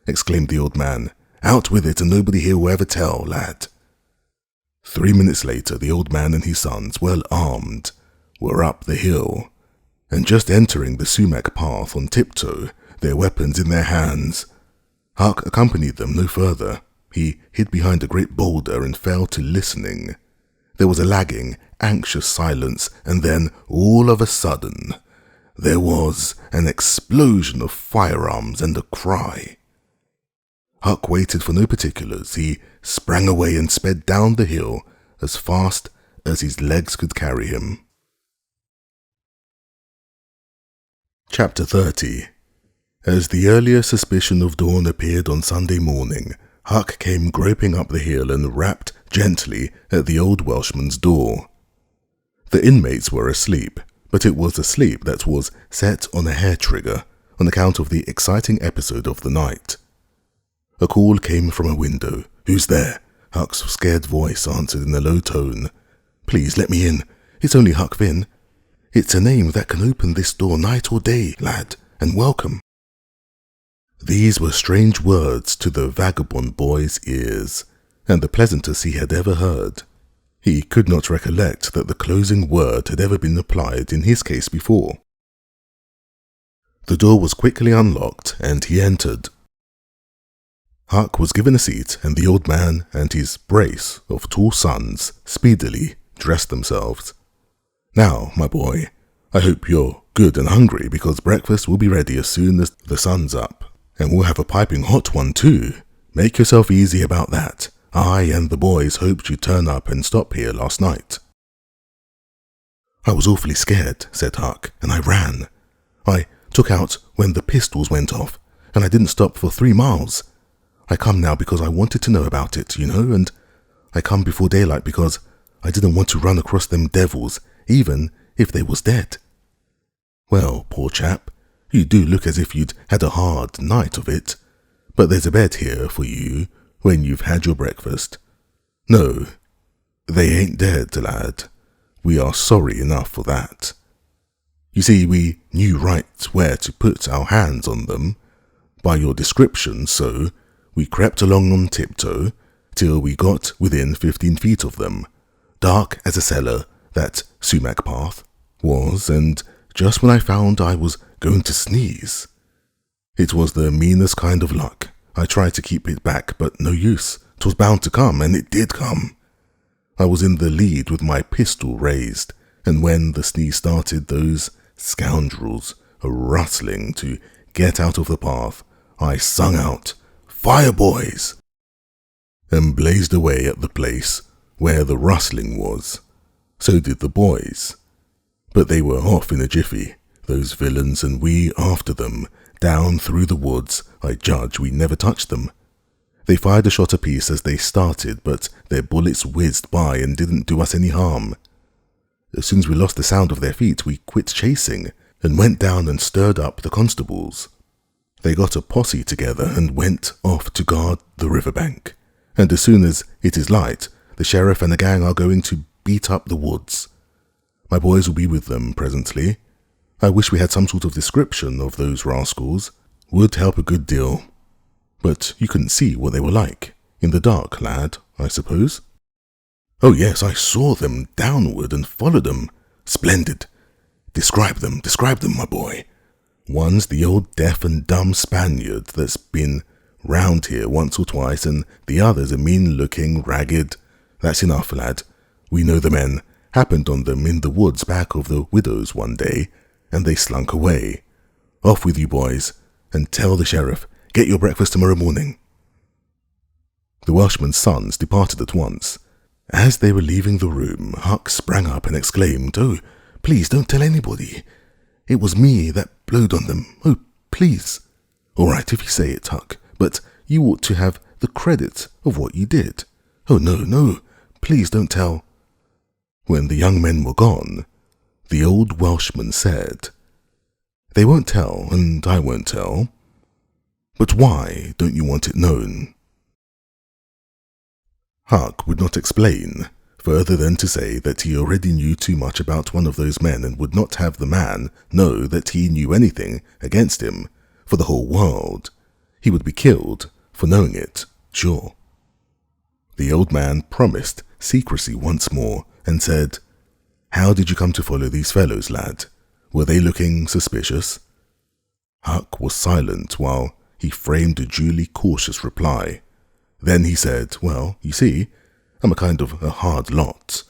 exclaimed the old man. Out with it, and nobody here will ever tell, lad. 3 minutes later, the old man and his sons, well armed, were up the hill, and just entering the sumac path on tiptoe, their weapons in their hands. Huck accompanied them no further. He hid behind a great boulder and fell to listening. There was a lagging, anxious silence, and then, all of a sudden, there was an explosion of firearms and a cry. Huck waited for no particulars. He sprang away and sped down the hill as fast as his legs could carry him. Chapter 30. As the earlier suspicion of dawn appeared on Sunday morning, Huck came groping up the hill and rapped gently at the old Welshman's door. The inmates were asleep, but it was a sleep that was set on a hair-trigger on account of the exciting episode of the night. A call came from a window. Who's there? Huck's scared voice answered in a low tone. Please let me in. It's only Huck Finn. It's a name that can open this door night or day, lad, and welcome. These were strange words to the vagabond boy's ears, and the pleasantest he had ever heard. He could not recollect that the closing word had ever been applied in his case before. The door was quickly unlocked, and he entered. Huck was given a seat, and the old man and his brace of tall sons speedily dressed themselves. Now, my boy, I hope you're good and hungry, because breakfast will be ready as soon as the sun's up. And we'll have a piping hot one too. Make yourself easy about that. I and the boys hoped you'd turn up and stop here last night. I was awfully scared, said Huck, and I ran. I took out when the pistols went off, and I didn't stop for 3 miles. I come now because I wanted to know about it, you know, and I come before daylight because I didn't want to run across them devils, even if they was dead. Well, poor chap, you do look as if you'd had a hard night of it, but there's a bed here for you when you've had your breakfast. No, they ain't dead, lad. We are sorry enough for that. You see, we knew right where to put our hands on them by your description, so we crept along on tiptoe till we got within 15 feet of them, dark as a cellar, that sumac path was, and just when I found I was going to sneeze. It was the meanest kind of luck. I tried to keep it back, but no use. 'Twas bound to come, and it did come. I was in the lead with my pistol raised, and when the sneeze started, those scoundrels rustling to get out of the path, I sung out, "Fire, boys!" and blazed away at the place where the rustling was. So did the boys. But they were off in a jiffy, those villains, and we after them, down through the woods. I judge we never touched them. They fired a shot apiece as they started, but their bullets whizzed by and didn't do us any harm. As soon as we lost the sound of their feet, we quit chasing and went down and stirred up the constables. They got a posse together and went off to guard the riverbank. And as soon as it is light, the sheriff and the gang are going to beat up the woods. My boys will be with them presently. I wish we had some sort of description of those rascals. Would help a good deal. But you couldn't see what they were like. In the dark, lad, I suppose? Oh yes, I saw them downward and followed them. Splendid. Describe them, my boy. One's the old deaf and dumb Spaniard that's been round here once or twice, and the other's a mean-looking, ragged... That's enough, lad. We know the men. Happened on them in the woods back of the widow's one day, and they slunk away. Off with you, boys, and tell the sheriff. Get your breakfast tomorrow morning. The Welshman's sons departed at once. As they were leaving the room, Huck sprang up and exclaimed, "Oh, please don't tell anybody. It was me that blowed on them. Oh, please. All right, if you say it, Huck, but you ought to have the credit of what you did. Oh, no, please don't tell. When the young men were gone, the old Welshman said, They won't tell, and I won't tell. But why don't you want it known? Huck would not explain, further than to say that he already knew too much about one of those men and would not have the man know that he knew anything against him for the whole world. He would be killed for knowing it, sure. The old man promised secrecy once more and said, How did you come to follow these fellows, lad? Were they looking suspicious? Huck was silent while he framed a duly cautious reply. Then he said, Well, you see, I'm a kind of a hard lot.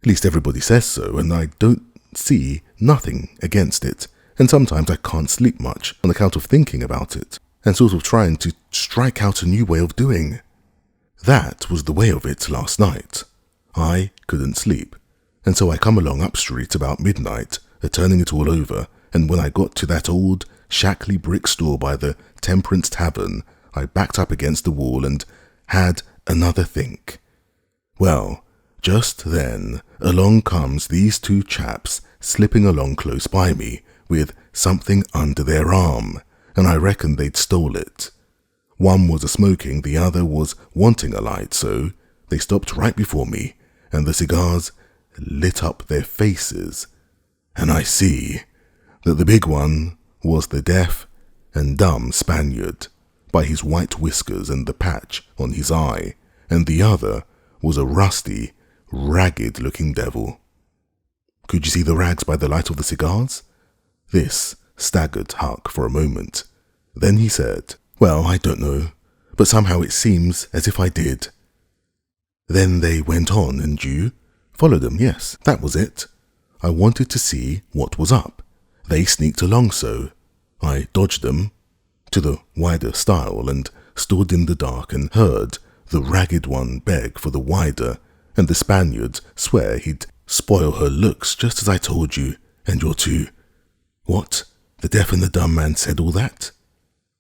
At least everybody says so, and I don't see nothing against it, and sometimes I can't sleep much on account of thinking about it, and sort of trying to strike out a new way of doing. That was the way of it last night. I couldn't sleep, and so I come along up street about midnight, turning it all over, and when I got to that old shackly brick store by the Temperance Tavern, I backed up against the wall and had another think. Well, just then, along comes these two chaps slipping along close by me with something under their arm, and I reckoned they'd stole it. One was a-smoking, the other was wanting a light, so they stopped right before me, and the cigars lit up their faces, and I see that the big one was the deaf and dumb Spaniard, by his white whiskers and the patch on his eye, and the other was a rusty, ragged-looking devil. Could you see the rags by the light of the cigars? This staggered Huck for a moment. Then he said, Well, I don't know, but somehow it seems as if I did. Then they went on, and you followed them, yes, that was it. I wanted to see what was up. They sneaked along so. I dodged them to the wider stile and stood in the dark and heard the ragged one beg for the wider, and the Spaniard swear he'd spoil her looks just as I told you, and you're too. What? The deaf and the dumb man said all that?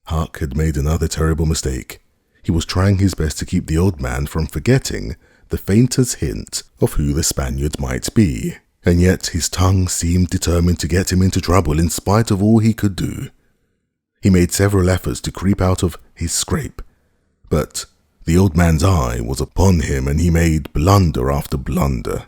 Huck had made another terrible mistake. He was trying his best to keep the old man from forgetting the faintest hint of who the Spaniard might be, and yet his tongue seemed determined to get him into trouble in spite of all he could do. He made several efforts to creep out of his scrape, but the old man's eye was upon him, and he made blunder after blunder.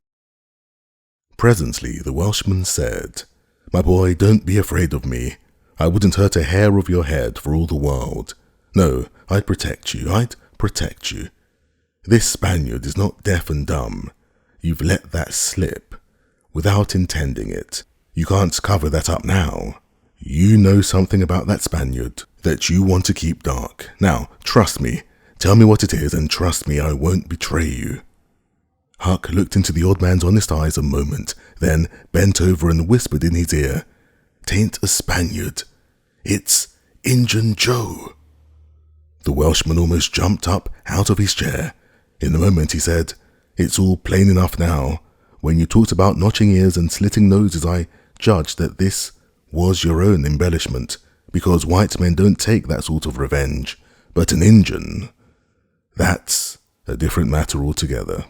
Presently the Welshman said, My boy, don't be afraid of me. I wouldn't hurt a hair of your head for all the world. No, I'd protect you. This Spaniard is not deaf and dumb. You've let that slip without intending it. You can't cover that up now. You know something about that Spaniard that you want to keep dark. Now, trust me. Tell me what it is, and trust me, I won't betray you. Huck looked into the old man's honest eyes a moment, then bent over and whispered in his ear, "'Tain't a Spaniard. It's Injun Joe." The Welshman almost jumped up out of his chair. In a moment he said, "It's all plain enough now. When you talked about notching ears and slitting noses, I judged that this was your own embellishment, because white men don't take that sort of revenge. But an Injun, that's a different matter altogether."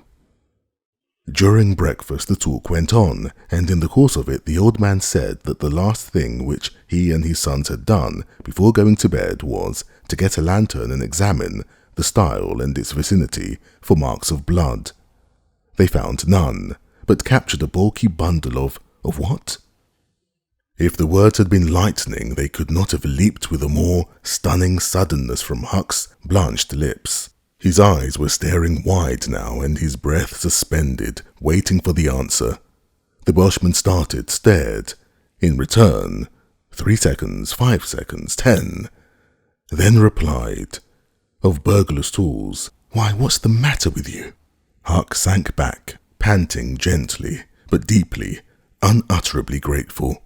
During breakfast the talk went on, and in the course of it the old man said that the last thing which he and his sons had done before going to bed was to get a lantern and examine the stile and its vicinity for marks of blood. They found none, but captured a bulky bundle of what? If the words had been lightning, they could not have leaped with a more stunning suddenness from Huck's blanched lips. His eyes were staring wide now, and his breath suspended, waiting for the answer. The Welshman started, stared. In return, 3 seconds, 5 seconds, 10. Then replied, "Of burglars' tools. Why, what's the matter with you?" Huck sank back, panting gently, but deeply, unutterably grateful.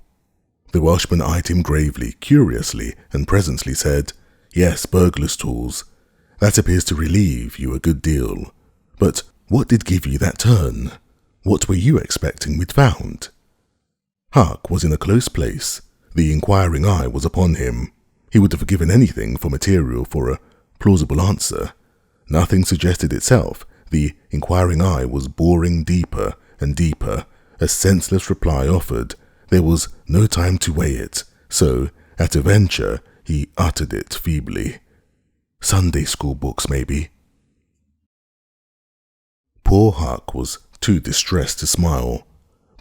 The Welshman eyed him gravely, curiously, and presently said, "Yes, burglars' tools. That appears to relieve you a good deal. But what did give you that turn? What were you expecting we'd found?" Huck was in a close place. The inquiring eye was upon him. He would have given anything for material for a plausible answer. Nothing suggested itself. The inquiring eye was boring deeper and deeper. A senseless reply offered. There was no time to weigh it, so, at a venture, he uttered it feebly. Sunday school books, maybe. Poor Huck was too distressed to smile,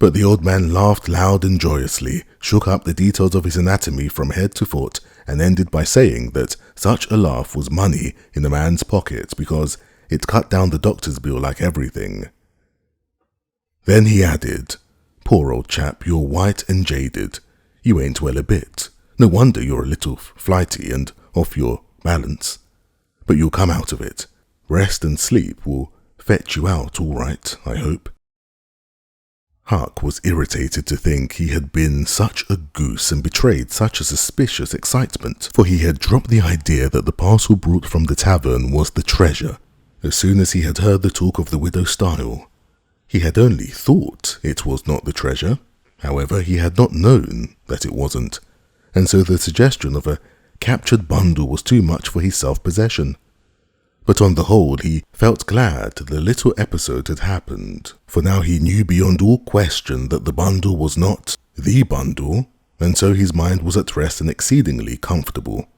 but the old man laughed loud and joyously, shook up the details of his anatomy from head to foot, and ended by saying that such a laugh was money in the man's pocket because it cut down the doctor's bill like everything. Then he added, "Poor old chap, you're white and jaded. You ain't well a bit. No wonder you're a little flighty and off your balance. But you'll come out of it. Rest and sleep will fetch you out all right, I hope." Huck was irritated to think he had been such a goose and betrayed such a suspicious excitement, for he had dropped the idea that the parcel brought from the tavern was the treasure as soon as he had heard the talk of the widow style. He had only thought it was not the treasure. However, he had not known that it wasn't, and so the suggestion of a captured bundle was too much for his self-possession. But on the whole, he felt glad the little episode had happened, for now he knew beyond all question that the bundle was not the bundle, and so his mind was at rest and exceedingly comfortable.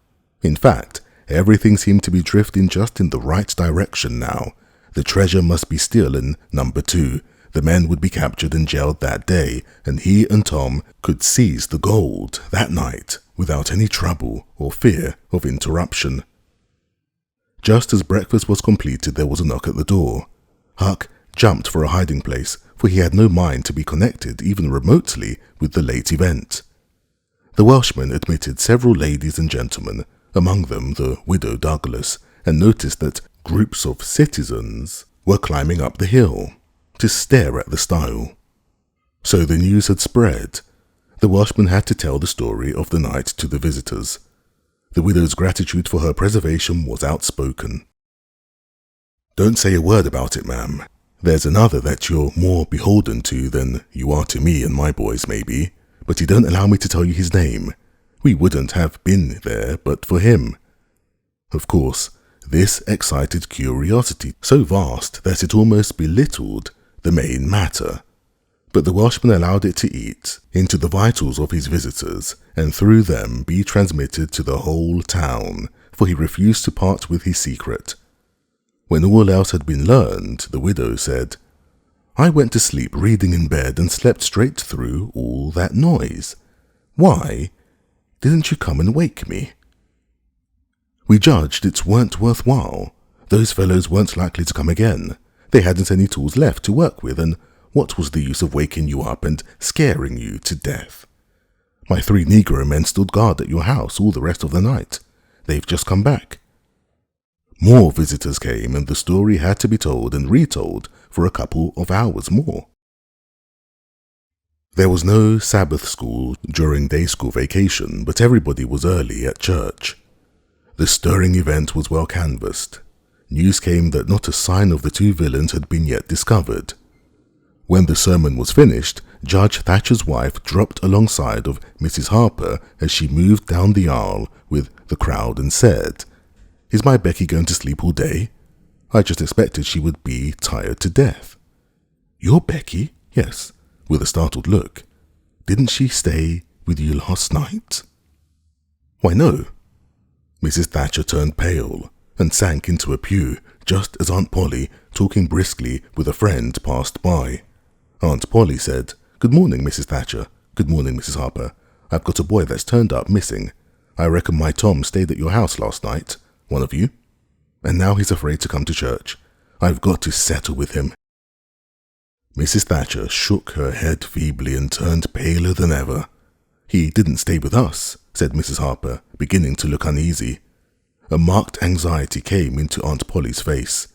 In fact, everything seemed to be drifting just in the right direction now. The treasure must be still in number 2. The men would be captured and jailed that day, and he and Tom could seize the gold that night without any trouble or fear of interruption. Just as breakfast was completed, there was a knock at the door. Huck jumped for a hiding place, for he had no mind to be connected even remotely with the late event. The Welshman admitted several ladies and gentlemen, among them the widow Douglas, and noticed that groups of citizens were climbing up the hill to stare at the stile. So the news had spread. The Welshman had to tell the story of the night to the visitors. The widow's gratitude for her preservation was outspoken. "Don't say a word about it, ma'am. There's another that you're more beholden to than you are to me and my boys, maybe, but he don't allow me to tell you his name. We wouldn't have been there but for him." Of course, this excited curiosity so vast that it almost belittled the main matter. But the Welshman allowed it to eat into the vitals of his visitors, and through them be transmitted to the whole town, for he refused to part with his secret. When all else had been learned, the widow said, "I went to sleep reading in bed and slept straight through all that noise. Why didn't you come and wake me? We judged it weren't worthwhile. Those fellows weren't likely to come again. They hadn't any tools left to work with, and what was the use of waking you up and scaring you to death? My 3 Negro men stood guard at your house all the rest of the night. They've just come back." More visitors came, and the story had to be told and retold for a couple of hours more. There was no Sabbath school during day school vacation, but everybody was early at church. The stirring event was well canvassed. News came that not a sign of the 2 villains had been yet discovered. When the sermon was finished, Judge Thatcher's wife dropped alongside of Mrs. Harper as she moved down the aisle with the crowd and said, "Is my Becky going to sleep all day? I just expected she would be tired to death." "Your Becky?" "Yes," with a startled look. "Didn't she stay with you last night?" "Why, no." Mrs. Thatcher turned pale and sank into a pew just as Aunt Polly, talking briskly with a friend, passed by. Aunt Polly said, "Good morning, Mrs. Thatcher." "Good morning, Mrs. Harper. I've got a boy that's turned up missing. I reckon my Tom stayed at your house last night, one of you, and now he's afraid to come to church. I've got to settle with him." Mrs. Thatcher shook her head feebly and turned paler than ever. "He didn't stay with us," said Mrs. Harper, beginning to look uneasy. A marked anxiety came into Aunt Polly's face.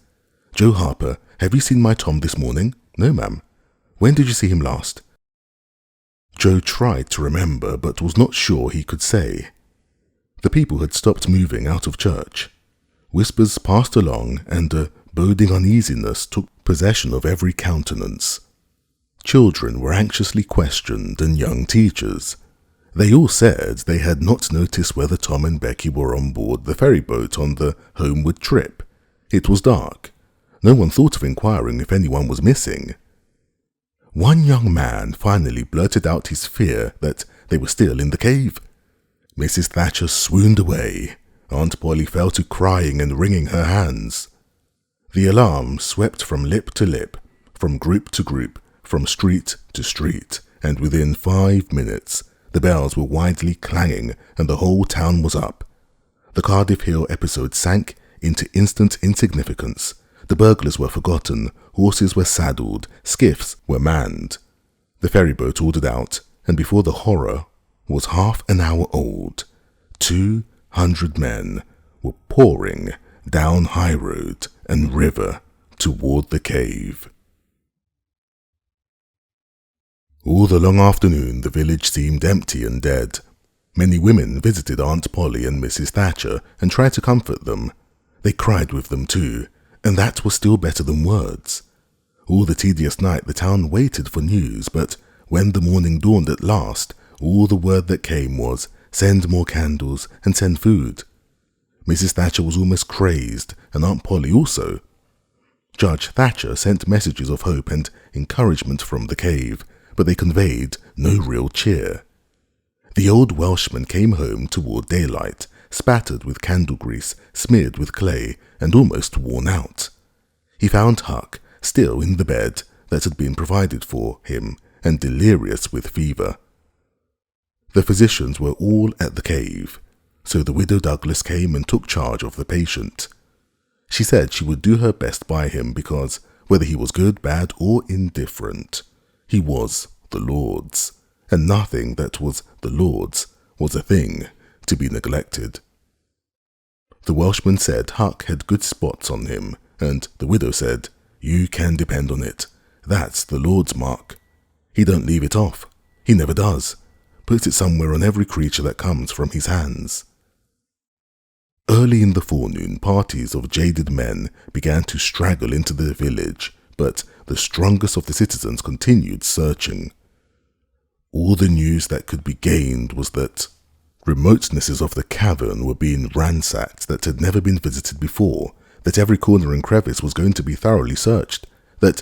"Joe Harper, have you seen my Tom this morning?" "No, ma'am." "When did you see him last?" Joe tried to remember, but was not sure he could say. The people had stopped moving out of church. Whispers passed along, and a boding uneasiness took possession of every countenance. Children were anxiously questioned and young teachers. They all said they had not noticed whether Tom and Becky were on board the ferry boat on the homeward trip. It was dark. No one thought of inquiring if anyone was missing. One young man finally blurted out his fear that they were still in the cave. Mrs. Thatcher swooned away. Aunt Polly fell to crying and wringing her hands. The alarm swept from lip to lip, from group to group, from street to street, and within 5 minutes, the bells were widely clanging and the whole town was up. The Cardiff Hill episode sank into instant insignificance. The burglars were forgotten, horses were saddled, skiffs were manned. The ferryboat ordered out, and before the horror was half an hour old, 200 men were pouring down high road and river toward the cave. All the long afternoon the village seemed empty and dead. Many women visited Aunt Polly and Mrs. Thatcher and tried to comfort them. They cried with them too, and that was still better than words. All the tedious night the town waited for news, but when the morning dawned at last, all the word that came was, "Send more candles and send food." Mrs. Thatcher was almost crazed, and Aunt Polly also. Judge Thatcher sent messages of hope and encouragement from the cave, but they conveyed no real cheer. The old Welshman came home toward daylight, spattered with candle grease, smeared with clay, and almost worn out. He found Huck still in the bed that had been provided for him and delirious with fever. The physicians were all at the cave, so the widow Douglas came and took charge of the patient. She said she would do her best by him because, whether he was good, bad, or indifferent, he was the Lord's, and nothing that was the Lord's was a thing to be neglected. The Welshman said Huck had good spots on him, and the widow said, "You can depend on it. That's the Lord's mark. He don't leave it off. He never does. Puts it somewhere on every creature that comes from his hands." Early in the forenoon, parties of jaded men began to straggle into the village, but the strongest of the citizens continued searching. All the news that could be gained was that remotenesses of the cavern were being ransacked that had never been visited before, that every corner and crevice was going to be thoroughly searched, that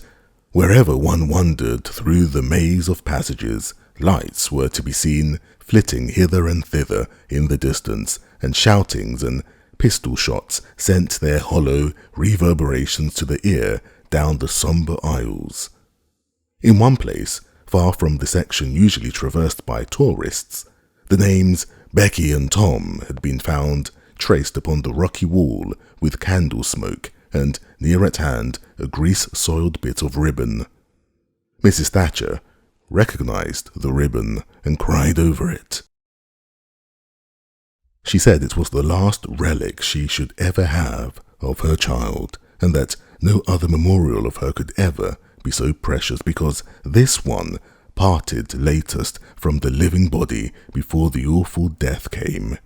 wherever one wandered through the maze of passages, lights were to be seen flitting hither and thither in the distance, and shoutings and pistol shots sent their hollow reverberations to the ear down the sombre aisles. In one place, far from the section usually traversed by tourists, the names Becky and Tom had been found traced upon the rocky wall with candle smoke and, near at hand, a grease-soiled bit of ribbon. Mrs. Thatcher recognized the ribbon and cried over it. She said it was the last relic she should ever have of her child, and that no other memorial of her could ever be so precious, because this one parted latest from the living body before the awful death came.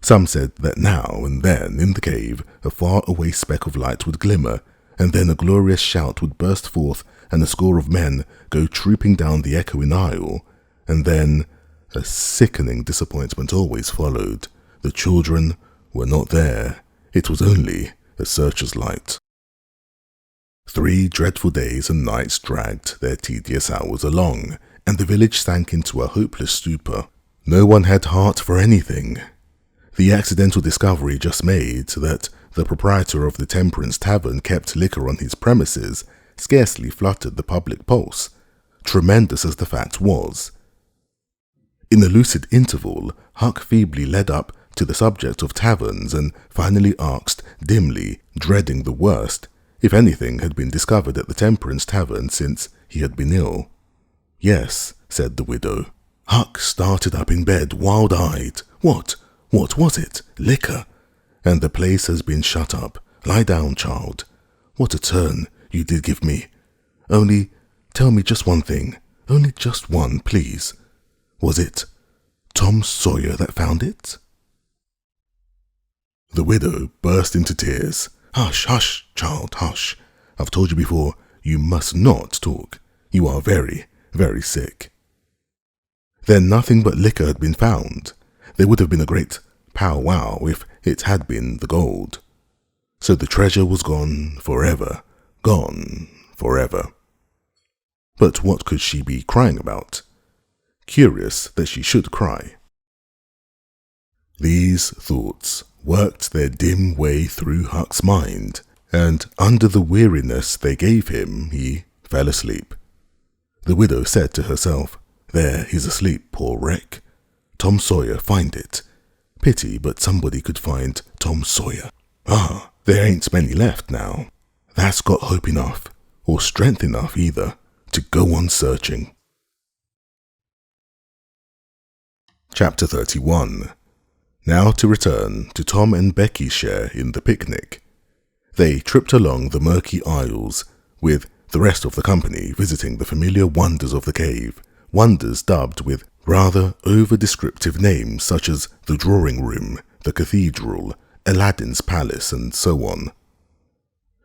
Some said that now and then in the cave a far-away speck of light would glimmer, and then a glorious shout would burst forth and a score of men go trooping down the echoing aisle, and then a sickening disappointment always followed. The children were not there. It was only a searcher's light. 3 dreadful days and nights dragged their tedious hours along, and the village sank into a hopeless stupor. No one had heart for anything. The accidental discovery just made that the proprietor of the Temperance Tavern kept liquor on his premises scarcely fluttered the public pulse, tremendous as the fact was. In a lucid interval, Huck feebly led up to the subject of taverns and finally asked, dimly, dreading the worst, if anything had been discovered at the Temperance Tavern since he had been ill. "Yes," said the widow. Huck started up in bed, wild-eyed. What was it? Liquor? And the place has been shut up. Lie down, child. What a turn you did give me. Only tell me just one thing. Only just one, please. Was it Tom Sawyer that found it? The widow burst into tears. "Hush, hush, child, hush. I've told you before, you must not talk. You are very, very sick." Then nothing but liquor had been found. There would have been a great powwow if it had been the gold. So the treasure was gone forever, gone forever. But what could she be crying about? Curious that she should cry. These thoughts worked their dim way through Huck's mind, and under the weariness they gave him, he fell asleep. The widow said to herself, "There he's asleep, poor wreck. Tom Sawyer find it. Pity but somebody could find Tom Sawyer. Ah, there ain't many left now. That's got hope enough, or strength enough either, to go on searching." Chapter 31. Now to return to Tom and Becky's share in the picnic. They tripped along the murky aisles, with the rest of the company visiting the familiar wonders of the cave, wonders dubbed with rather over-descriptive names such as the drawing room, the cathedral, Aladdin's palace, and so on.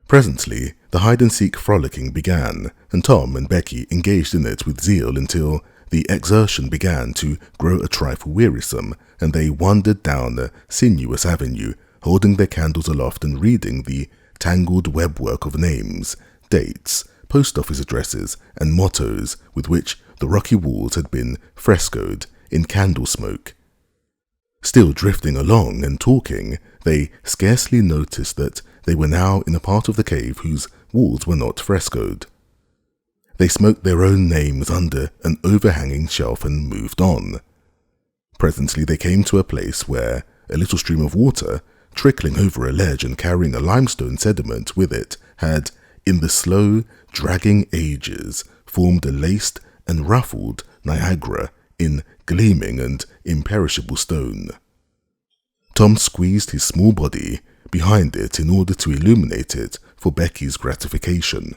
Presently, the hide-and-seek frolicking began, and Tom and Becky engaged in it with zeal until the exertion began to grow a trifle wearisome, and they wandered down a sinuous avenue, holding their candles aloft and reading the tangled webwork of names, dates, post office addresses, and mottos with which the rocky walls had been frescoed in candle smoke. Still drifting along and talking, they scarcely noticed that they were now in a part of the cave whose walls were not frescoed. They smoked their own names under an overhanging shelf and moved on. Presently they came to a place where a little stream of water, trickling over a ledge and carrying a limestone sediment with it, had, in the slow, dragging ages, formed a laced and ruffled Niagara in gleaming and imperishable stone. Tom squeezed his small body behind it in order to illuminate it for Becky's gratification.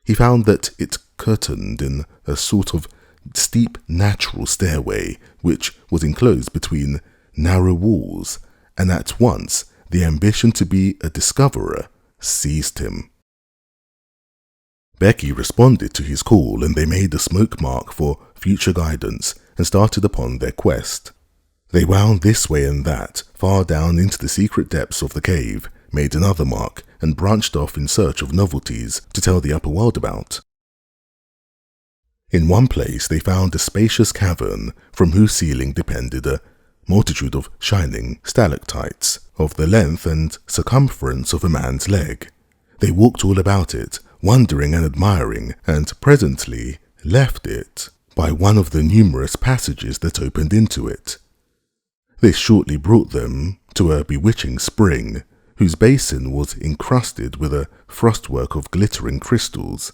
He found that it curtained in a sort of steep natural stairway which was enclosed between narrow walls, and at once the ambition to be a discoverer seized him. Becky responded to his call, and they made a smoke mark for future guidance and started upon their quest. They wound this way and that, far down into the secret depths of the cave, made another mark, and branched off in search of novelties to tell the upper world about. In one place they found a spacious cavern from whose ceiling depended a multitude of shining stalactites of the length and circumference of a man's leg. They walked all about it, wondering and admiring, and presently left it by one of the numerous passages that opened into it. This shortly brought them to a bewitching spring, whose basin was encrusted with a frostwork of glittering crystals.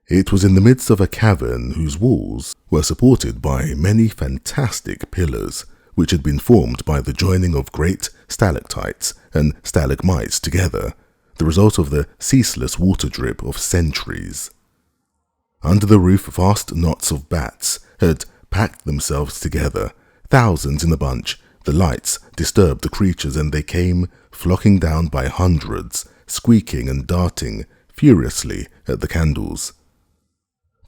It was in the midst of a cavern whose walls were supported by many fantastic pillars, which had been formed by the joining of great stalactites and stalagmites together, the result of the ceaseless water drip of centuries. Under the roof vast knots of bats had packed themselves together, thousands in a bunch. The lights disturbed the creatures, and they came flocking down by hundreds, squeaking and darting furiously at the candles.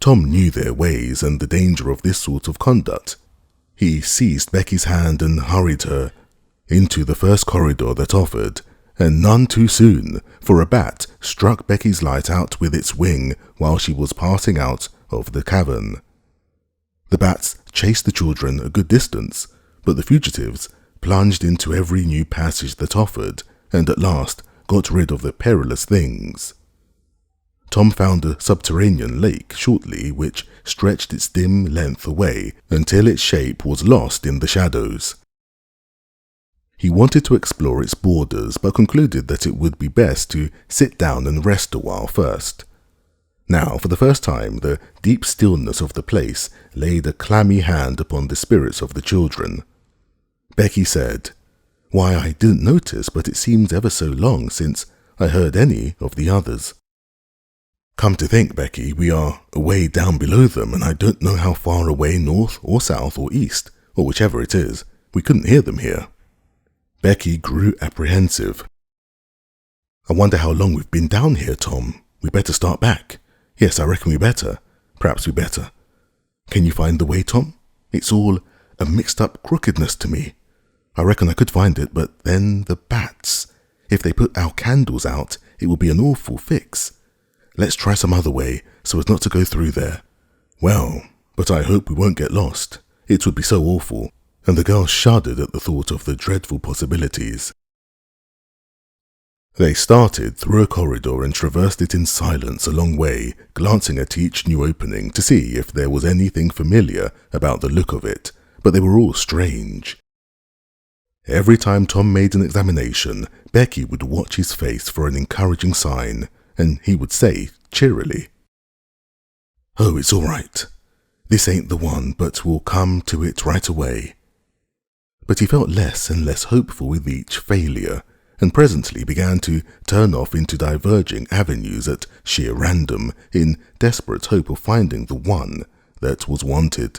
Tom knew their ways and the danger of this sort of conduct. He seized Becky's hand and hurried her into the first corridor that offered, and none too soon, for a bat struck Becky's light out with its wing while she was passing out of the cavern. The bats chased the children a good distance, but the fugitives plunged into every new passage that offered, and at last got rid of the perilous things. Tom found a subterranean lake shortly, which stretched its dim length away until its shape was lost in the shadows. He wanted to explore its borders, but concluded that it would be best to sit down and rest a while first. Now, for the first time, the deep stillness of the place laid a clammy hand upon the spirits of the children. Becky said, "Why, I didn't notice, but it seems ever so long since I heard any of the others." "Come to think, Becky, we are away down below them, and I don't know how far away north or south or east, or whichever it is. We couldn't hear them here." Becky grew apprehensive. "I wonder how long we've been down here, Tom. We better start back. Yes, I reckon we better. Perhaps we better. Can you find the way, Tom? It's all a mixed-up crookedness to me. I reckon I could find it, but then the bats. If they put our candles out, it will be an awful fix. Let's try some other way, so as not to go through there. Well, but I hope we won't get lost. It would be so awful. And the girl shuddered at the thought of the dreadful possibilities. They started through a corridor and traversed it in silence a long way, glancing at each new opening to see if there was anything familiar about the look of it, but they were all strange. Every time Tom made an examination, Becky would watch his face for an encouraging sign, and he would say cheerily, "Oh, it's all right. This ain't the one, but we'll come to it right away." But he felt less and less hopeful with each failure, and presently began to turn off into diverging avenues at sheer random in desperate hope of finding the one that was wanted.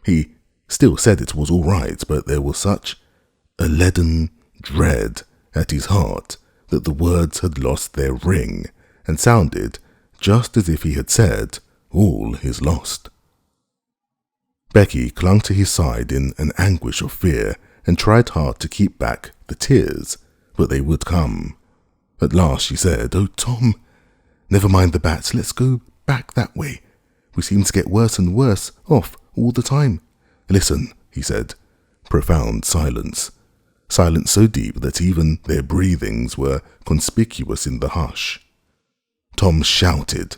He still said it was all right, but there was such a leaden dread at his heart that the words had lost their ring and sounded just as if he had said, "All is lost." Becky clung to his side in an anguish of fear and tried hard to keep back the tears, but they would come. At last she said, "Oh, Tom, never mind the bats, let's go back that way. We seem to get worse and worse off all the time." "Listen," he said. Profound silence. Silence so deep that even their breathings were conspicuous in the hush. Tom shouted.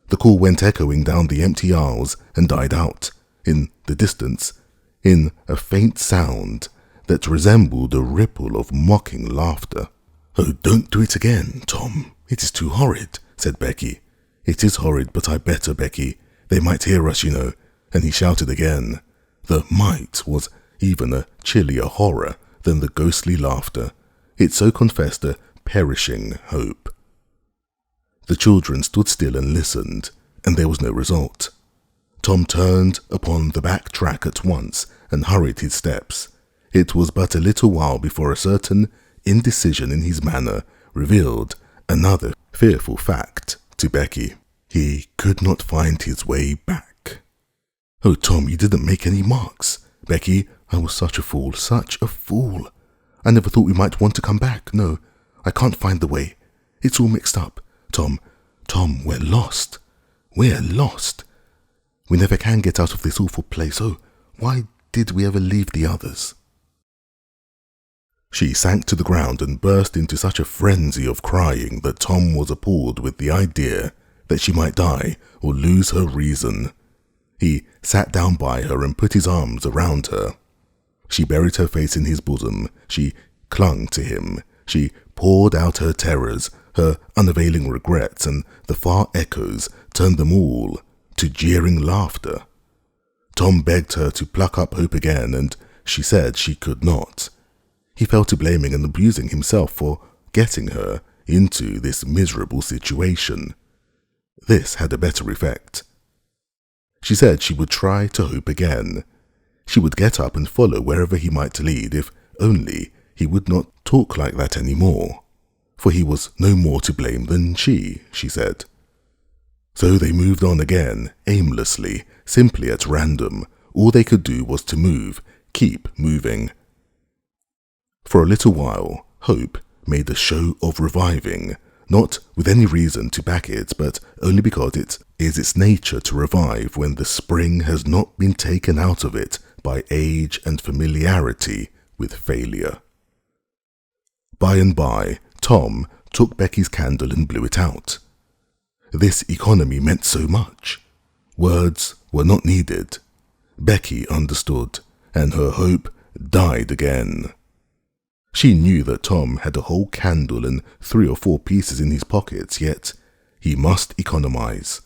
The call went echoing down the empty aisles and died out, in the distance, in a faint sound that resembled a ripple of mocking laughter. "Oh, don't do it again, Tom. It is too horrid," said Becky. "It is horrid, but I better, Becky. They might hear us, you know." And he shouted again. The might was even a chillier horror than the ghostly laughter. It so confessed a perishing hope. The children stood still and listened, and there was no result. Tom turned upon the back track at once and hurried his steps. It was but a little while before a certain indecision in his manner revealed another fearful fact to Becky. He could not find his way back. "Oh, Tom, you didn't make any marks." "Becky, I was such a fool, such a fool. I never thought we might want to come back. No, I can't find the way. It's all mixed up. Tom, we're lost. We're lost. We never can get out of this awful place. Oh, why did we ever leave the others?" She sank to the ground and burst into such a frenzy of crying that Tom was appalled with the idea that she might die or lose her reason. He sat down by her and put his arms around her. She buried her face in his bosom. She clung to him. She poured out her terrors, her unavailing regrets, and the far echoes turned them all to jeering laughter. Tom begged her to pluck up hope again, and she said she could not. He fell to blaming and abusing himself for getting her into this miserable situation. This had a better effect. She said she would try to hope again. She would get up and follow wherever he might lead, if only he would not talk like that any more. For he was no more to blame than she said. So they moved on again, aimlessly, simply at random. All they could do was to move, keep moving. For a little while, hope made a show of reviving, not with any reason to back it, but only because it is its nature to revive when the spring has not been taken out of it by age and familiarity with failure. By and by, Tom took Becky's candle and blew it out. This economy meant so much. Words were not needed. Becky understood, and her hope died again. She knew that Tom had a whole candle and 3 or 4 pieces in his pockets, yet he must economize.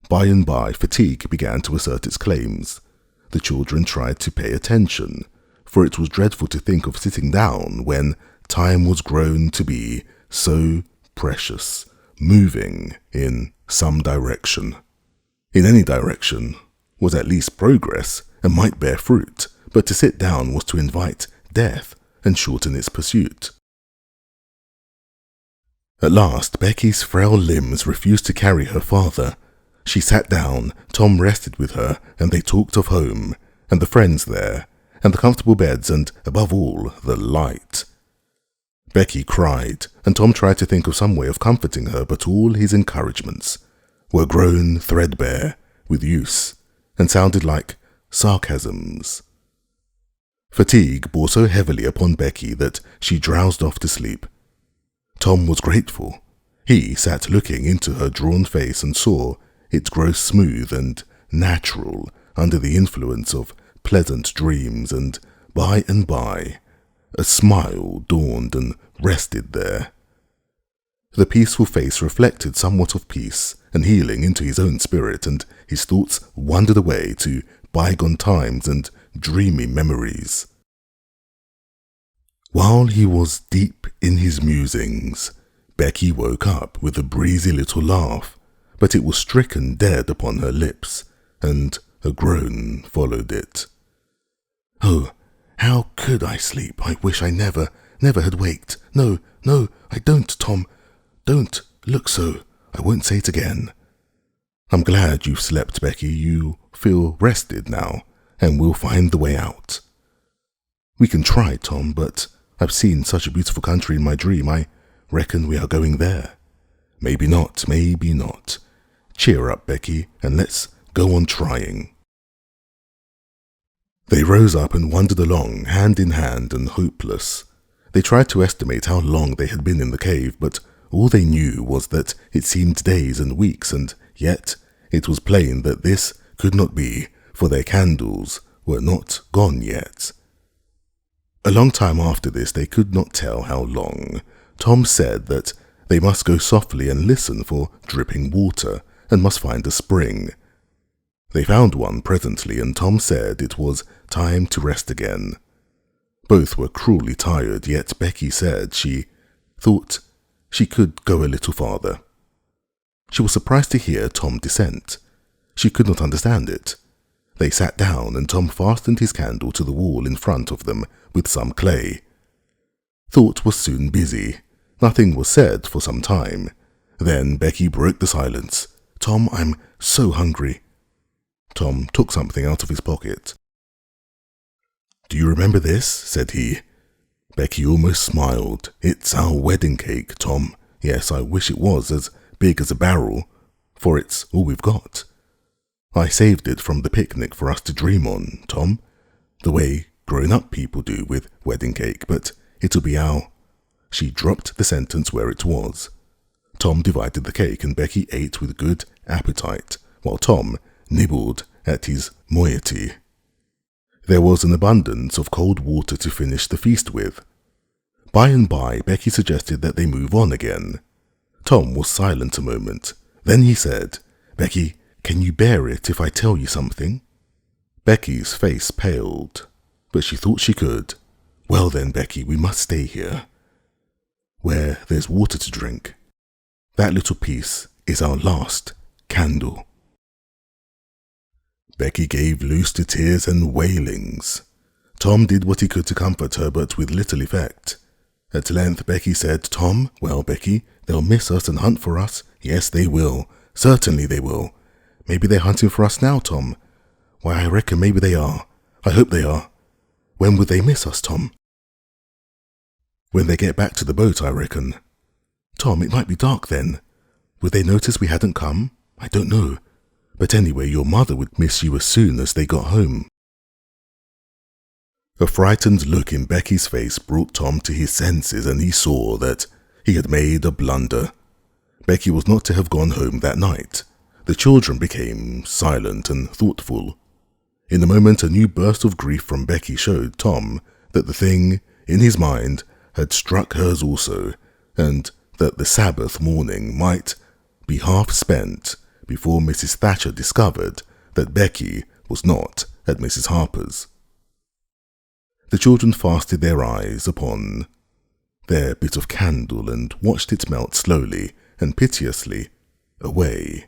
By and by, fatigue began to assert its claims. The children tried to pay attention, for it was dreadful to think of sitting down when time was grown to be so precious, moving in some direction. In any direction was at least progress and might bear fruit, but to sit down was to invite death and shorten its pursuit. At last, Becky's frail limbs refused to carry her farther. She sat down, Tom rested with her, and they talked of home, and the friends there, and the comfortable beds, and, above all, the light. Becky cried, and Tom tried to think of some way of comforting her, but all his encouragements were grown threadbare with use, and sounded like sarcasms. Fatigue bore so heavily upon Becky that she drowsed off to sleep. Tom was grateful. He sat looking into her drawn face and saw it grow smooth and natural under the influence of pleasant dreams, and by, a smile dawned and rested there. The peaceful face reflected somewhat of peace and healing into his own spirit, and his thoughts wandered away to bygone times and dreamy memories. While he was deep in his musings, Becky woke up with a breezy little laugh, but it was stricken dead upon her lips, and a groan followed it. "Oh, how could I sleep? I wish I never had waked. No, I don't, Tom. Don't look so. I won't say it again." "I'm glad you've slept, Becky. You feel rested now, and we'll find the way out." "We can try, Tom, but I've seen such a beautiful country in my dream. I reckon we are going there." Maybe not. Cheer up, Becky, and let's go on trying." They rose up and wandered along, hand in hand and hopeless. They tried to estimate how long they had been in the cave, but all they knew was that it seemed days and weeks, and yet it was plain that this could not be, for their candles were not gone yet. A long time after this, they could not tell how long. Tom said that they must go softly and listen for dripping water, and must find a spring. They found one presently, and Tom said it was time to rest again. Both were cruelly tired, yet Becky said she thought she could go a little farther. She was surprised to hear Tom dissent. She could not understand it. They sat down, and Tom fastened his candle to the wall in front of them with some clay. Thought was soon busy. Nothing was said for some time. Then Becky broke the silence. "Tom, I'm so hungry." Tom took something out of his pocket. "Do you remember this?" said he. Becky almost smiled. "It's our wedding cake, Tom. Yes, I wish it was as big as a barrel, for it's all we've got. I saved it from the picnic for us to dream on, Tom, the way grown-up people do with wedding cake, but it'll be our—" She dropped the sentence where it was. Tom divided the cake, and Becky ate with good appetite, while Tom nibbled at his moiety. There was an abundance of cold water to finish the feast with. By and by, Becky suggested that they move on again. Tom was silent a moment. Then he said, "Becky, can you bear it if I tell you something?" Becky's face paled, but she thought she could. "Well then, Becky, we must stay here, where there's water to drink. That little piece is our last candle." Becky gave loose to tears and wailings. Tom did what he could to comfort her, but with little effect. At length Becky said, "Tom, well, Becky, they'll miss us and hunt for us. Yes, they will. Certainly they will. Maybe they're hunting for us now, Tom. Why, I reckon maybe they are. I hope they are. When would they miss us, Tom?" "When they get back to the boat, I reckon." "Tom, it might be dark then. Would they notice we hadn't come? I don't know. But anyway, your mother would miss you as soon as they got home." A frightened look in Becky's face brought Tom to his senses, and he saw that he had made a blunder. Becky was not to have gone home that night. The children became silent and thoughtful. In a moment, a new burst of grief from Becky showed Tom that the thing in his mind had struck hers also, and that the Sabbath morning might be half spent before Mrs. Thatcher discovered that Becky was not at Mrs. Harper's. The children fastened their eyes upon their bit of candle and watched it melt slowly and piteously away.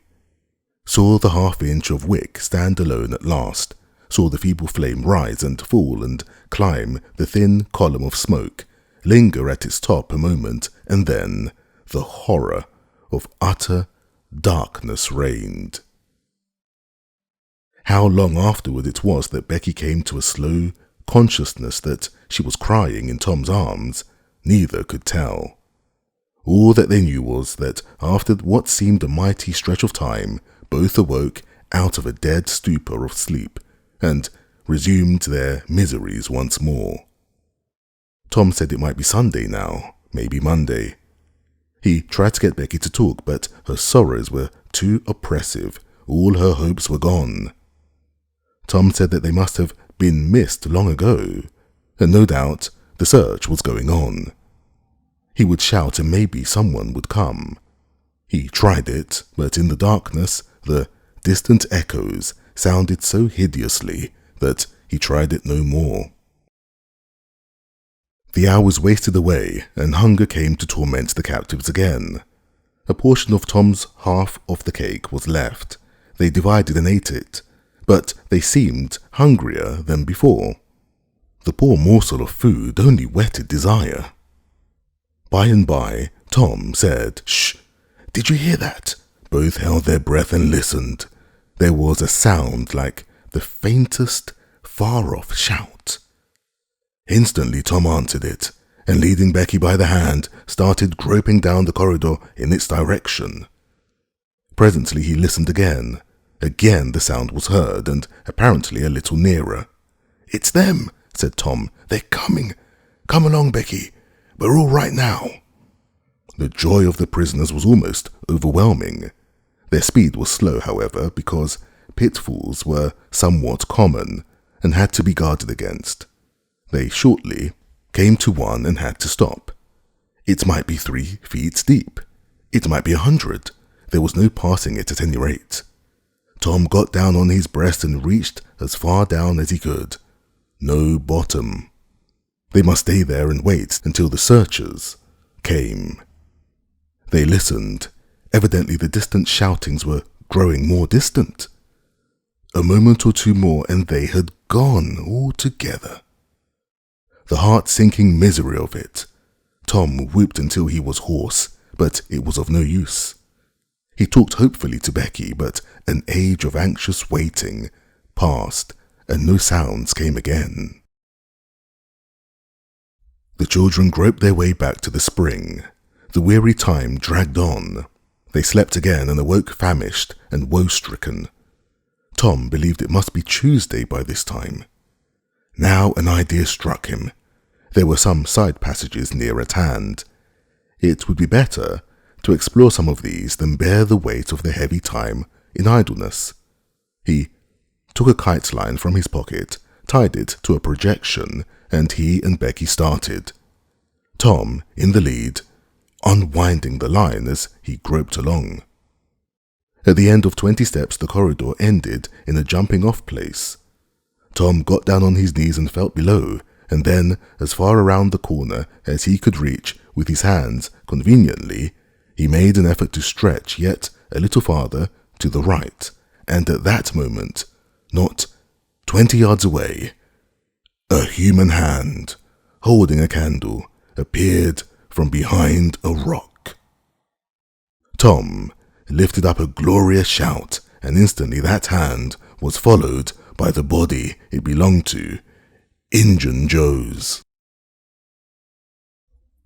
Saw the half-inch of wick stand alone at last, saw the feeble flame rise and fall and climb the thin column of smoke, linger at its top a moment, and then the horror of utter darkness reigned. How long afterward it was that Becky came to a slow consciousness that she was crying in Tom's arms, neither could tell. All that they knew was that after what seemed a mighty stretch of time, both awoke out of a dead stupor of sleep and resumed their miseries once more. Tom said it might be Sunday now, maybe Monday. He tried to get Becky to talk, but her sorrows were too oppressive. All her hopes were gone. Tom said that they must have been missed long ago, and no doubt the search was going on. He would shout and maybe someone would come. He tried it, but in the darkness, the distant echoes sounded so hideously that he tried it no more. The hours wasted away, and hunger came to torment the captives again. A portion of Tom's half of the cake was left. They divided and ate it, but they seemed hungrier than before. The poor morsel of food only whetted desire. By and by, Tom said, "Shh! Did you hear that?" Both held their breath and listened. There was a sound like the faintest, far-off shout. Instantly Tom answered it, and leading Becky by the hand, started groping down the corridor in its direction. Presently he listened again. Again the sound was heard, and apparently a little nearer. "It's them," said Tom. "They're coming. Come along, Becky. We're all right now." The joy of the prisoners was almost overwhelming. Their speed was slow, however, because pitfalls were somewhat common and had to be guarded against. They shortly came to one and had to stop. It might be 3 feet deep. It might be 100. There was no passing it at any rate. Tom got down on his breast and reached as far down as he could. No bottom. They must stay there and wait until the searchers came. They listened. Evidently the distant shoutings were growing more distant. A moment or two more and they had gone altogether. The heart-sinking misery of it. Tom whooped until he was hoarse, but it was of no use. He talked hopefully to Becky, but an age of anxious waiting passed, and no sounds came again. The children groped their way back to the spring. The weary time dragged on. They slept again and awoke famished and woe-stricken. Tom believed it must be Tuesday by this time. Now an idea struck him. There were some side passages near at hand. It would be better to explore some of these than bear the weight of the heavy time in idleness. He took a kite line from his pocket, tied it to a projection, and he and Becky started. Tom in the lead, unwinding the line as he groped along. At the end of 20 steps, the corridor ended in a jumping-off place. Tom got down on his knees and felt below, and then as far around the corner as he could reach with his hands conveniently, he made an effort to stretch yet a little farther to the right, and at that moment, not 20 yards away, a human hand, holding a candle, appeared from behind a rock. Tom lifted up a glorious shout, and instantly that hand was followed by the body it belonged to, Injun Joe's.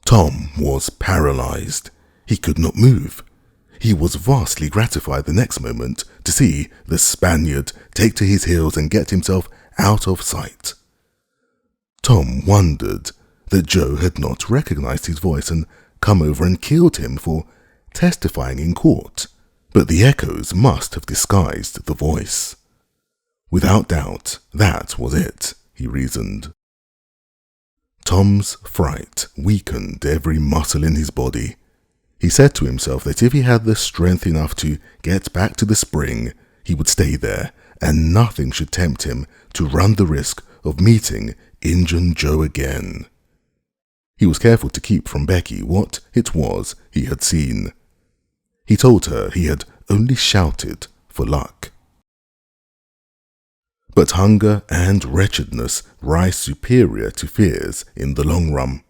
Tom was paralyzed. He could not move. He was vastly gratified the next moment to see the Spaniard take to his heels and get himself out of sight. Tom wondered that Joe had not recognized his voice and come over and killed him for testifying in court, but the echoes must have disguised the voice. Without doubt, that was it, he reasoned. Tom's fright weakened every muscle in his body. He said to himself that if he had the strength enough to get back to the spring, he would stay there, and nothing should tempt him to run the risk of meeting Injun Joe again. He was careful to keep from Becky what it was he had seen. He told her he had only shouted for luck. But hunger and wretchedness rise superior to fears in the long run.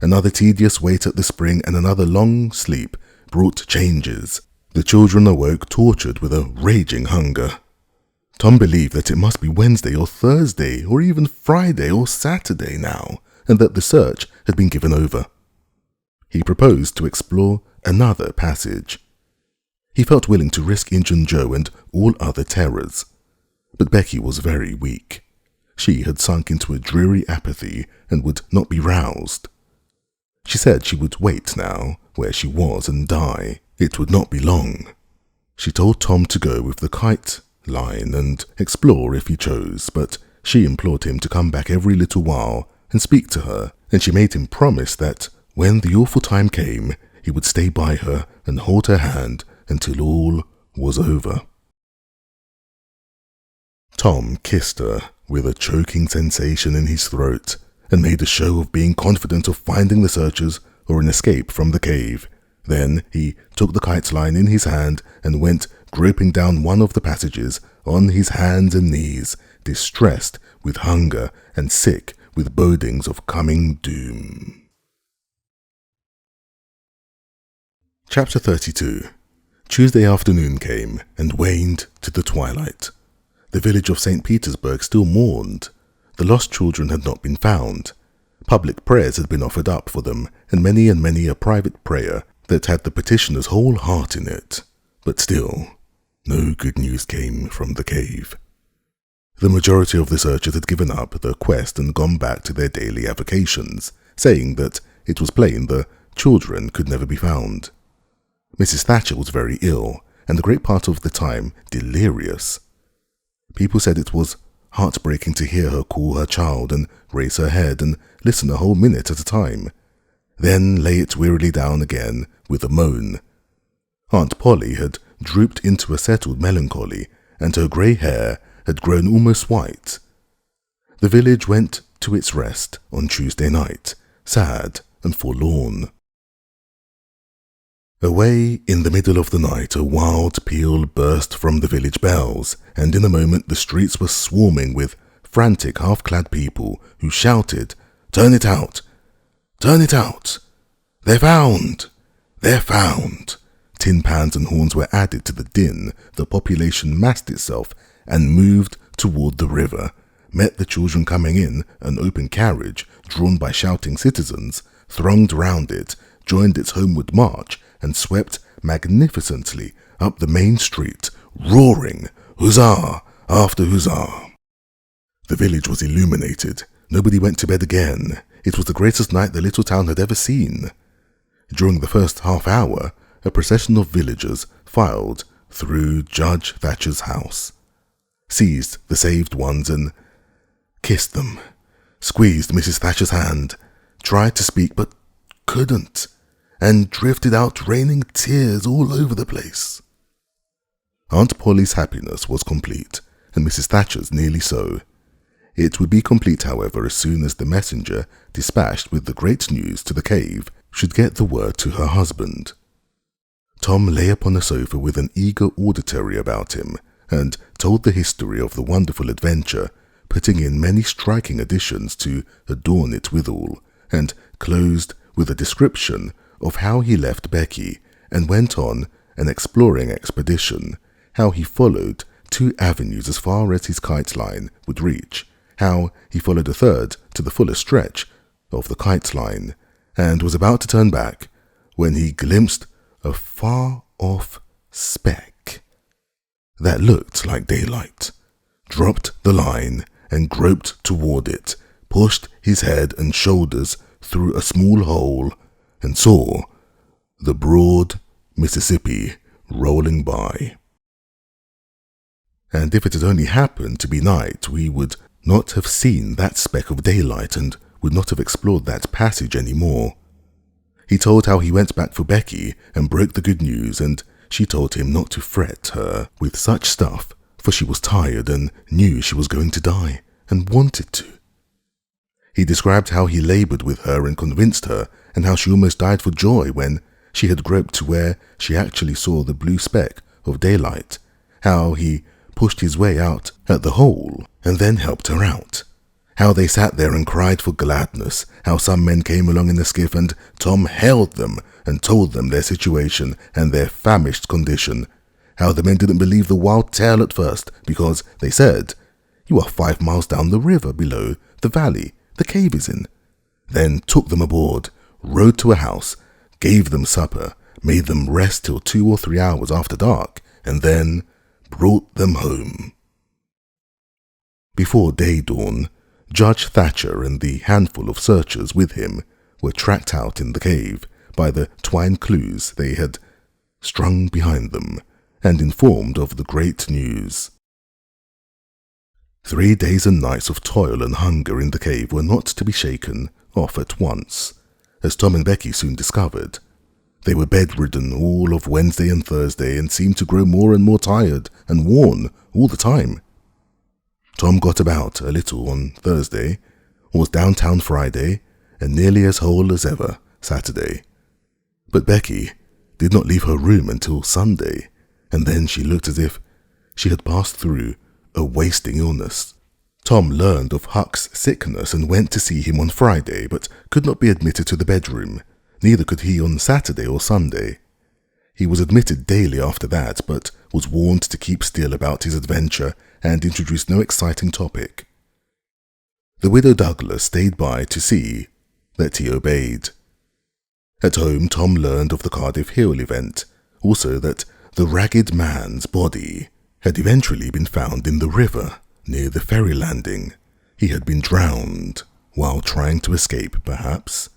Another tedious wait at the spring and another long sleep brought changes. The children awoke tortured with a raging hunger. Tom believed that it must be Wednesday or Thursday or even Friday or Saturday now, and that the search had been given over. He proposed to explore another passage. He felt willing to risk Injun Joe and all other terrors. But Becky was very weak. She had sunk into a dreary apathy and would not be roused. She said she would wait now, where she was, and die. It would not be long. She told Tom to go with the kite line and explore if he chose, but she implored him to come back every little while and speak to her, and she made him promise that when the awful time came, he would stay by her and hold her hand until all was over. Tom kissed her with a choking sensation in his throat and made a show of being confident of finding the searchers or an escape from the cave. Then he took the kite line in his hand and went groping down one of the passages on his hands and knees, distressed with hunger and sick with bodings of coming doom. Chapter 32. Tuesday afternoon came and waned to the twilight. The village of St. Petersburg still mourned. The lost children had not been found. Public prayers had been offered up for them, and many a private prayer that had the petitioner's whole heart in it. But still, no good news came from the cave. The majority of the searchers had given up the quest and gone back to their daily avocations, saying that it was plain the children could never be found. Mrs. Thatcher was very ill, and a great part of the time delirious. People said it was heartbreaking to hear her call her child and raise her head and listen a whole minute at a time, then lay it wearily down again with a moan. Aunt Polly had drooped into a settled melancholy, and her grey hair had grown almost white. The village went to its rest on Tuesday night, sad and forlorn. Away in the middle of the night a wild peal burst from the village bells, and in a moment the streets were swarming with frantic half-clad people who shouted, "Turn it out! Turn it out! They're found! They're found!" Tin pans and horns were added to the din. The population massed itself and moved toward the river, met the children coming in. An open carriage, drawn by shouting citizens, thronged round it, joined its homeward march, and swept magnificently up the main street, roaring huzzah after huzzah. The village was illuminated. Nobody went to bed again. It was the greatest night the little town had ever seen. During the first half hour, a procession of villagers filed through Judge Thatcher's house, seized the saved ones and kissed them, squeezed Mrs. Thatcher's hand, tried to speak but couldn't, and drifted out raining tears all over the place. Aunt Polly's happiness was complete, and Mrs. Thatcher's nearly so. It would be complete, however, as soon as the messenger, dispatched with the great news to the cave, should get the word to her husband. Tom lay upon a sofa with an eager auditory about him, and told the history of the wonderful adventure, putting in many striking additions to adorn it withal, and closed with a description of how he left Becky and went on an exploring expedition, how he followed 2 avenues as far as his kite line would reach, how he followed a third to the fullest stretch of the kite line, and was about to turn back when he glimpsed a far-off speck that looked like daylight, dropped the line and groped toward it, pushed his head and shoulders through a small hole, and saw the broad Mississippi rolling by. And if it had only happened to be night, we would not have seen that speck of daylight and would not have explored that passage any more. He told how he went back for Becky and broke the good news, and she told him not to fret her with such stuff, for she was tired and knew she was going to die, and wanted to. He described how he labored with her and convinced her, and how she almost died for joy when she had groped to where she actually saw the blue speck of daylight, how he pushed his way out at the hole and then helped her out, How they sat there and cried for gladness, how some men came along in the skiff and Tom hailed them and told them their situation and their famished condition, how the men didn't believe the wild tale at first because, they said, "You are 5 miles down the river below the valley the cave is in," then took them aboard, rode to a house, gave them supper, made them rest till 2 or 3 hours after dark, and then brought them home. Before day dawn, Judge Thatcher and the handful of searchers with him were tracked out in the cave by the twine clues they had strung behind them, and informed of the great news. 3 days and nights of toil and hunger in the cave were not to be shaken off at once, as Tom and Becky soon discovered. They were bedridden all of Wednesday and Thursday and seemed to grow more and more tired and worn all the time. Tom got about a little on Thursday, was downtown Friday, and nearly as whole as ever Saturday. But Becky did not leave her room until Sunday, and then she looked as if she had passed through a wasting illness. Tom learned of Huck's sickness and went to see him on Friday, but could not be admitted to the bedroom. Neither could he on Saturday or Sunday. He was admitted daily after that, but was warned to keep still about his adventure and introduce no exciting topic. The widow Douglas stayed by to see that he obeyed. At home, Tom learned of the Cardiff Hill event, also that the ragged man's body had eventually been found in the river near the ferry landing. He had been drowned while trying to escape, perhaps.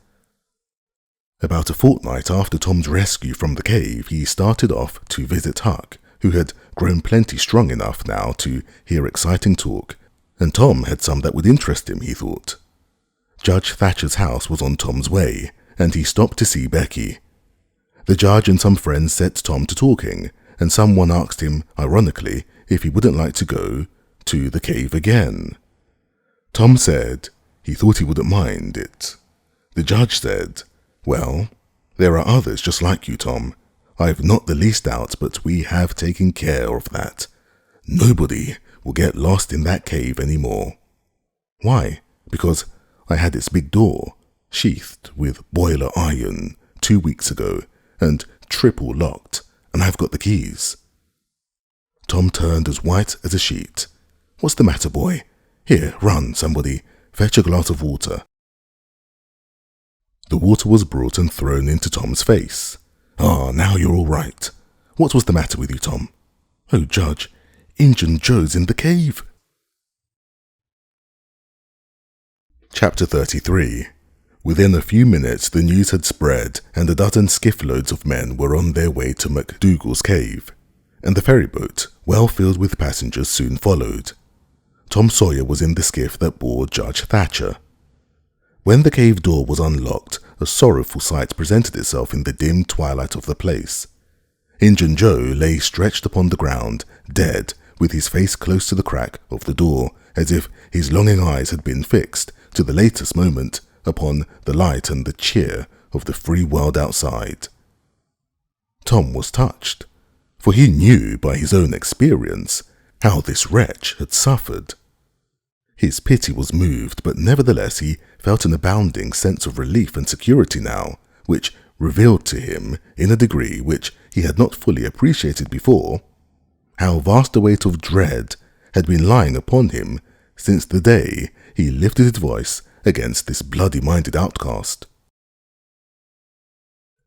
About a fortnight after Tom's rescue from the cave, he started off to visit Huck, who had grown plenty strong enough now to hear exciting talk, and Tom had some that would interest him, he thought. Judge Thatcher's house was on Tom's way, and he stopped to see Becky. The judge and some friends set Tom to talking, and someone asked him, ironically, if he wouldn't like to go to the cave again. Tom said he thought he wouldn't mind it. The judge said, "Well, there are others just like you, Tom. I've not the least doubt, but we have taken care of that. Nobody will get lost in that cave anymore." "Why?" "Because I had its big door sheathed with boiler iron 2 weeks ago and triple locked, and I've got the keys." Tom turned as white as a sheet. "What's the matter, boy? Here, run, somebody. Fetch a glass of water." The water was brought and thrown into Tom's face. "Ah, now you're all right. What was the matter with you, Tom?" "Oh, Judge, Injun Joe's in the cave." Chapter 33. Within a few minutes the news had spread, and a dozen skiff-loads of men were on their way to McDougal's cave, and the ferryboat, well filled with passengers, soon followed. Tom Sawyer was in the skiff that bore Judge Thatcher. When the cave door was unlocked, a sorrowful sight presented itself in the dim twilight of the place. Injun Joe lay stretched upon the ground, dead, with his face close to the crack of the door, as if his longing eyes had been fixed, to the latest moment, upon the light and the cheer of the free world outside. Tom was touched, for he knew by his own experience how this wretch had suffered. His pity was moved, but nevertheless he felt an abounding sense of relief and security now, which revealed to him, in a degree which he had not fully appreciated before, how vast a weight of dread had been lying upon him since the day he lifted his voice against this bloody-minded outcast.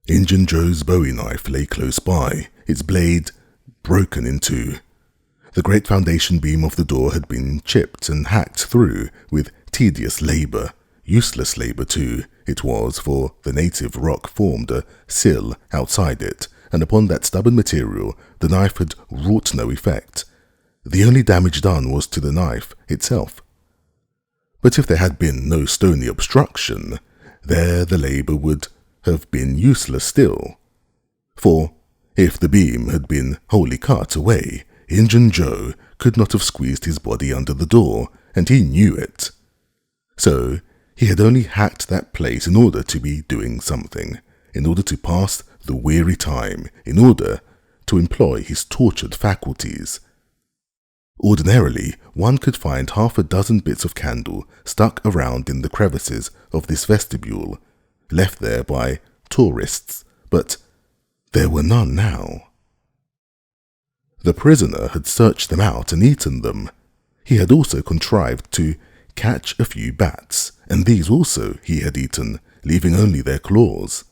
Injun Joe's bowie knife lay close by, its blade broken in two. The great foundation beam of the door had been chipped and hacked through with tedious labour, useless labour too, it was, for the native rock formed a sill outside it, and upon that stubborn material the knife had wrought no effect. The only damage done was to the knife itself. But if there had been no stony obstruction, there the labour would have been useless still. For if the beam had been wholly cut away, Injun Joe could not have squeezed his body under the door, and he knew it. So he had only hacked that place in order to be doing something, in order to pass the weary time, in order to employ his tortured faculties. Ordinarily, one could find half a dozen bits of candle stuck around in the crevices of this vestibule, left there by tourists, but there were none now. The prisoner had searched them out and eaten them. He had also contrived to catch a few bats, and these also he had eaten, leaving only their claws.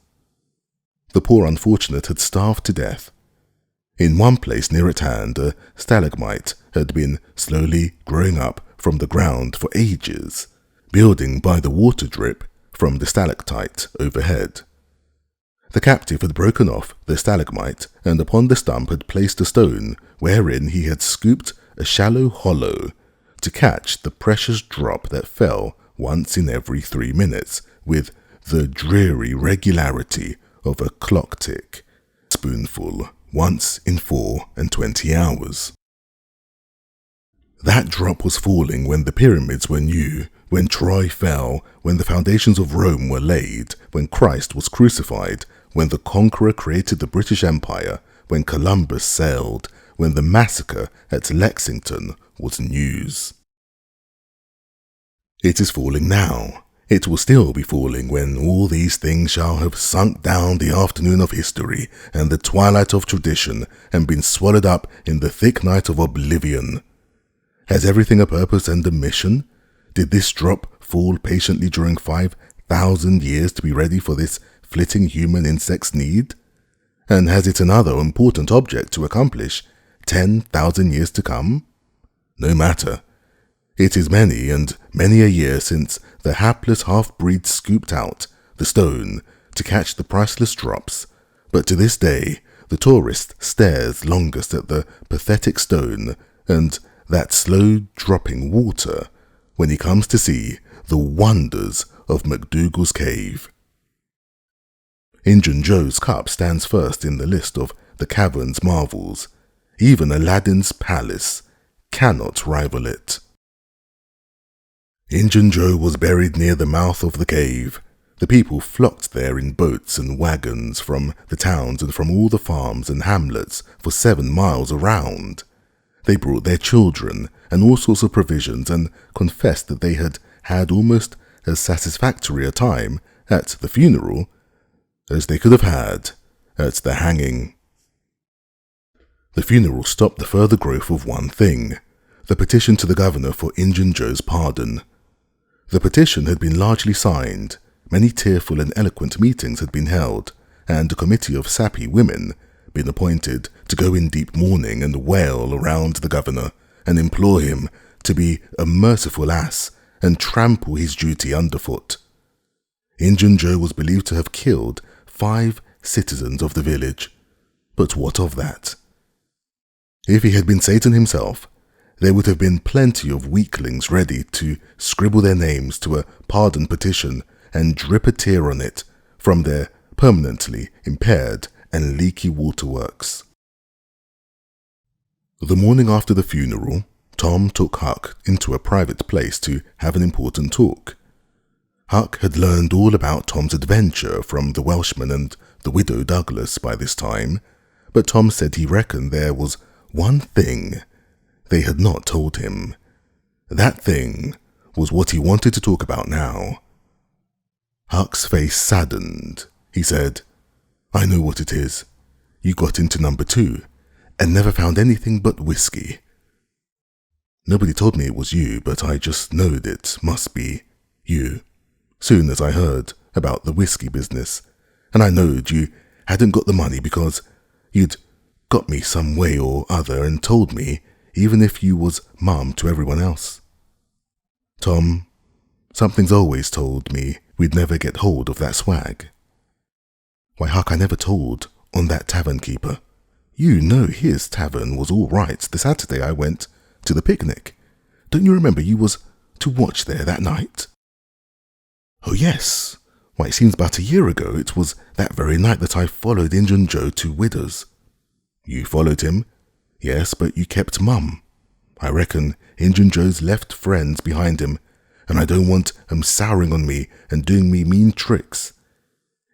The poor unfortunate had starved to death. In one place near at hand, a stalagmite had been slowly growing up from the ground for ages, building by the water drip from the stalactite overhead. The captive had broken off the stalagmite and upon the stump had placed a stone wherein he had scooped a shallow hollow to catch the precious drop that fell once in every 3 minutes with the dreary regularity of a clock tick, spoonful once in 24 hours. That drop was falling when the pyramids were new, when Troy fell, when the foundations of Rome were laid, when Christ was crucified, when the conqueror created the British Empire, when Columbus sailed, when the massacre at Lexington was news. It is falling now. It will still be falling when all these things shall have sunk down the afternoon of history and the twilight of tradition and been swallowed up in the thick night of oblivion. Has everything a purpose and a mission? Did this drop fall patiently during 5,000 years to be ready for this flitting human insect's need? And has it another important object to accomplish 10,000 years to come? No matter. It is many and many a year since the hapless half-breed scooped out the stone to catch the priceless drops, but to this day the tourist stares longest at the pathetic stone and that slow-dropping water when he comes to see the wonders of McDougal's cave. Injun Joe's cup stands first in the list of the cavern's marvels. Even Aladdin's palace cannot rival it. Injun Joe was buried near the mouth of the cave. The people flocked there in boats and wagons from the towns and from all the farms and hamlets for 7 miles around. They brought their children and all sorts of provisions and confessed that they had had almost as satisfactory a time at the funeral as they could have had at the hanging. The funeral stopped the further growth of one thing, the petition to the governor for Injun Joe's pardon. The petition had been largely signed, many tearful and eloquent meetings had been held, and a committee of sappy women been appointed to go in deep mourning and wail around the governor and implore him to be a merciful ass and trample his duty underfoot. Injun Joe was believed to have killed 5 citizens of the village, but what of that? If he had been Satan himself, there would have been plenty of weaklings ready to scribble their names to a pardon petition and drip a tear on it from their permanently impaired and leaky waterworks. The morning after the funeral, Tom took Huck into a private place to have an important talk. Huck had learned all about Tom's adventure from the Welshman and the widow Douglas by this time, but Tom said he reckoned there was one thing they had not told him. That thing was what he wanted to talk about now. Huck's face saddened. He said, "I know what it is. You got into number 2 and never found anything but whiskey. Nobody told me it was you, but I just knowed it must be you. Soon as I heard about the whiskey business, and I knowed you hadn't got the money because you'd got me some way or other and told me, even if you was mum to everyone else. Tom, something's always told me we'd never get hold of that swag. Why, Huck, I never told on that tavern keeper. You know his tavern was all right the Saturday I went to the picnic. Don't you remember you was to watch there that night? Oh, yes. Why, it seems about a year ago. It was that very night that I followed Injun Joe to Widder's. You followed him? Yes, but you kept mum. I reckon Injun Joe's left friends behind him, and I don't want 'em souring on me and doing me mean tricks.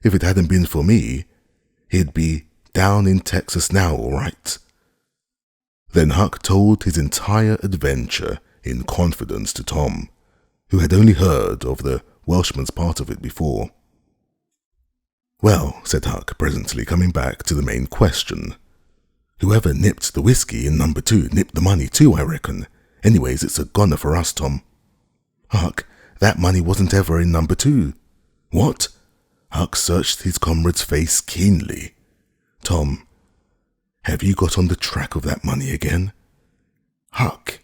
If it hadn't been for me, he'd be down in Texas now, all right." Then Huck told his entire adventure in confidence to Tom, who had only heard of the Welshman's part of it before. "Well," said Huck, presently coming back to the main question, "whoever nipped the whiskey in number 2 nipped the money too, I reckon. Anyways, it's a goner for us, Tom." "Huck, that money wasn't ever in number 2. "What?" Huck searched his comrade's face keenly. "Tom, have you got on the track of that money again?" "Huck,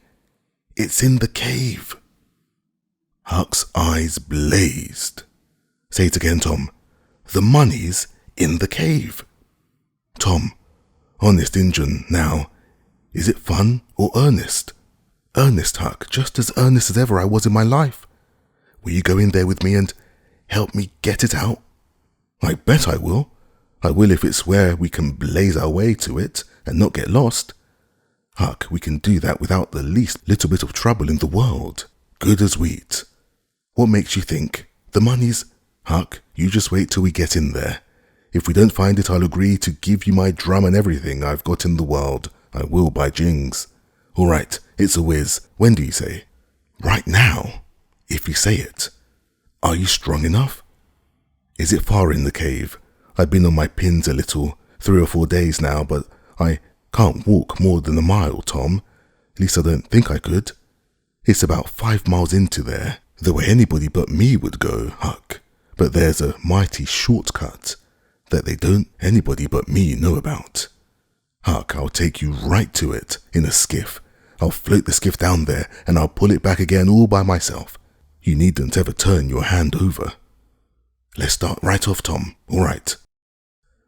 it's in the cave." Huck's eyes blazed. "Say it again, Tom. The money's in the cave." "Tom, honest Injun, now, is it fun or earnest?" "Earnest, Huck, just as earnest as ever I was in my life. Will you go in there with me and help me get it out?" "I bet I will. I will if it's where we can blaze our way to it and not get lost. Huck, we can do that without the least little bit of trouble in the world. Good as wheat. What makes you think the money's—" "Huck, you just wait till we get in there. If we don't find it, I'll agree to give you my drum and everything I've got in the world. I will, by jings." "All right, it's a whiz. When do you say?" "Right now, if you say it. Are you strong enough?" "Is it far in the cave? I've been on my pins a little, 3 or 4 days now, but I can't walk more than a mile, Tom. At least I don't think I could. It's about 5 miles into there, the way anybody but me would go, Huck. But there's a mighty shortcut that they don't anybody but me know about. Huck, I'll take you right to it in a skiff. I'll float the skiff down there and I'll pull it back again all by myself. You needn't ever turn your hand over. Let's start right off, Tom, all right?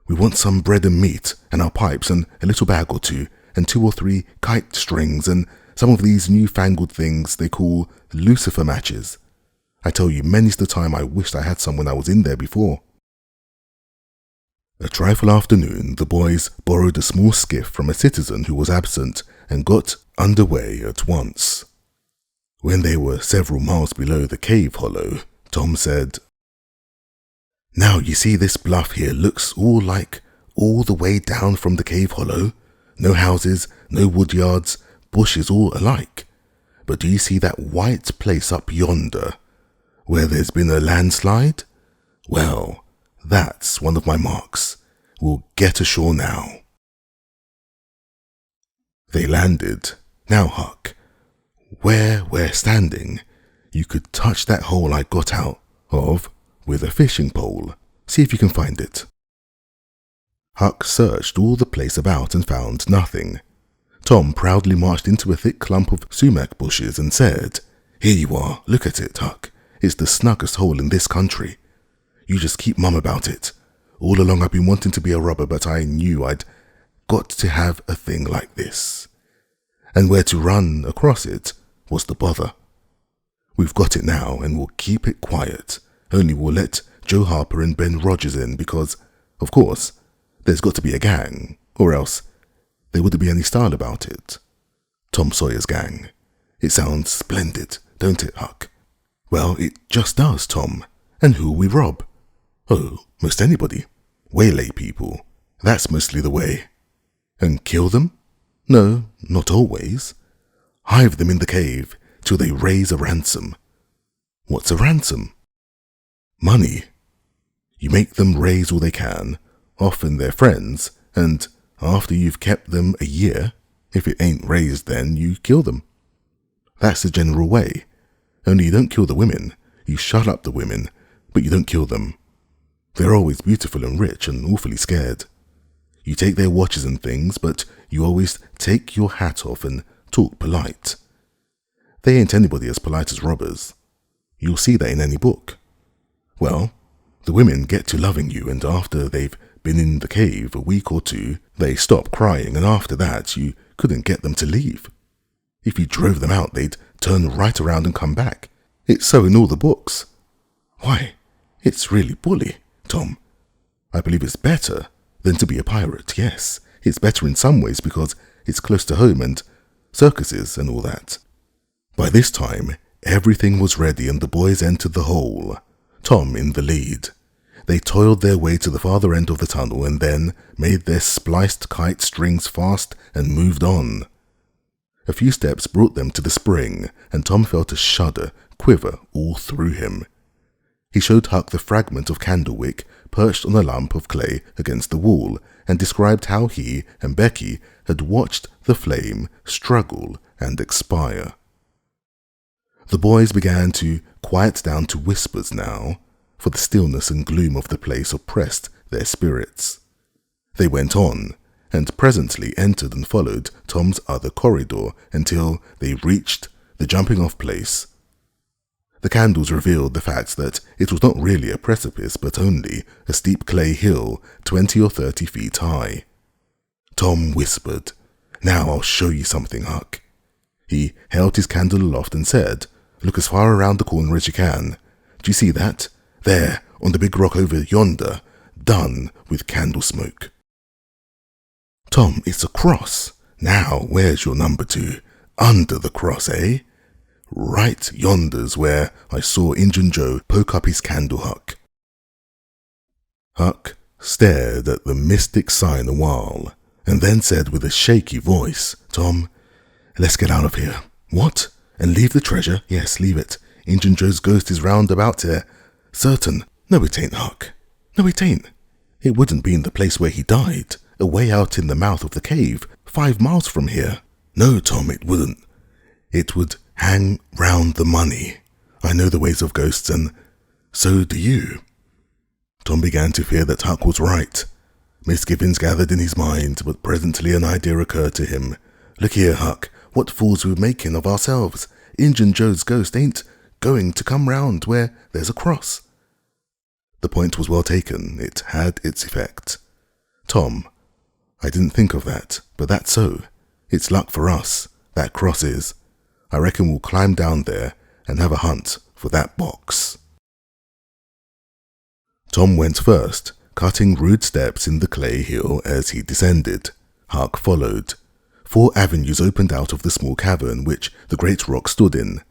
We want some bread and meat and our pipes and a little bag or 2 and 2 or 3 kite strings and some of these newfangled things they call lucifer matches. I tell you, many's the time I wished I had some when I was in there before." A trifle after noon, the boys borrowed a small skiff from a citizen who was absent and got underway at once. When they were several miles below the cave hollow, Tom said, "Now you see this bluff here looks all the way down from the cave hollow. No houses, no wood yards, bushes all alike. But do you see that white place up yonder, where there's been a landslide? Well, that's one of my marks. We'll get ashore now." They landed. "Now, Huck, where we're standing, you could touch that hole I got out of with a fishing pole. See if you can find it." Huck searched all the place about and found nothing. Tom proudly marched into a thick clump of sumac bushes and said, "Here you are, look at it, Huck. It's the snuggest hole in this country. You just keep mum about it. All along I've been wanting to be a robber, but I knew I'd got to have a thing like this. And where to run across it was the bother. We've got it now, and we'll keep it quiet. Only we'll let Joe Harper and Ben Rogers in because, of course, there's got to be a gang, or else there wouldn't be any style about it. Tom Sawyer's gang. It sounds splendid, don't it, Huck?" "Well, it just does, Tom. And who'll we rob?" "Oh, most anybody. Waylay people. That's mostly the way." "And kill them?" "No, not always. Hive them in the cave till they raise a ransom." "What's a ransom?" "Money. You make them raise all they can, often their friends, and after you've kept them a year, if it ain't raised then you kill them. That's the general way. Only you don't kill the women. You shut up the women, but you don't kill them. They're always beautiful and rich and awfully scared. You take their watches and things, but you always take your hat off and talk polite. They ain't anybody as polite as robbers. You'll see that in any book. Well, the women get to loving you, and after they've been in the cave a week or 2, they stop crying, and after that you couldn't get them to leave. If you drove them out, they'd turn right around and come back. It's so in all the books. Why, it's really bully, Tom. I believe it's better than to be a pirate, yes. It's better in some ways because it's close to home and circuses and all that." By this time, everything was ready and the boys entered the hole, Tom in the lead. They toiled their way to the farther end of the tunnel and then made their spliced kite strings fast and moved on. A few steps brought them to the spring, and Tom felt a shudder quiver all through him. He showed Huck the fragment of candlewick perched on a lump of clay against the wall, and described how he and Becky had watched the flame struggle and expire. The boys began to quiet down to whispers now, for the stillness and gloom of the place oppressed their spirits. They went on, and presently entered and followed Tom's other corridor until they reached the jumping-off place. The candles revealed the fact that it was not really a precipice, but only a steep clay hill 20 or 30 feet high. Tom whispered, "Now I'll show you something, Huck." He held his candle aloft and said, "Look as far around the corner as you can. Do you see that? There, on the big rock over yonder, done with candle smoke." "Tom, it's a cross. Now, where's your number 2? Under the cross, eh?" "Right yonder's where I saw Injun Joe poke up his candle, Huck." Huck stared at the mystic sign a while, and then said with a shaky voice, "Tom, let's get out of here." "What? And leave the treasure?" "Yes, leave it. Injun Joe's ghost is round about here." "Certain." "No, it ain't, Huck. No, it ain't. It wouldn't be in the place where he died, away out in the mouth of the cave, 5 miles from here." "No, Tom, it wouldn't. It would hang round the money. I know the ways of ghosts, and so do you." Tom began to fear that Huck was right. Misgivings gathered in his mind, but presently an idea occurred to him. "Look here, Huck, what fools we're making of ourselves. Injun Joe's ghost ain't going to come round where there's a cross." The point was well taken. It had its effect. "Tom, I didn't think of that, but that's so. It's luck for us, that cross is. I reckon we'll climb down there and have a hunt for that box." Tom went first, cutting rude steps in the clay hill as he descended. Huck followed. 4 avenues opened out of the small cavern which the great rock stood in.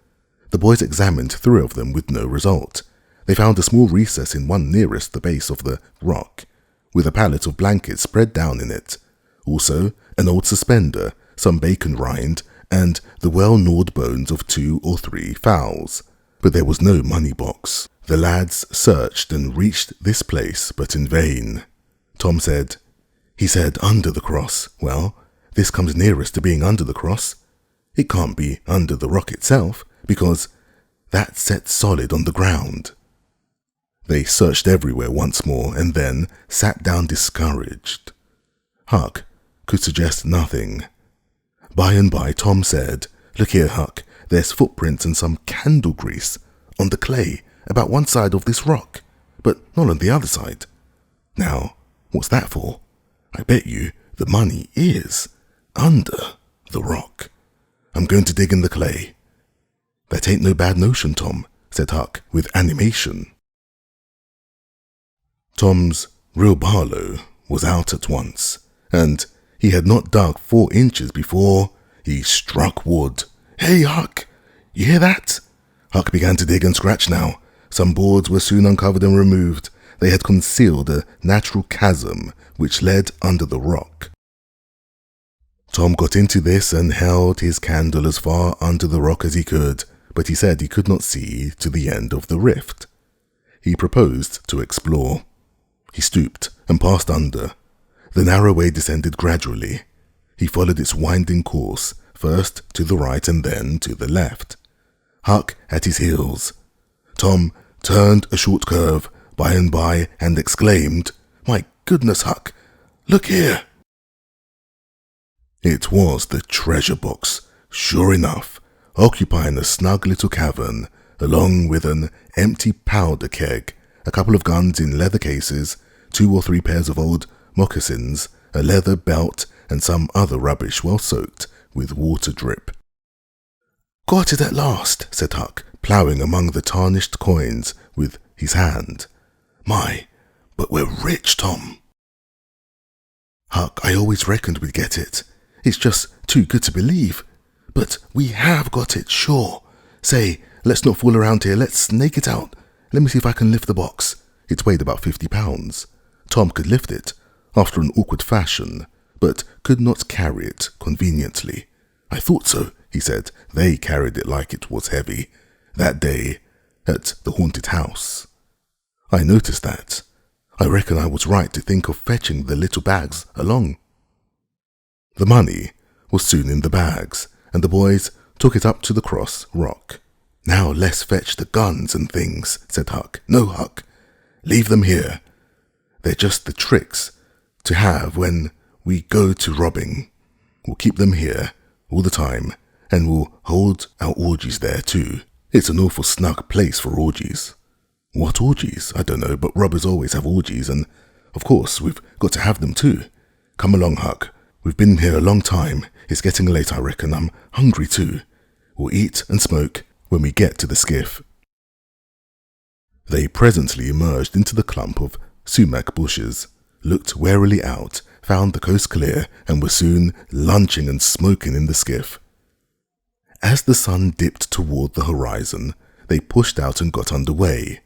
The boys examined 3 of them with no result. They found a small recess in one nearest the base of the rock, with a pallet of blankets spread down in it. Also, an old suspender, some bacon rind, and the well-gnawed bones of 2 or 3 fowls. But there was no money box. The lads searched and reached this place, but in vain. Tom said, "He said under the cross. Well, this comes nearest to being under the cross. It can't be under the rock itself, because that's set solid on the ground." They searched everywhere once more, and then sat down discouraged. Huck could suggest nothing. By and by Tom said, "Look here, Huck, there's footprints and some candle grease on the clay about one side of this rock, but not on the other side. Now, what's that for? I bet you the money is under the rock. I'm going to dig in the clay." "That ain't no bad notion, Tom," said Huck with animation. Tom's real Barlow was out at once, and he had not dug 4 inches before he struck wood. "Hey, Huck, you hear that?" Huck began to dig and scratch now. Some boards were soon uncovered and removed. They had concealed a natural chasm which led under the rock. Tom got into this and held his candle as far under the rock as he could, but he said he could not see to the end of the rift. He proposed to explore. He stooped and passed under. The narrow way descended gradually. He followed its winding course, first to the right and then to the left. Huck at his heels. Tom turned a short curve by and by and exclaimed, "My goodness, Huck, look here!" It was the treasure box, sure enough, occupying a snug little cavern, along with an empty powder keg, a couple of guns in leather cases, 2 or 3 pairs of old moccasins, a leather belt, and some other rubbish well soaked with water drip. "Got it at last," said Huck, ploughing among the tarnished coins with his hand. "My, but we're rich, Tom." "Huck, I always reckoned we'd get it. It's just too good to believe. But we have got it, sure. Say, let's not fool around here. Let's snake it out. Let me see if I can lift the box." It weighed about 50 pounds. Tom could lift it, after an awkward fashion, but could not carry it conveniently. I thought so, he said. They carried it like it was heavy. That day, at the haunted house. I noticed that. I reckon I was right to think of fetching the little bags along. The money was soon in the bags, and the boys took it up to the cross rock. Now let's fetch the guns and things, said Huck. No, Huck, leave them here. They're just the tricks to have when we go to robbing. We'll keep them here all the time, and we'll hold our orgies there too. It's an awful snug place for orgies. What orgies? I don't know, but robbers always have orgies, and of course we've got to have them too. Come along, Huck. We've been here a long time. It's getting late, I reckon. I'm hungry too. We'll eat and smoke when we get to the skiff. They presently emerged into the clump of sumac bushes, looked warily out, found the coast clear, and were soon lunching and smoking in the skiff. As the sun dipped toward the horizon, they pushed out and got under way.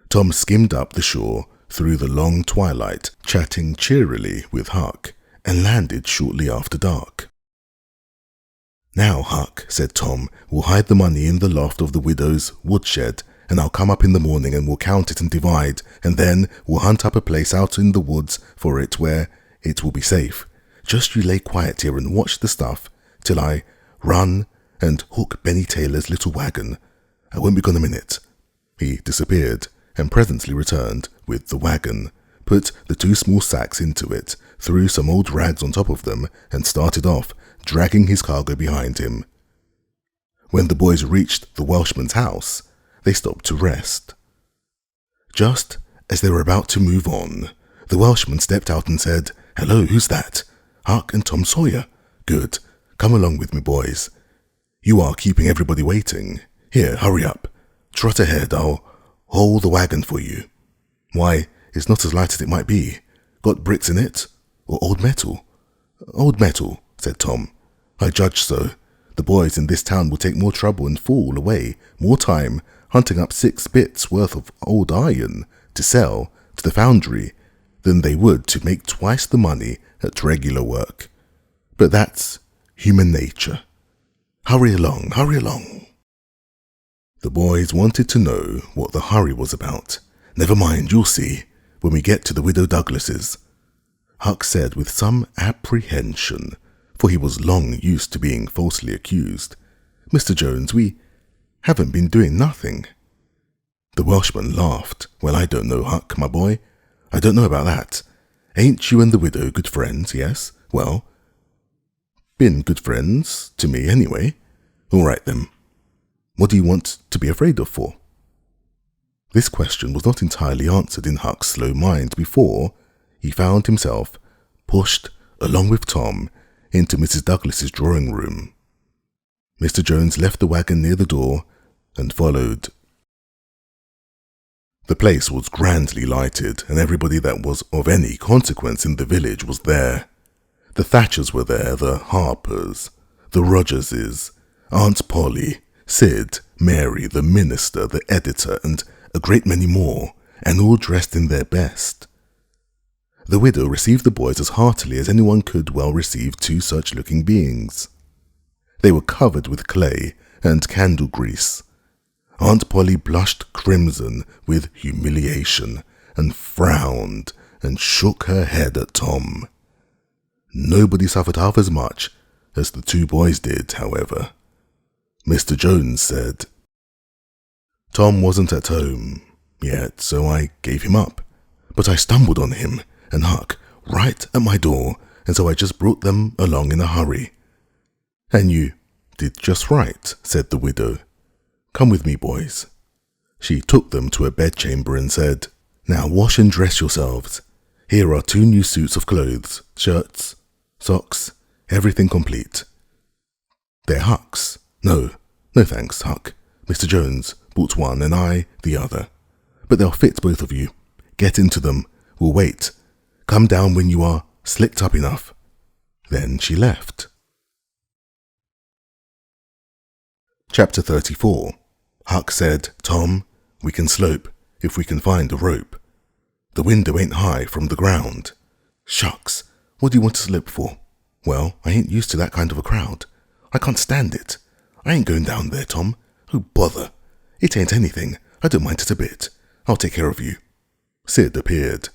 Tom skimmed up the shore through the long twilight, chatting cheerily with Huck, and landed shortly after dark. Now, Huck, said Tom, we'll hide the money in the loft of the widow's woodshed, and I'll come up in the morning and we'll count it and divide, and then we'll hunt up a place out in the woods for it where it will be safe. Just you lay quiet here and watch the stuff till I run and hook Benny Taylor's little wagon. I won't be gone a minute. He disappeared and presently returned with the wagon, put the 2 small sacks into it, threw some old rags on top of them, and started off, dragging his cargo behind him. When the boys reached the Welshman's house, they stopped to rest. Just as they were about to move on, the Welshman stepped out and said, "Hello, who's that?" "Huck and Tom Sawyer." "Good. Come along with me, boys. You are keeping everybody waiting. Here, hurry up. Trot ahead, I'll haul the wagon for you." "Why, it's not as light as it might be. Got bricks in it? Or old metal?" "Old metal," said Tom. "I judge so. The boys in this town will take more trouble and fool away more time hunting up 6 bits worth of old iron to sell to the foundry than they would to make twice the money at regular work. But that's human nature. Hurry along, hurry along." The boys wanted to know what the hurry was about. "Never mind, you'll see, when we get to the Widow Douglas's," Huck said with some apprehension, for he was long used to being falsely accused. "Mr. Jones, we haven't been doing nothing." The Welshman laughed. "Well, I don't know, Huck, my boy. I don't know about that. Ain't you and the widow good friends, yes? Well, been good friends to me anyway. All right then. What do you want to be afraid of for?" This question was not entirely answered in Huck's slow mind before he found himself pushed, along with Tom, into Mrs. Douglas's drawing room. Mr. Jones left the wagon near the door and followed. The place was grandly lighted, and everybody that was of any consequence in the village was there. The Thatchers were there, the Harpers, the Rogerses, Aunt Polly, Sid, Mary, the minister, the editor, and a great many more, and all dressed in their best. The widow received the boys as heartily as anyone could well receive 2 such-looking beings. They were covered with clay and candle grease. Aunt Polly blushed crimson with humiliation, and frowned and shook her head at Tom. Nobody suffered half as much as the 2 boys did, however. Mr. Jones said, "Tom wasn't at home yet, so I gave him up. But I stumbled on him and Huck right at my door, and so I just brought them along in a hurry." "And you did just right," said the widow. "Come with me, boys." She took them to a bedchamber and said, "Now wash and dress yourselves. Here are 2 new suits of clothes, shirts, socks, everything complete. They're Huck's. No thanks, Huck. Mr. Jones bought one and I the other. But they'll fit both of you. Get into them. We'll wait. Come down when you are slicked up enough." Then she left. Chapter 34. Huck said, "Tom, we can slope if we can find a rope. The window ain't high from the ground." "Shucks, what do you want to slope for?" "Well, I ain't used to that kind of a crowd. I can't stand it. I ain't going down there, Tom. Oh, bother. It ain't anything. I don't mind it a bit. I'll take care of you. Sid appeared.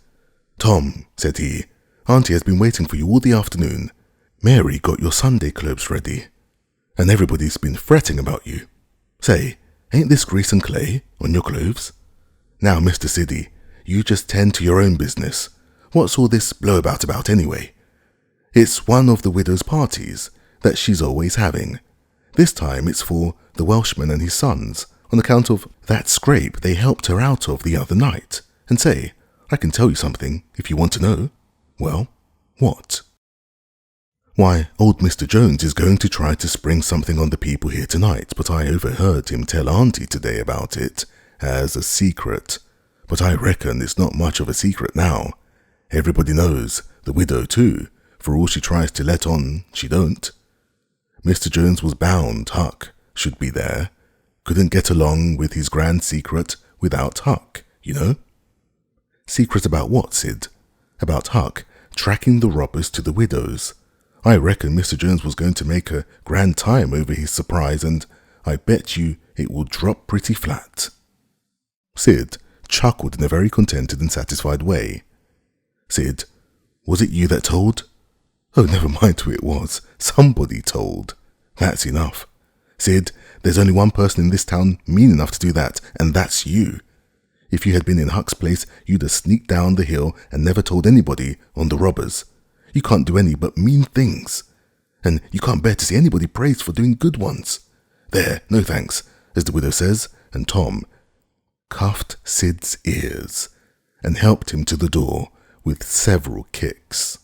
Tom, said he, Auntie has been waiting for you all the afternoon. Mary got your Sunday clothes ready, and everybody's been fretting about you. Say, ain't this grease and clay on your clothes? Now, Mr. Siddy, you just tend to your own business. What's all this blow-about about anyway? It's one of the widow's parties that she's always having. This time it's for the Welshman and his sons, on account of that scrape they helped her out of the other night. And say, I can tell you something if you want to know. Well, what? Why, old Mr. Jones is going to try to spring something on the people here tonight, but I overheard him tell Auntie today about it as a secret. But I reckon it's not much of a secret now. Everybody knows, the widow too, for all she tries to let on, she don't. Mr. Jones was bound Huck should be there. Couldn't get along with his grand secret without Huck, you know? Secret about what, Sid? About Huck tracking the robbers to the widow's. I reckon Mr. Jones was going to make a grand time over his surprise, and I bet you it will drop pretty flat. Sid chuckled in a very contented and satisfied way. Sid, was it you that told? Oh, never mind who it was. Somebody told. That's enough. Sid, there's only one person in this town mean enough to do that, and that's you. If you had been in Huck's place, you'd have sneaked down the hill and never told anybody on the robbers. You can't do any but mean things. And you can't bear to see anybody praised for doing good ones. There, no thanks, as the widow says, and Tom cuffed Sid's ears and helped him to the door with several kicks.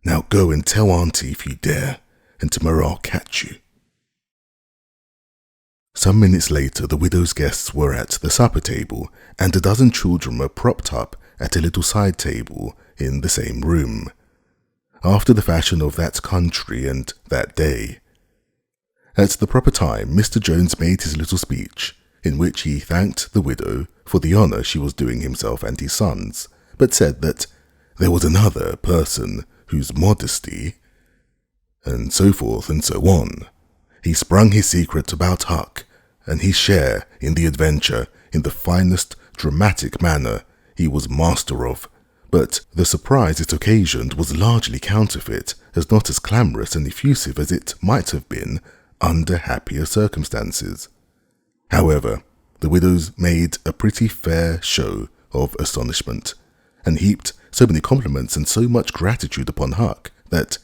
Now go and tell Auntie if you dare, and tomorrow I'll catch you. Some minutes later, the widow's guests were at the supper table, and a dozen children were propped up at a little side table in the same room, after the fashion of that country and that day. At the proper time, Mr. Jones made his little speech, in which he thanked the widow for the honour she was doing himself and his sons, but said that there was another person whose modesty, and so forth and so on. He sprung his secret about Huck and his share in the adventure in the finest dramatic manner he was master of, but the surprise it occasioned was largely counterfeit, as not as clamorous and effusive as it might have been under happier circumstances. However, the widows made a pretty fair show of astonishment, and heaped so many compliments and so much gratitude upon Huck that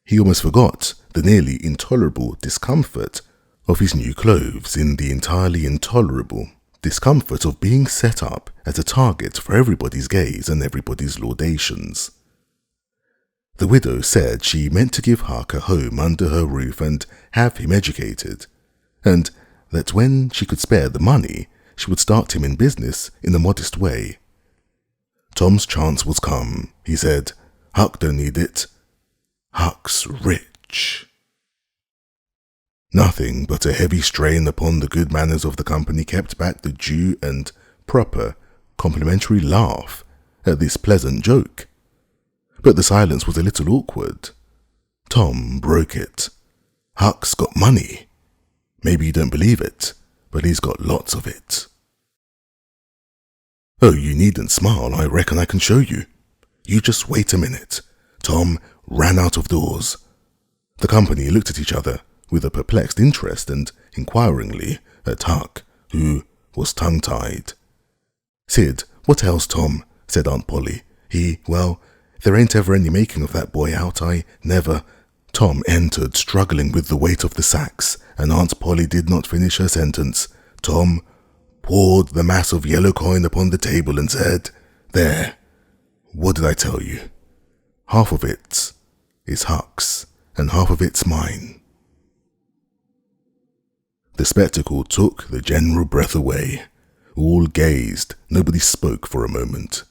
he almost forgot the nearly intolerable discomfort of his new clothes in the entirely intolerable discomfort of being set up as a target for everybody's gaze and everybody's laudations. The widow said she meant to give Huck a home under her roof and have him educated, and that when she could spare the money, she would start him in business in a modest way. Tom's chance was come, he said. Huck don't need it. Huck's rich. Nothing but a heavy strain upon the good manners of the company kept back the due and proper complimentary laugh at this pleasant joke. But the silence was a little awkward. Tom broke it. Huck's got money. Maybe you don't believe it, but he's got lots of it. Oh, you needn't smile, I reckon I can show you. You just wait a minute. Tom ran out of doors. The company looked at each other with a perplexed interest and inquiringly at Huck, who was tongue-tied. Sid, what else, Tom? Said Aunt Polly. Well, there ain't ever any making of that boy out, I never. Tom entered, struggling with the weight of the sacks, and Aunt Polly did not finish her sentence. Tom poured the mass of yellow coin upon the table and said, There, what did I tell you? Half of it is Huck's, and half of it's mine. The spectacle took the general breath away. All gazed, nobody spoke for a moment.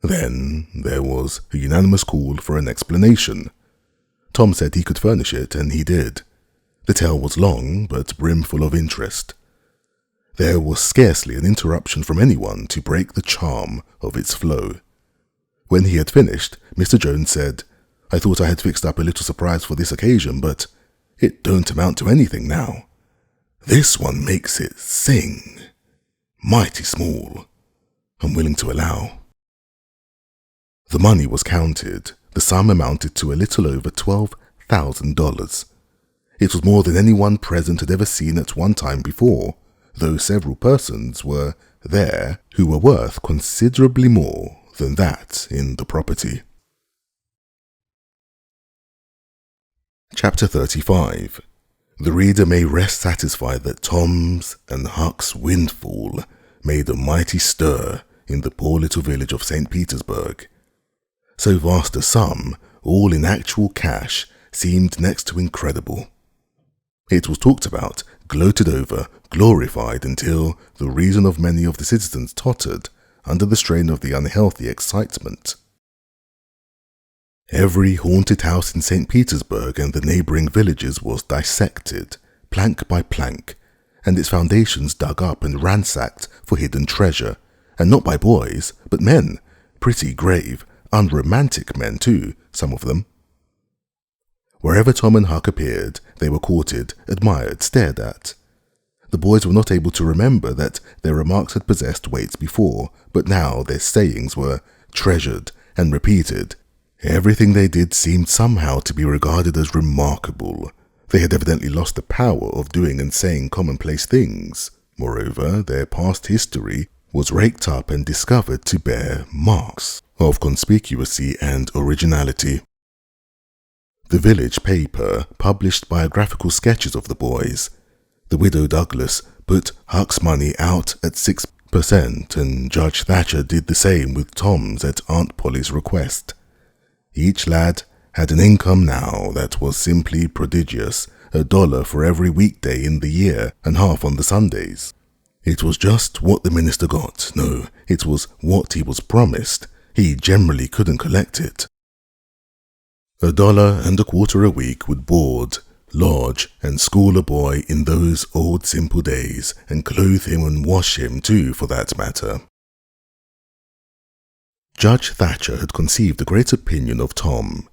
Then there was a unanimous call for an explanation. Tom said he could furnish it, and he did. The tale was long, but brimful of interest. There was scarcely an interruption from anyone to break the charm of its flow. When he had finished, Mr. Jones said, I thought I had fixed up a little surprise for this occasion, but it don't amount to anything now. This one makes it sing. Mighty small. I'm willing to allow. The money was counted. The sum amounted to a little over $12,000. It was more than anyone present had ever seen at one time before, though several persons were there who were worth considerably more than that in the property. Chapter 35. The reader may rest satisfied that Tom's and Huck's windfall made a mighty stir in the poor little village of St. Petersburg. So vast a sum, all in actual cash, seemed next to incredible. It was talked about, gloated over, glorified until the reason of many of the citizens tottered under the strain of the unhealthy excitement. Every haunted house in St. Petersburg and the neighboring villages was dissected, plank by plank, and its foundations dug up and ransacked for hidden treasure, and not by boys, but men, pretty grave, unromantic men too, some of them. Wherever Tom and Huck appeared, they were courted, admired, stared at. The boys were not able to remember that their remarks had possessed weights before, but now their sayings were treasured and repeated. Everything they did seemed somehow to be regarded as remarkable. They had evidently lost the power of doing and saying commonplace things. Moreover, their past history was raked up and discovered to bear marks of conspicuity and originality. The village paper published biographical sketches of the boys. The widow Douglas put Huck's money out at 6%, and Judge Thatcher did the same with Tom's at Aunt Polly's request. Each lad had an income now that was simply prodigious, $1 for every weekday in the year and half on the Sundays. It was just what the minister got. No, it was what he was promised. He generally couldn't collect it. $1.25 a week would board, lodge, and school a boy in those old simple days, and clothe him and wash him too, for that matter. Judge Thatcher had conceived a great opinion of Tom.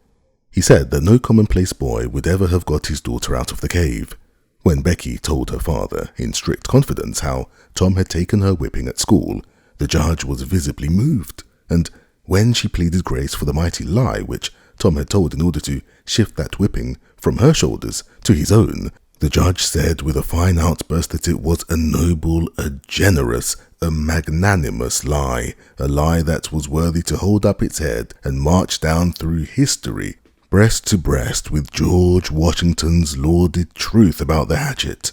He said that no commonplace boy would ever have got his daughter out of the cave. When Becky told her father, in strict confidence, how Tom had taken her whipping at school, the judge was visibly moved, and when she pleaded grace for the mighty lie which Tom had told in order to shift that whipping from her shoulders to his own, the judge said with a fine outburst that it was a noble, a generous, a magnanimous lie, a lie that was worthy to hold up its head and march down through history, breast to breast with George Washington's lauded truth about the hatchet.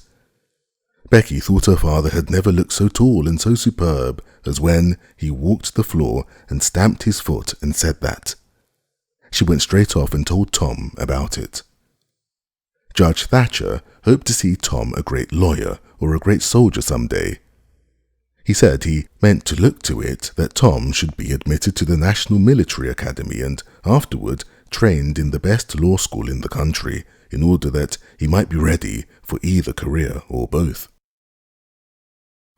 Becky thought her father had never looked so tall and so superb as when he walked the floor and stamped his foot and said that. She went straight off and told Tom about it. Judge Thatcher hoped to see Tom a great lawyer or a great soldier some day. He said he meant to look to it that Tom should be admitted to the National Military Academy and afterward trained in the best law school in the country in order that he might be ready for either career or both.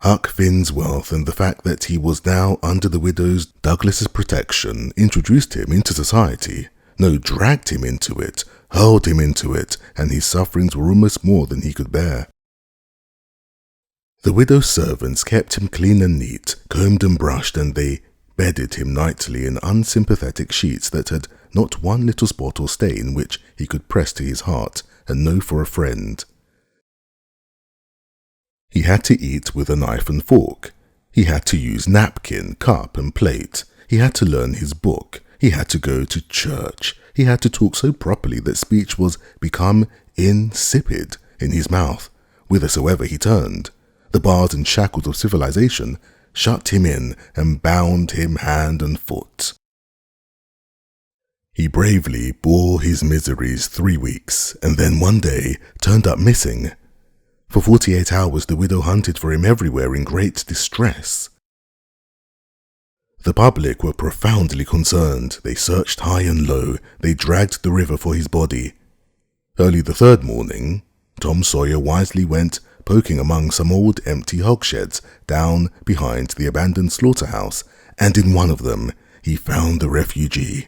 Huck Finn's wealth and the fact that he was now under the widow's Douglas's protection introduced him into society, dragged him into it, hurled him into it, and his sufferings were almost more than he could bear. The widow's servants kept him clean and neat, combed and brushed, and they bedded him nightly in unsympathetic sheets that had not one little spot or stain which he could press to his heart and know for a friend. He had to eat with a knife and fork. He had to use napkin, cup, and plate. He had to learn his book. He had to go to church. He had to talk so properly that speech was become insipid in his mouth, whithersoever he turned. The bars and shackles of civilization shut him in and bound him hand and foot. He bravely bore his miseries 3 weeks, and then one day turned up missing. For 48 hours the widow hunted for him everywhere in great distress. The public were profoundly concerned. They searched high and low. They dragged the river for his body. Early the third morning, Tom Sawyer wisely went poking among some old empty hogsheds down behind the abandoned slaughterhouse, and in one of them he found the refugee.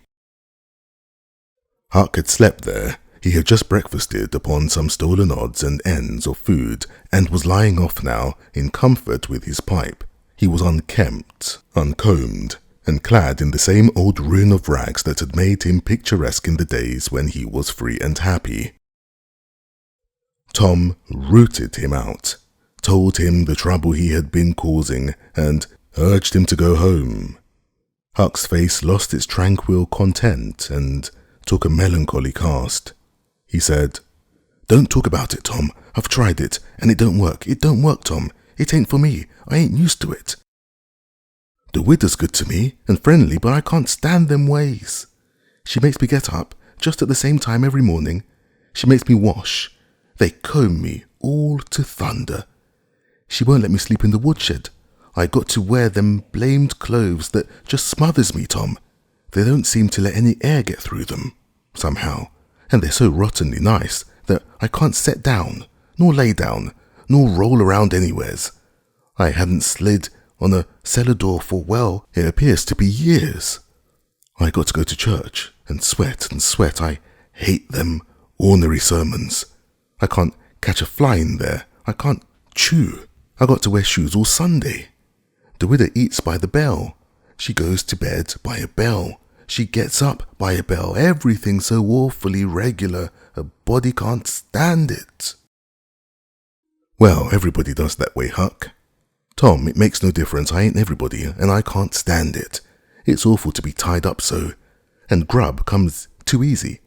Huck had slept there. He had just breakfasted upon some stolen odds and ends of food and was lying off now in comfort with his pipe. He was unkempt, uncombed, and clad in the same old ruin of rags that had made him picturesque in the days when he was free and happy. Tom rooted him out, told him the trouble he had been causing, and urged him to go home. Huck's face lost its tranquil content and took a melancholy cast. He said, "Don't talk about it, Tom. I've tried it, and it don't work. It don't work, Tom. It ain't for me. I ain't used to it. The widow's good to me and friendly, but I can't stand them ways. She makes me get up just at the same time every morning. She makes me wash. They comb me all to thunder. She won't let me sleep in the woodshed. I got to wear them blamed clothes that just smothers me, Tom. They don't seem to let any air get through them, somehow, and they're so rottenly nice that I can't set down, nor lay down, nor roll around anywheres. I hadn't slid on a cellar door for, well, it appears to be years. I got to go to church and sweat and sweat. I hate them ornery sermons. I can't catch a fly in there. I can't chew. I got to wear shoes all Sunday. The widow eats by the bell. She goes to bed by a bell. She gets up by a bell. Everything so awfully regular, a body can't stand it." "Well, everybody does that way, Huck. Tom, it makes no difference. I ain't everybody, and I can't stand it. It's awful to be tied up so, and grub comes too easy.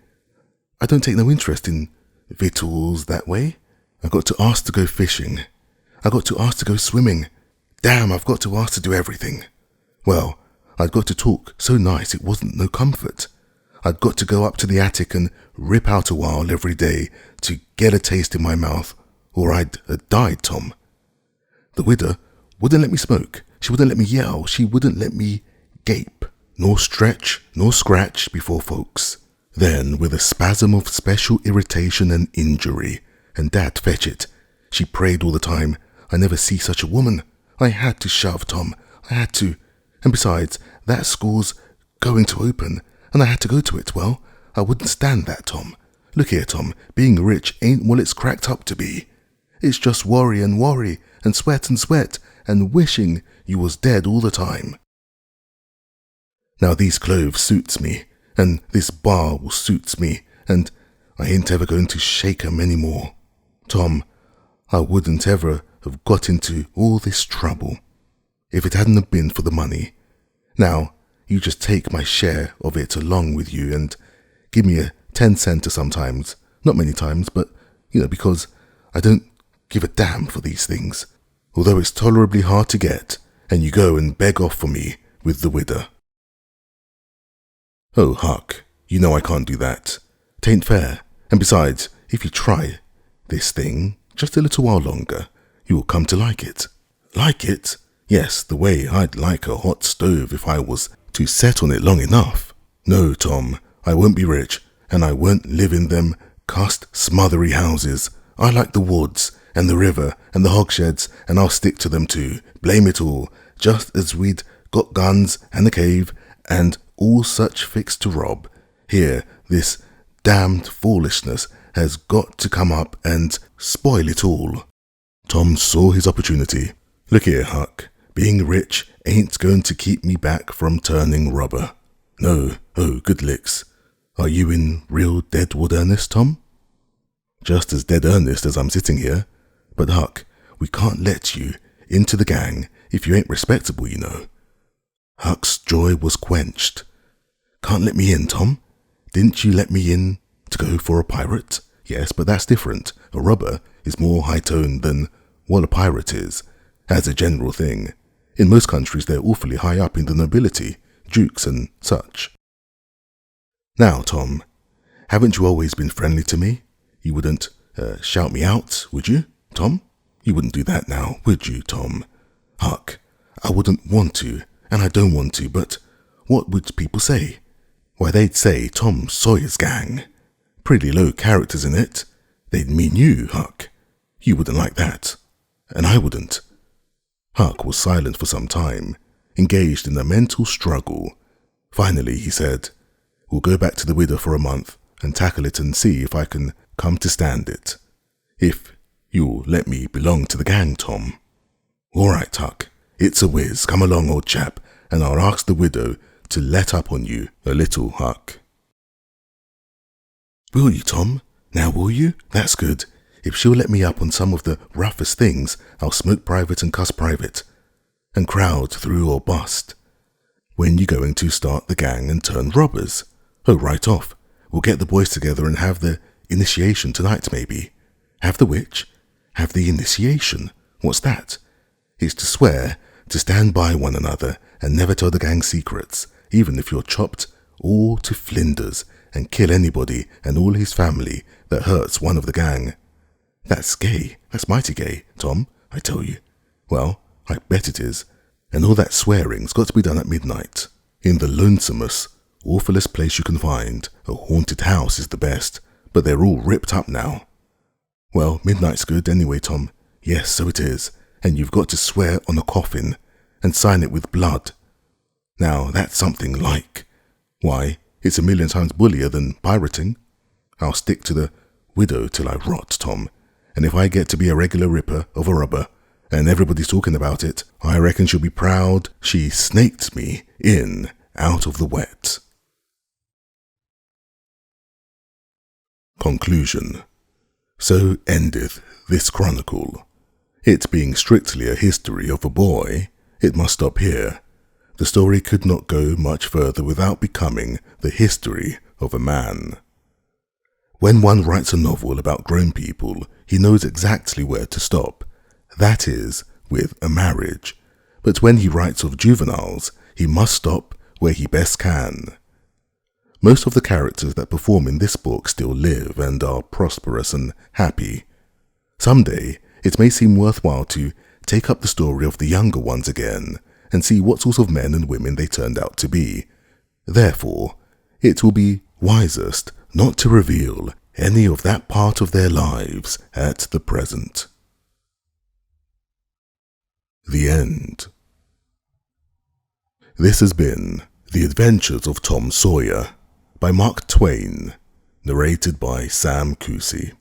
I don't take no interest in victuals that way. I got to ask to go fishing. I got to ask to go swimming. Damn, I've got to ask to do everything. Well, I'd got to talk so nice it wasn't no comfort. I'd got to go up to the attic and rip out a while every day to get a taste in my mouth, or I'd died, Tom. The widow wouldn't let me smoke. She wouldn't let me yell. She wouldn't let me gape, nor stretch, nor scratch before folks. Then, with a spasm of special irritation and injury, and Dad fetch it, she prayed all the time, I never see such a woman. I had to shove, Tom. I had to. And besides, that school's going to open, and I had to go to it. Well, I wouldn't stand that, Tom. Look here, Tom, being rich ain't what it's cracked up to be. It's just worry, and sweat, and wishing you was dead all the time. Now these clothes suits me, and this bar will suits me, and I ain't ever going to shake 'em any more. Tom, I wouldn't ever have got into all this trouble if it hadn't have been for the money. Now, you just take my share of it along with you and give me a 10-center sometimes. Not many times, but, because I don't give a damn for these things, although it's tolerably hard to get, and you go and beg off for me with the widow." "Oh, Huck, you know I can't do that. 'Tain't fair, and besides, if you try this thing just a little while longer, you will come to like it." "Like it? Yes, the way I'd like a hot stove if I was to set on it long enough. No, Tom, I won't be rich, and I won't live in them cussed smothery houses. I like the woods, and the river, and the hogsheds, and I'll stick to them too, blame it all, just as we'd got guns, and a cave, and all such fixed to rob. Here, this damned foolishness has got to come up and spoil it all." Tom saw his opportunity. "Look here, Huck, being rich ain't going to keep me back from turning robber. No, oh, good licks. Are you in real deadwood earnest, Tom?" "Just as dead earnest as I'm sitting here. But, Huck, we can't let you into the gang if you ain't respectable, you know." Huck's joy was quenched. "Can't let me in, Tom? Didn't you let me in to go for a pirate? Yes, but that's different. A robber is more high-toned than what a pirate is, as a general thing. In most countries, they're awfully high up in the nobility, dukes and such. Now, Tom, haven't you always been friendly to me? You wouldn't shout me out, would you, Tom? You wouldn't do that now, would you, Tom? Huck, I wouldn't want to, and I don't want to, but what would people say? Why, they'd say Tom Sawyer's gang. Pretty low characters in it. They'd mean you, Huck. You wouldn't like that, and I wouldn't." Huck was silent for some time, engaged in a mental struggle. Finally, he said, "We'll go back to the widow for a month, and tackle it and see if I can come to stand it. If you'll let me belong to the gang, Tom." "All right, Huck. It's a whiz. Come along, old chap, and I'll ask the widow to let up on you a little, Huck." "Will you, Tom? Now will you? That's good. If she'll let me up on some of the roughest things, I'll smoke private and cuss private, and crowd through or bust. When you going to start the gang and turn robbers?" "Oh, right off. We'll get the boys together and have the initiation tonight, maybe." "Have the which?" "Have the initiation. What's that?" "It's to swear to stand by one another and never tell the gang secrets, even if you're chopped all to flinders, and kill anybody and all his family that hurts one of the gang." "That's gay. That's mighty gay, Tom, I tell you." "Well, I bet it is. And all that swearing's got to be done at midnight. In the lonesomest, awfulest place you can find. A haunted house is the best, but they're all ripped up now." "Well, midnight's good anyway, Tom." "Yes, so it is. And you've got to swear on a coffin and sign it with blood. Now, that's something like. Why, it's a million times bullier than pirating. I'll stick to the widow till I rot, Tom, and if I get to be a regular ripper of a rubber, and everybody's talking about it, I reckon she'll be proud she snaked me in out of the wet." Conclusion. So endeth this chronicle. It being strictly a history of a boy, it must stop here. The story could not go much further without becoming the history of a man. When one writes a novel about grown people, he knows exactly where to stop. That is, with a marriage. But when he writes of juveniles, he must stop where he best can. Most of the characters that perform in this book still live and are prosperous and happy. Someday, it may seem worthwhile to take up the story of the younger ones again and see what sort of men and women they turned out to be. Therefore, it will be wisest not to reveal any of that part of their lives at the present. The end. This has been The Adventures of Tom Sawyer by Mark Twain, narrated by Sam Kusi.